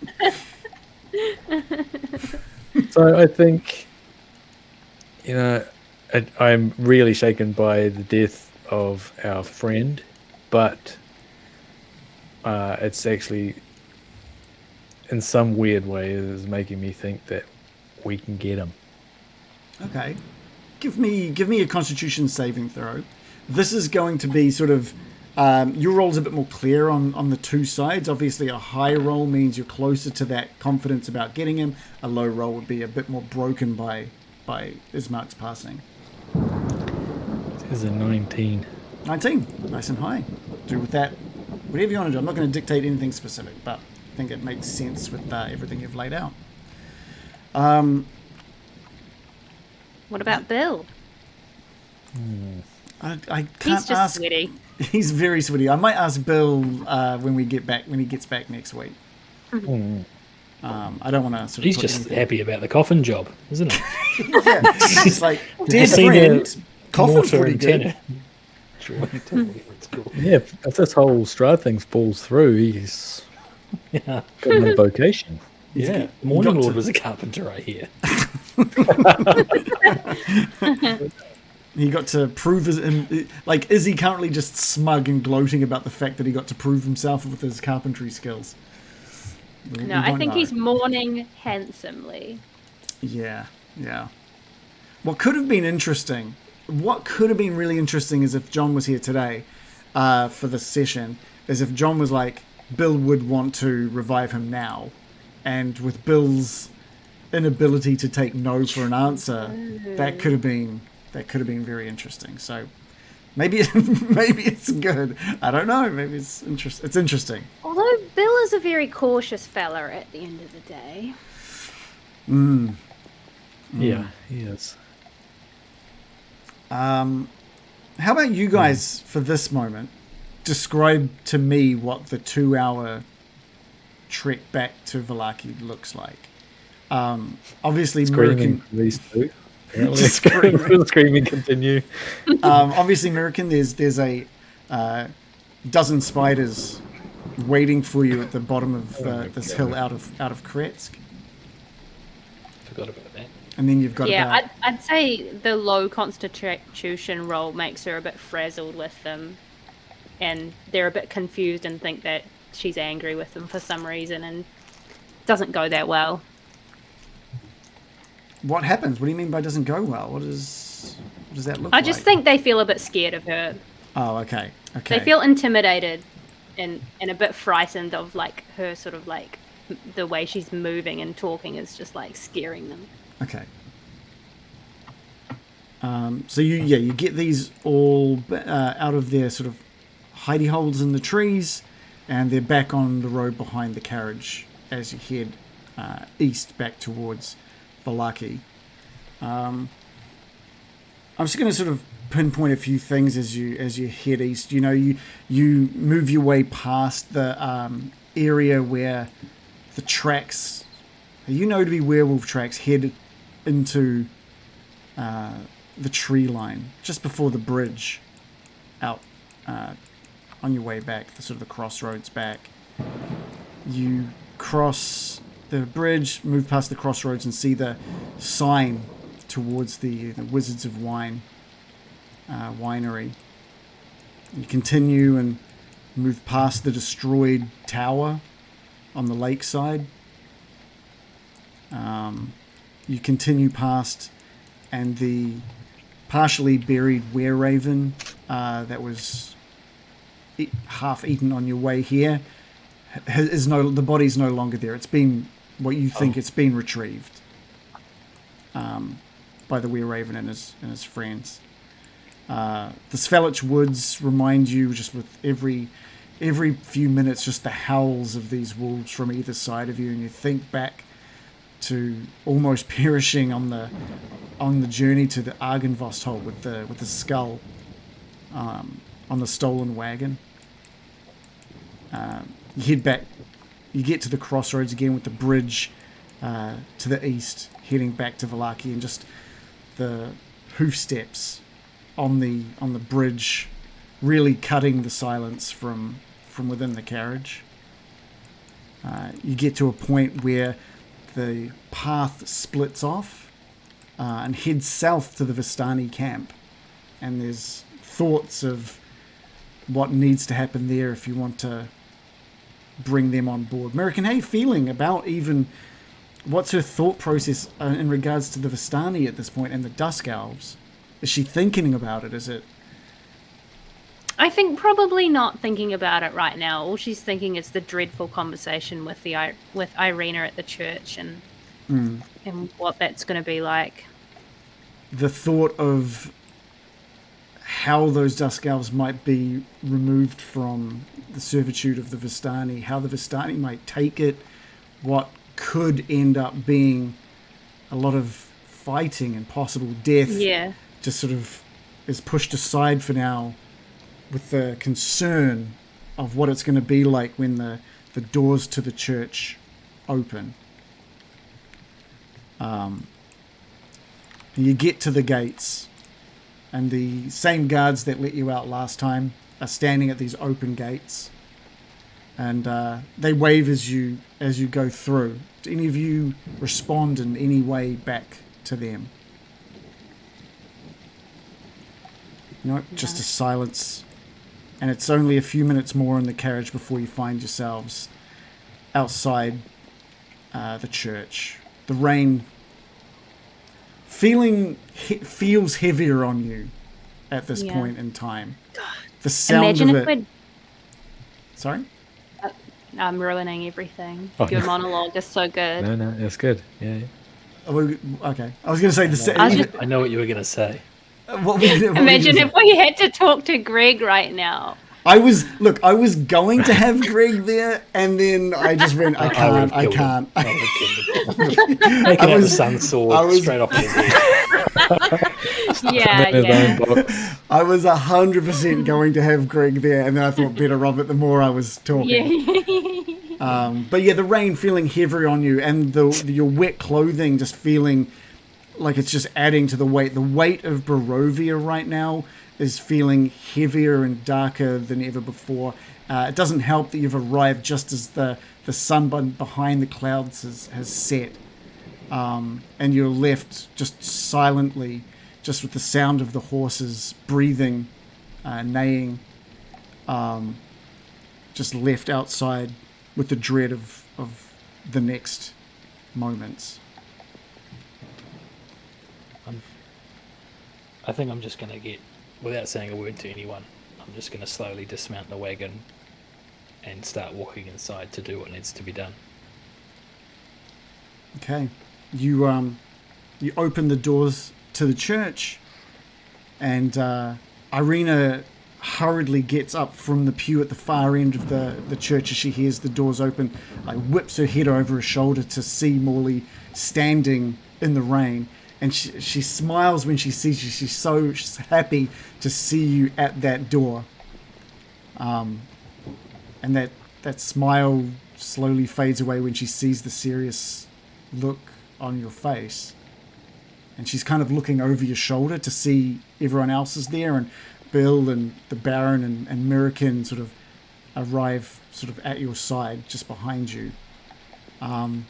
So I think, I'm really shaken by the death of our friend, but it's actually, in some weird way, is making me think that we can get him. Okay. Give me a Constitution saving throw. This is going to be sort of your roll's a bit more clear on the two sides. Obviously, a high roll means you're closer to that confidence about getting him. A low roll would be a bit more broken by Ismark's passing. It is a 19. 19, nice and high. Do with that whatever you want to do. I'm not going to dictate anything specific, but I think it makes sense with everything you've laid out. What about Bill? I can't He's just ask. sweaty. He's very sweaty. I might ask Bill when he gets back next week. I don't want to sort of. He's just happy about the coffin job, isn't he? Yeah, he's like, dear friend, coffin's pretty good. It's cool. Yeah, if this whole Strahd thing falls through, he's got a vocation. Yeah, Morning Lord was a carpenter, I hear. He got to prove is he currently just smug and gloating about the fact that he got to prove himself with his carpentry skills? No, I think he's mourning handsomely. Yeah. What could have been really interesting is if John was here today for this session, is if John was like, Bill would want to revive him now, and with Bill's inability to take no for an answer, that could have been very interesting. So maybe it's good. I don't know. Maybe it's interesting. Although Bill is a very cautious fella at the end of the day. Yeah, he is. How about you guys for this moment? Describe to me what the 2-hour trek back to Vallaki looks like. Obviously, Screaming these two. Apparently, screaming continue. Obviously, American, there's a dozen spiders waiting for you at the bottom of this hill out of Kretsk. Forgot about that. And then you've got I'd say the low constitution roll makes her a bit frazzled with them, and they're a bit confused and think that she's angry with them for some reason, and doesn't go that well. What happens? What do you mean by doesn't go well? What does that look like? I just think they feel a bit scared of her. Oh, okay. They feel intimidated and a bit frightened of like her sort of like the way she's moving and talking is just like scaring them. Okay. So you get these all out of their sort of hidey holes in the trees, and they're back on the road behind the carriage as you head east back towards Vallaki. I'm just going to sort of pinpoint a few things as you head east. You know, you move your way past the area where the tracks, you know to be werewolf tracks, head into the tree line just before the bridge out on your way back, the sort of the crossroads back. You cross the bridge, move past the crossroads, and see the sign towards the Wizards of Wine winery. You continue and move past the destroyed tower on the lakeside. You continue past, and the partially buried wereraven that was half eaten on your way here the body's no longer there. It's been what you think it's been retrieved by the wereraven and his friends. The Svalich Woods remind you, just with every few minutes, just the howls of these wolves from either side of you, and you think back to almost perishing on the journey to the Argynvost hole with the skull on the stolen wagon. You head back. You get to the crossroads again with the bridge to the east, heading back to Vallaki, and just the hoof steps on the bridge really cutting the silence from within the carriage. You get to a point where the path splits off and heads south to the Vistani camp, and there's thoughts of what needs to happen there if you want to bring them on board. American, how are you feeling about even what's her thought process in regards to the Vistani at this point and the Dusk Elves? Is she thinking about it? Is it? I think probably not thinking about it right now. All she's thinking is the dreadful conversation with Irina at the church and what that's going to be like. The thought of how those Dusk Elves might be removed from the servitude of the Vistani, how the Vistani might take it, what could end up being a lot of fighting and possible death, just sort of is pushed aside for now, with the concern of what it's going to be like when the doors to the church open. You get to the gates, and the same guards that let you out last time are standing at these open gates, and they wave as you go through. Do any of you respond in any way back to them? No, just a silence. And it's only a few minutes more in the carriage before you find yourselves outside the church. The rain feels heavier on you at this point in time. The sound of it. Sorry? I'm ruining everything. Your monologue is so good. No, that's good. Yeah. Okay. I was going to say I know what you were going to say. Imagine if we had to talk to Greg right now. I was going to have Greg there, and then I just went, I can't. Make it have a sun sword straight off his head. Yeah. I was 100% going to have Greg there, and then I thought better of it the more I was talking. But yeah, the rain feeling heavier on you, and your wet clothing just feeling like it's just adding to the weight. The weight of Barovia right now is feeling heavier and darker than ever before. It doesn't help that you've arrived just as the sun behind the clouds has set. And you're left just silently, just with the sound of the horses breathing, neighing, just left outside with the dread of the next moments. I think I'm just going to get, without saying a word to anyone, I'm just going to slowly dismount the wagon and start walking inside to do what needs to be done. Okay. You open the doors to the church, and Irina hurriedly gets up from the pew at the far end of the church as she hears the doors open, whips her head over her shoulder to see Morley standing in the rain, and she smiles when she sees you. She's happy to see you at that door. And that smile slowly fades away when she sees the serious look on your face. And she's kind of looking over your shoulder to see everyone else is there, and Bill and the Baron and Mirakin sort of arrive sort of at your side, just behind you. And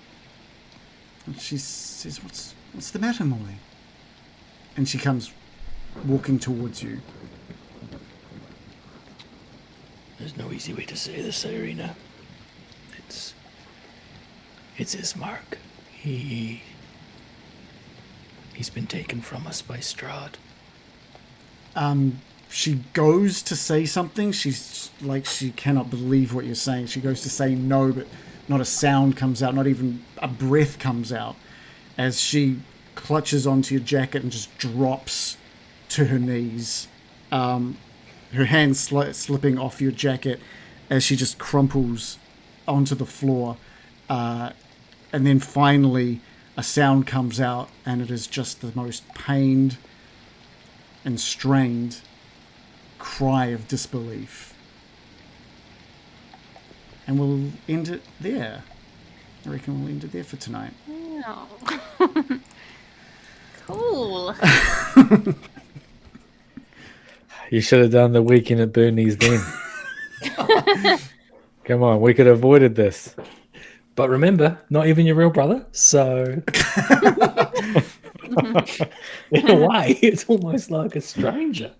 she says, What's the matter, Molly? And she comes walking towards you. There's no easy way to say this, Irina. It's Ismark. He's been taken from us by Strahd. She goes to say something. She's like, she cannot believe what you're saying. She goes to say no, but not a sound comes out, not even a breath comes out, as she clutches onto your jacket and just drops to her knees. Her hand slipping off your jacket as she just crumples onto the floor. And then finally a sound comes out, and it is just the most pained and strained cry of disbelief. And we'll end it there. I reckon we'll end it there for tonight. Oh. Cool. You should have done the weekend at Bernie's then. Come on, we could have avoided this. But remember, not even your real brother, so in a way, it's almost like a stranger.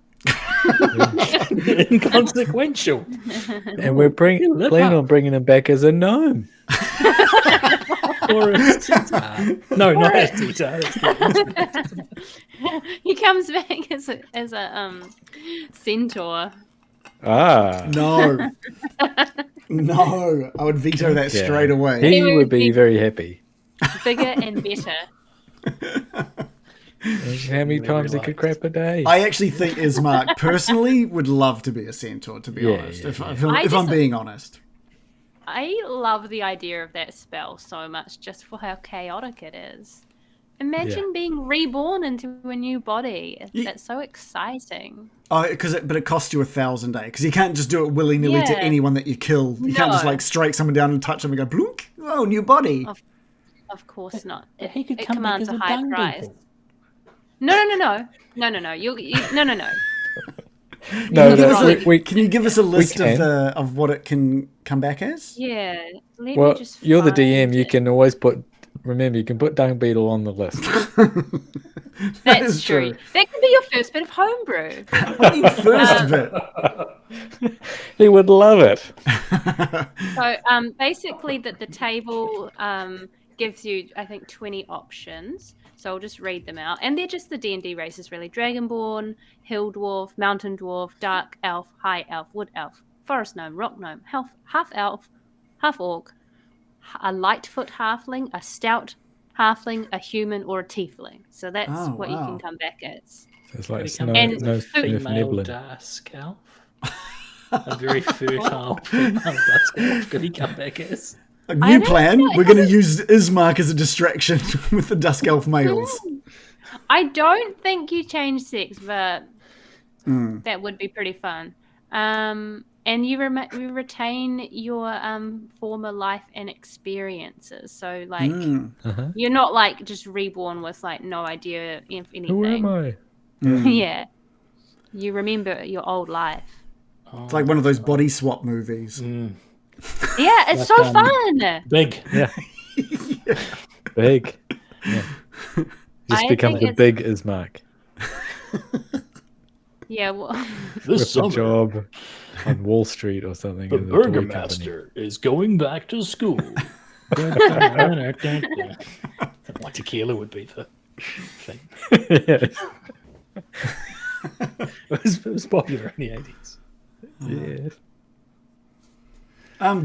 Inconsequential. And we're planning on bringing him back as a gnome. Or a Tita. No, not a Tita. He comes back as a centaur. Ah. No. No. I would veto that straight away. He would be very happy. Bigger and better. How many times he could crap a day? I actually think Ismark personally would love to be a centaur, to be honest. If I'm being honest. I love the idea of that spell so much, just for how chaotic it is. Imagine being reborn into a new body. That's so exciting. Oh, but it costs you 1,000 a day, because you can't just do it willy-nilly to anyone that you kill. You can't just like strike someone down and touch them and go blunk. Oh, new body. Of course not. He could come back as a high price. No. No. Can you give us a list of what it can come back as? Yeah. You're the DM. You can always remember, you can put Dung Beetle on the list. That's true. That could be your first bit of homebrew. First bit. He would love it. So basically the table gives you, I think, 20 options. So I'll just read them out. And they're just the D&D races, really. Dragonborn, Hill Dwarf, Mountain Dwarf, Dark Elf, High Elf, Wood Elf, Forest Gnome, Rock Gnome, Half Elf, Half Orc, a Lightfoot Halfling, a Stout Halfling, a Human, or a Tiefling. So that's what you can come back as. It's like no female Dusk Elf. A very fertile female Dusk Elf. Could he come back as? A new plan. We're going to use Ismark as a distraction with the Dusk Elf males. I don't think you change sex, but that would be pretty fun. And you retain your former life and experiences. So, like, you're not, like, just reborn with, like, no idea if anything. Who am I? Yeah. You remember your old life. It's like one of those body swap movies. Yeah, it's so fun. Big. Yeah. Big. Yeah. Just become the big Ismark. Yeah, well. This with a job on Wall Street or something. The Burgermaster is going back to school. Like tequila would be the thing. It was popular in the 80s. Yes.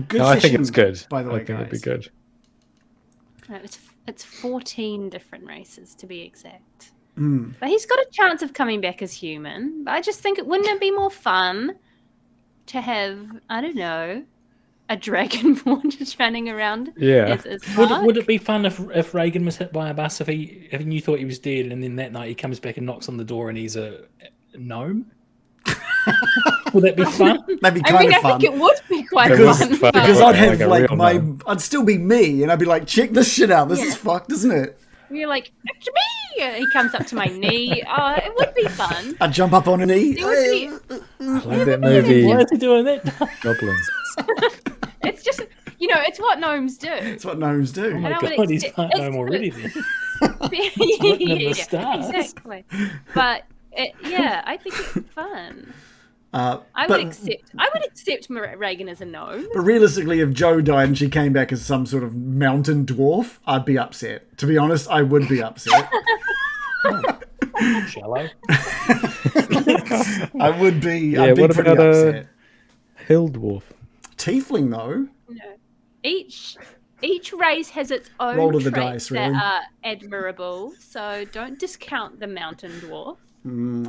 Good I think it's good. By the way, I think it'd be good. It's 14 different races to be exact. But he's got a chance of coming back as human. But I just think wouldn't it be more fun to have, I don't know, a dragonborn just running around. Yeah. Would it be fun if Reagan was hit by a bus, if you thought he was dead, and then that night he comes back and knocks on the door and he's a gnome? Would that be fun? That'd be kind of fun. I think it would be quite fun. Because I'd have I'd still be me, and I'd be like, check this shit out. This is fucked, isn't it? You're like, it's me. He comes up to my knee. Oh, it would be fun. I'd jump up on a knee. I like that movie. Why is he doing that? Goblins. It's just, it's what gnomes do. It's what gnomes do. Oh my god, he's part gnome already then. The stars. Exactly. But I think it's fun. I would accept Reagan as a gnome. But realistically, if Jo died and she came back as some sort of mountain dwarf, I'd be upset. To be honest, I would be upset. Shallow. I would be. I'd be pretty upset. Hill dwarf. Tiefling, though. Each race has its own Roll of the traits dice, really. that are admirable. So don't discount the mountain dwarf.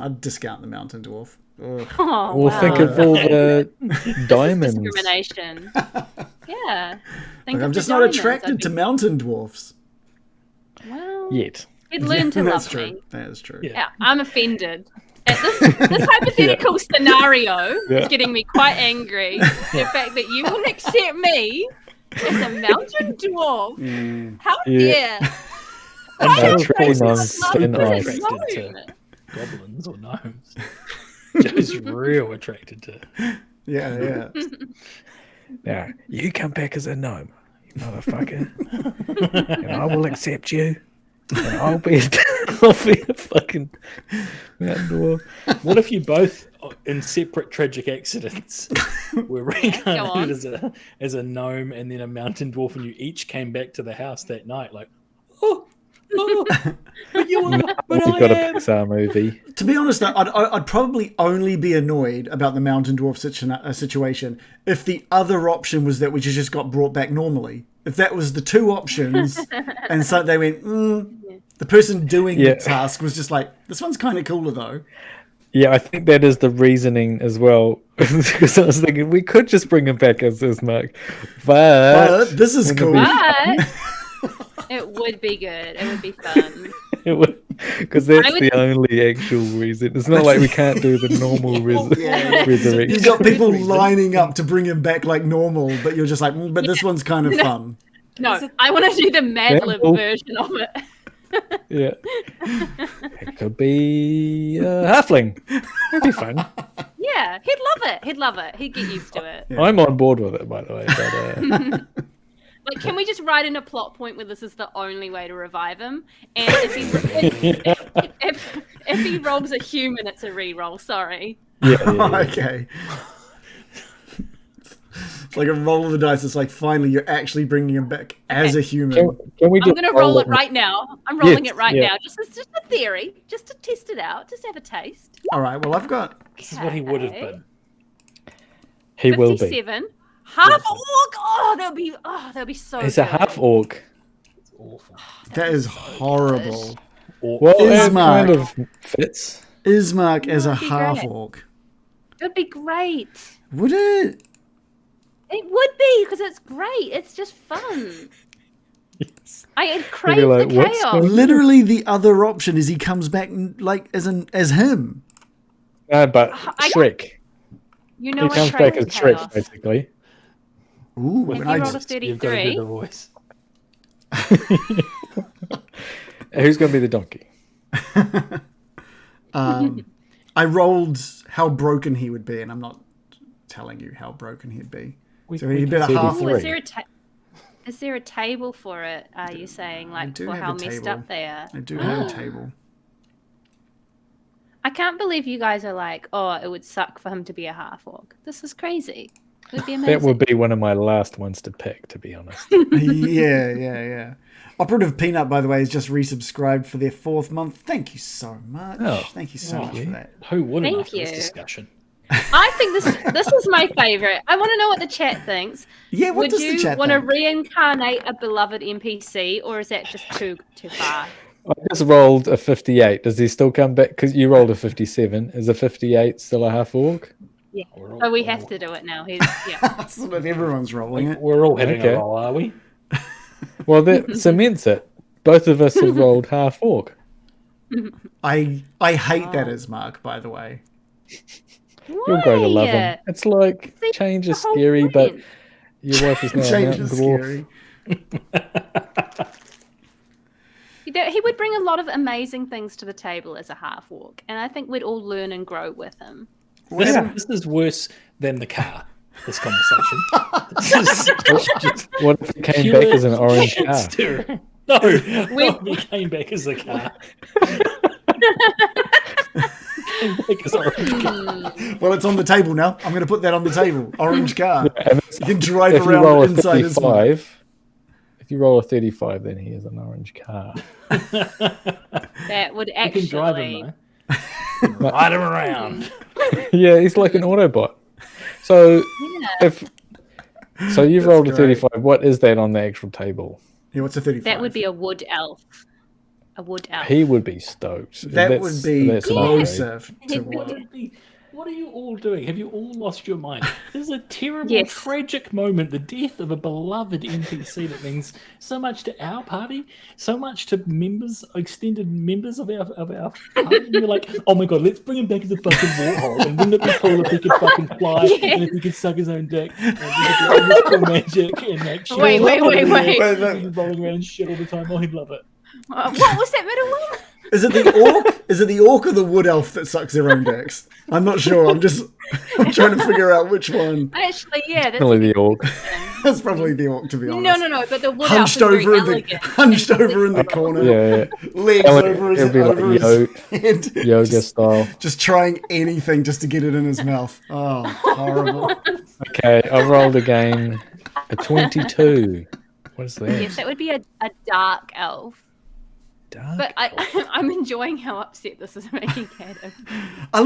I'd discount the mountain dwarf. Oh, Or think of all the diamonds. Discrimination. Yeah. I'm just not attracted to mountain dwarfs. Well, yet. You'd learn to That's love true. me. That is true. Yeah, I'm offended. At this hypothetical scenario is getting me quite angry. The fact that you wouldn't accept me as a mountain dwarf. How dare! Attracted to goblins or gnomes. Joe's real attracted to. Yeah. Yeah, you come back as a gnome, you motherfucker, and I will accept you. And I'll be a fucking mountain dwarf. What if you both, in separate tragic accidents, were reincarnated as a gnome and then a mountain dwarf, and you each came back to the house that night, like, but you've got a Pixar movie. To be honest, though, I'd probably only be annoyed about the mountain dwarf situation if the other option was that we just got brought back normally. If that was the two options, and so they went, the person doing the task was just like, this one's kind of cooler though. Yeah, I think that is the reasoning as well. Because I was thinking we could just bring him back as Mark, but this is cool. It would be good. It would be fun. It would, because that's the only actual reason. It's not like we can't do the normal resurrection. You've got people lining up to bring him back like normal, but you're just like, but this one's kind of fun. No, I want to do the Mad Lib version of it. Yeah. It could be halfling. It'd be fun. Yeah, he'd love it. He'd love it. He'd get used to it. Yeah. I'm on board with it, by the way. But, like, can we just write in a plot point where this is the only way to revive him? And if he rolls a human, it's a re-roll. Sorry. Yeah. Okay. It's like a roll of the dice. It's like, finally, you're actually bringing him back as a human. Can we I'm going to roll it right now. I'm rolling it right now. Just a theory. Just to test it out. Just have a taste. All right. Well, I've got... This is what he would have been. He 57. will be. Half orc. Oh, that would be so He's good. a half orc. It's awful. That is horrible. Well, it kind of fits. Ismark as a half orc. It would be great. Would it? It would be, because it's great. It's just fun. Yes. I crave the chaos. Literally, the other option is he comes back like as him. But Shrek. You know, he comes back as Shrek, basically. Ooh, if you rolled a 33. The voice. Who's going to be the donkey? I rolled how broken he would be, and I'm not telling you how broken he'd be. So he'd be a half. Is there a table for it? Are you saying, like, for how messed up they are? I do have a table. I can't believe you guys are like, oh, it would suck for him to be a half orc. This is crazy. It would be amazing. That would be one of my last ones to pick, to be honest. Yeah. Operative Peanut, by the way, has just resubscribed for their 4th month. Thank you so much. Thank you so much for that. Who wouldn't after this discussion? I think this is my favourite. I want to know what the chat thinks. Yeah, what does the chat think? Would you want to reincarnate a beloved NPC, or is that just too far? I just rolled a 58. Does he still come back? Because you rolled a 57. Is a 58 still a half orc? Yeah. So we have to do it now. Yeah. Sort of everyone's rolling it. We're all having a roll, are we? Well, that cements it. Both of us have rolled half orc. I hate that as Mark, by the way. You'll grow to love him. It's like change is scary, but your wife is now a mountain dwarf. He would bring a lot of amazing things to the table as a half orc, and I think we'd all learn and grow with him. This is worse than the car. This conversation. What if it came back as an orange car? No, we came back as a car. Well, it's on the table now. I'm going to put that on the table. Orange car. You can drive if around you roll inside his mind. If you roll a 35, then he has an orange car. That would actually... You can drive him, though. Ride him around. Yeah, he's like an Autobot. So, you've rolled a 35. What is that on the actual table? Yeah, what's a 35? That would be a wood elf. He would be stoked. That would be closer to what? What are you all doing? Have you all lost your mind? This is a terrible, tragic moment. The death of a beloved NPC that means so much to our party, so much to extended members of our party. And you're like, oh my god, let's bring him back as a fucking warthog. And wouldn't it be cool if he could fucking fly and if he could suck his own dick? And he could magic and like shit. Wait. Rolling around and shit all the time. Oh, he'd love it. What was that middle one? Is it the orc? Is it the orc or the wood elf that sucks their own dicks? I'm not sure. I'm trying to figure out which one. Actually, yeah, that's probably the orc. That's probably the orc, to be honest. No. But the wood elf is very elegant. Hunched over in the corner. Yeah. Legs over his head. Yoga style. Just trying anything just to get it in his mouth. Oh, horrible. Okay, I rolled again. A 22. What is that? Yes, that would be a dark elf. But I'm enjoying how upset this is making Adam.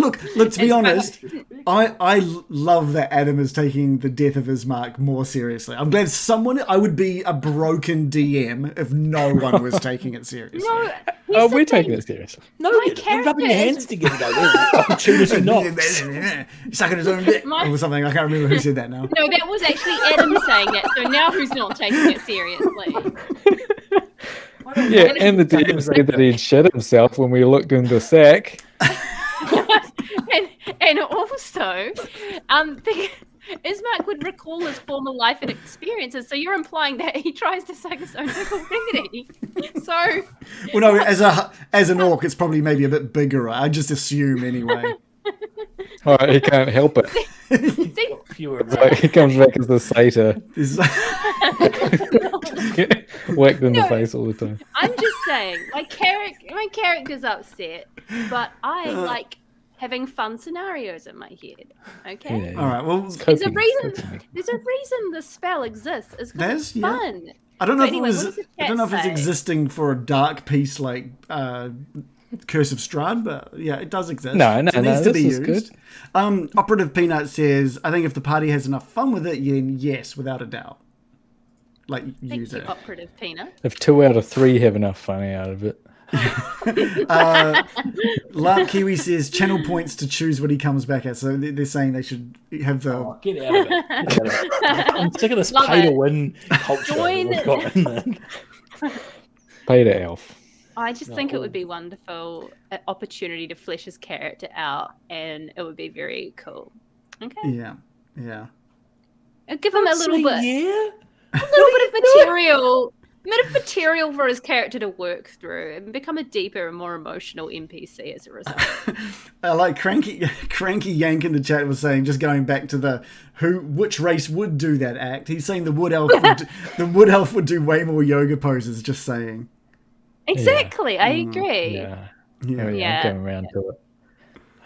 Look, to be honest, I love that Adam is taking the death of his mark more seriously. I'm glad I would be a broken DM if no one was taking it seriously. No, we're taking it seriously. No, you're rubbing your hands together. Opportunity not. He's sucking his own dick or something. I can't remember who said that now. No, that was actually Adam saying that. So now who's not taking it seriously? Yeah, and the DM said that he'd shit himself when we looked in the sack. and also, Ismark would recall his former life and experiences, so you're implying that he tries to suck his own dick already. So... Well, no, as an orc, it's probably maybe a bit bigger. I just assume anyway. Oh, he can't help it. So he comes back as the satyr. Whacked in the face all the time. I'm just saying, my character's upset, but I like having fun scenarios in my head. Okay. Yeah. All right. Well, there's a reason the spell exists. It's because it's fun. Yeah. I don't know if it's existing for a dark piece like Curse of Strahd, but yeah, it does exist. No, it needs to be used. Good. Operative Peanut says, I think if the party has enough fun with it, then yes, without a doubt. Like, use it. Operative Peanut. If 2 out of 3 have enough fun out of it. Lark Kiwi says channel points to choose what he comes back at. So they're saying they should have the... Oh, get out of it. I'm sick of this pay-to-win culture we've got in there. Pay to elf. I just think it would be wonderful, an opportunity to flesh his character out, and it would be very cool. Okay. Yeah. Give him a little bit of material for his character to work through and become a deeper and more emotional NPC as a result. I like Cranky Yank in the chat was saying, just going back to which race would do that act. He's saying the wood elf would do way more yoga poses. Just saying. Exactly, I agree. Yeah. I'm going around to it.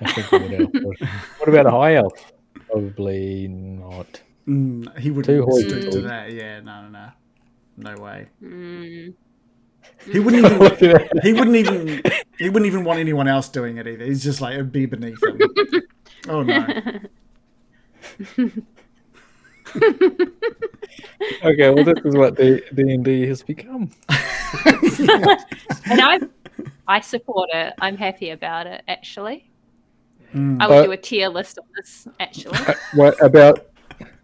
I think the wood elf would. What about a high elf? Probably not. He wouldn't do that. Yeah, no way. He wouldn't even want anyone else doing it either. He's just like, it'd be beneath him. Oh no. Okay, well, this is what D&D has become. And I support it. I'm happy about it, actually. I would do a tier list on this, actually. What about...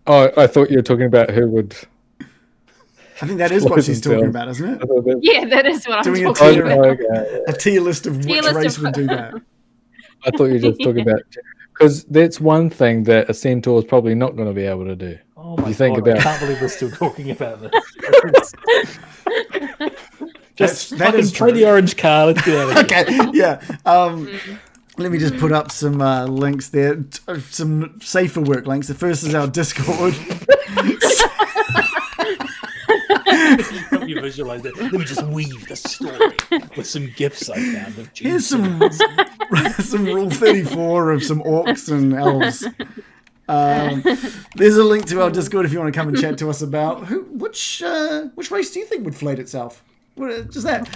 Oh, I thought you were talking about who would... I think that is what she's talking about, isn't it? Yeah, that is what I'm talking about. A tier list of which race would do that. I thought you were just talking about... Because that's one thing that a centaur is probably not going to be able to do. Oh my God, I can't believe we're still talking about this. Just fucking play the orange car. Let's get out of here. Okay, yeah. Let me just put up some links there. Some safer work links. The first is our Discord. Help you visualize that. Let me just weave the story with some gifts I found of Jesus. Here's some Rule 34 of some orcs and elves. There's a link to our Discord if you want to come and chat to us about which race do you think would flate itself? Just that.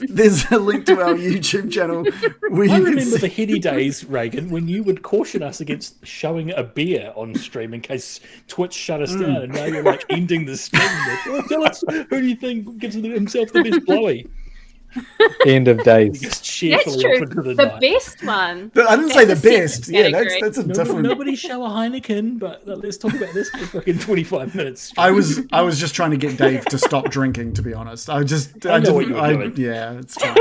There's a link to our YouTube channel. I remember the heady days, Reagan, when you would caution us against showing a beer on stream in case Twitch shut us down, and now you're like ending the stream. Tell us, who do you think gives himself the best blowy? End of days. That's true. The best one. I didn't say the best. Yeah, that's a different. Nobody show a Heineken, but let's talk about this for fucking 25 minutes. I was just trying to get Dave to stop drinking. To be honest, I know what you're doing. Yeah, it's fine.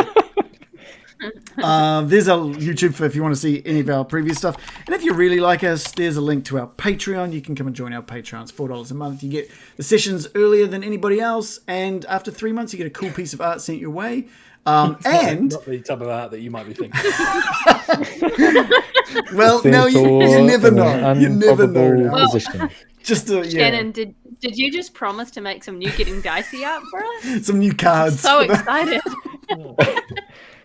There's a YouTube for if you want to see any of our previous stuff, and if you really like us, there's a link to our Patreon. You can come and join our Patreon. It's $4 a month. You get the sessions earlier than anybody else, and after 3 months you get a cool piece of art sent your way. And not the type of art that you might be thinking. Well, no, you never know. You never know. Well, Shannon, did you just promise to make some new Getting Dicey art for us? Some new cards. So excited.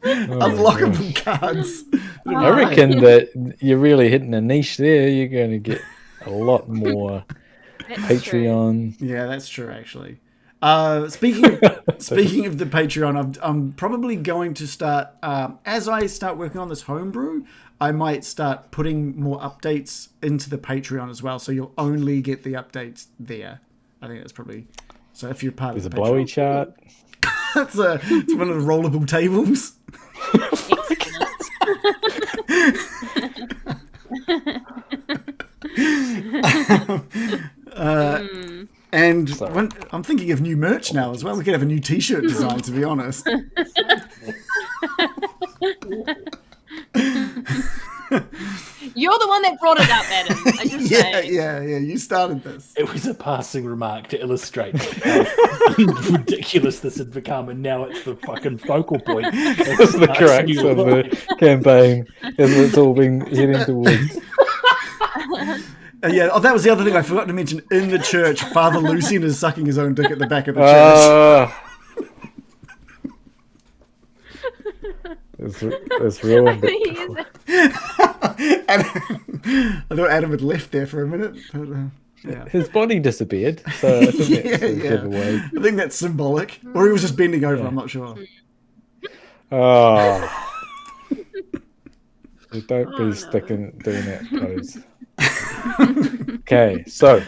Unlockable cards. I reckon that you're really hitting a niche there. You're going to get a lot more Patreon. True. Yeah, that's true, actually. Speaking of the Patreon, I'm probably going to start as I start working on this homebrew. I might start putting more updates into the Patreon as well, so you'll only get the updates there. I think that's probably so. If you're part of the Patreon, blowy chart. it's one of the rollable tables. And I'm thinking of new merch now as well. We could have a new T-shirt design, to be honest. You're the one that brought it up, Adam. I just say. Yeah. You started this. It was a passing remark to illustrate how ridiculous this had become, and now it's the fucking focal point. It's the crux of the campaign, as it's all been heading towards. That was the other thing I forgot to mention. In the church, Father Lucian is sucking his own dick at the back of the church. It's ruined it. I thought Adam had left there for a minute. But, yeah. His body disappeared, so I think that's a giveaway. I think that's symbolic. Or he was just bending over, I'm not sure. Oh. Don't be doing that pose. Okay, so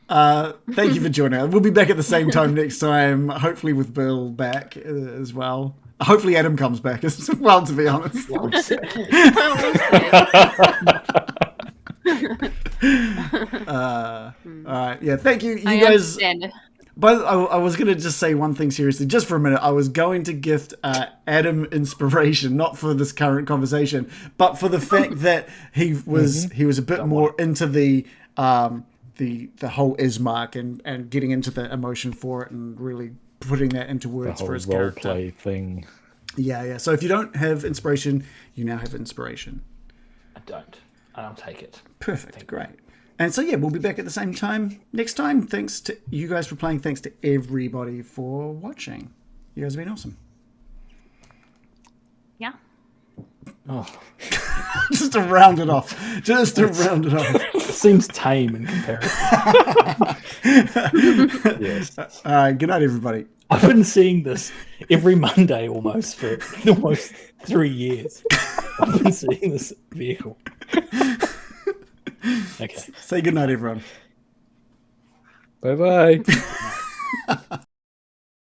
thank you for joining us. We'll be back at the same time next time, hopefully with Bill back as well. Hopefully Adam comes back as well, to be honest. All right, yeah, thank you guys. But I was going to just say one thing seriously, just for a minute. I was going to gift Adam inspiration, not for this current conversation, but for the fact that he was a bit more into the whole Ismark and getting into the emotion for it and really putting that into words for his character. Role play thing. Yeah. So if you don't have inspiration, you now have inspiration. I don't. I'll take it. Perfect. Great. And so, we'll be back at the same time next time. Thanks to you guys for playing. Thanks to everybody for watching. You guys have been awesome. Yeah. Oh. Just to round it off. It seems tame in comparison. Yes. All right. Good night, everybody. I've been seeing this every Monday almost for almost 3 years. I've been seeing this vehicle. Okay. Say goodnight, everyone. Bye-bye.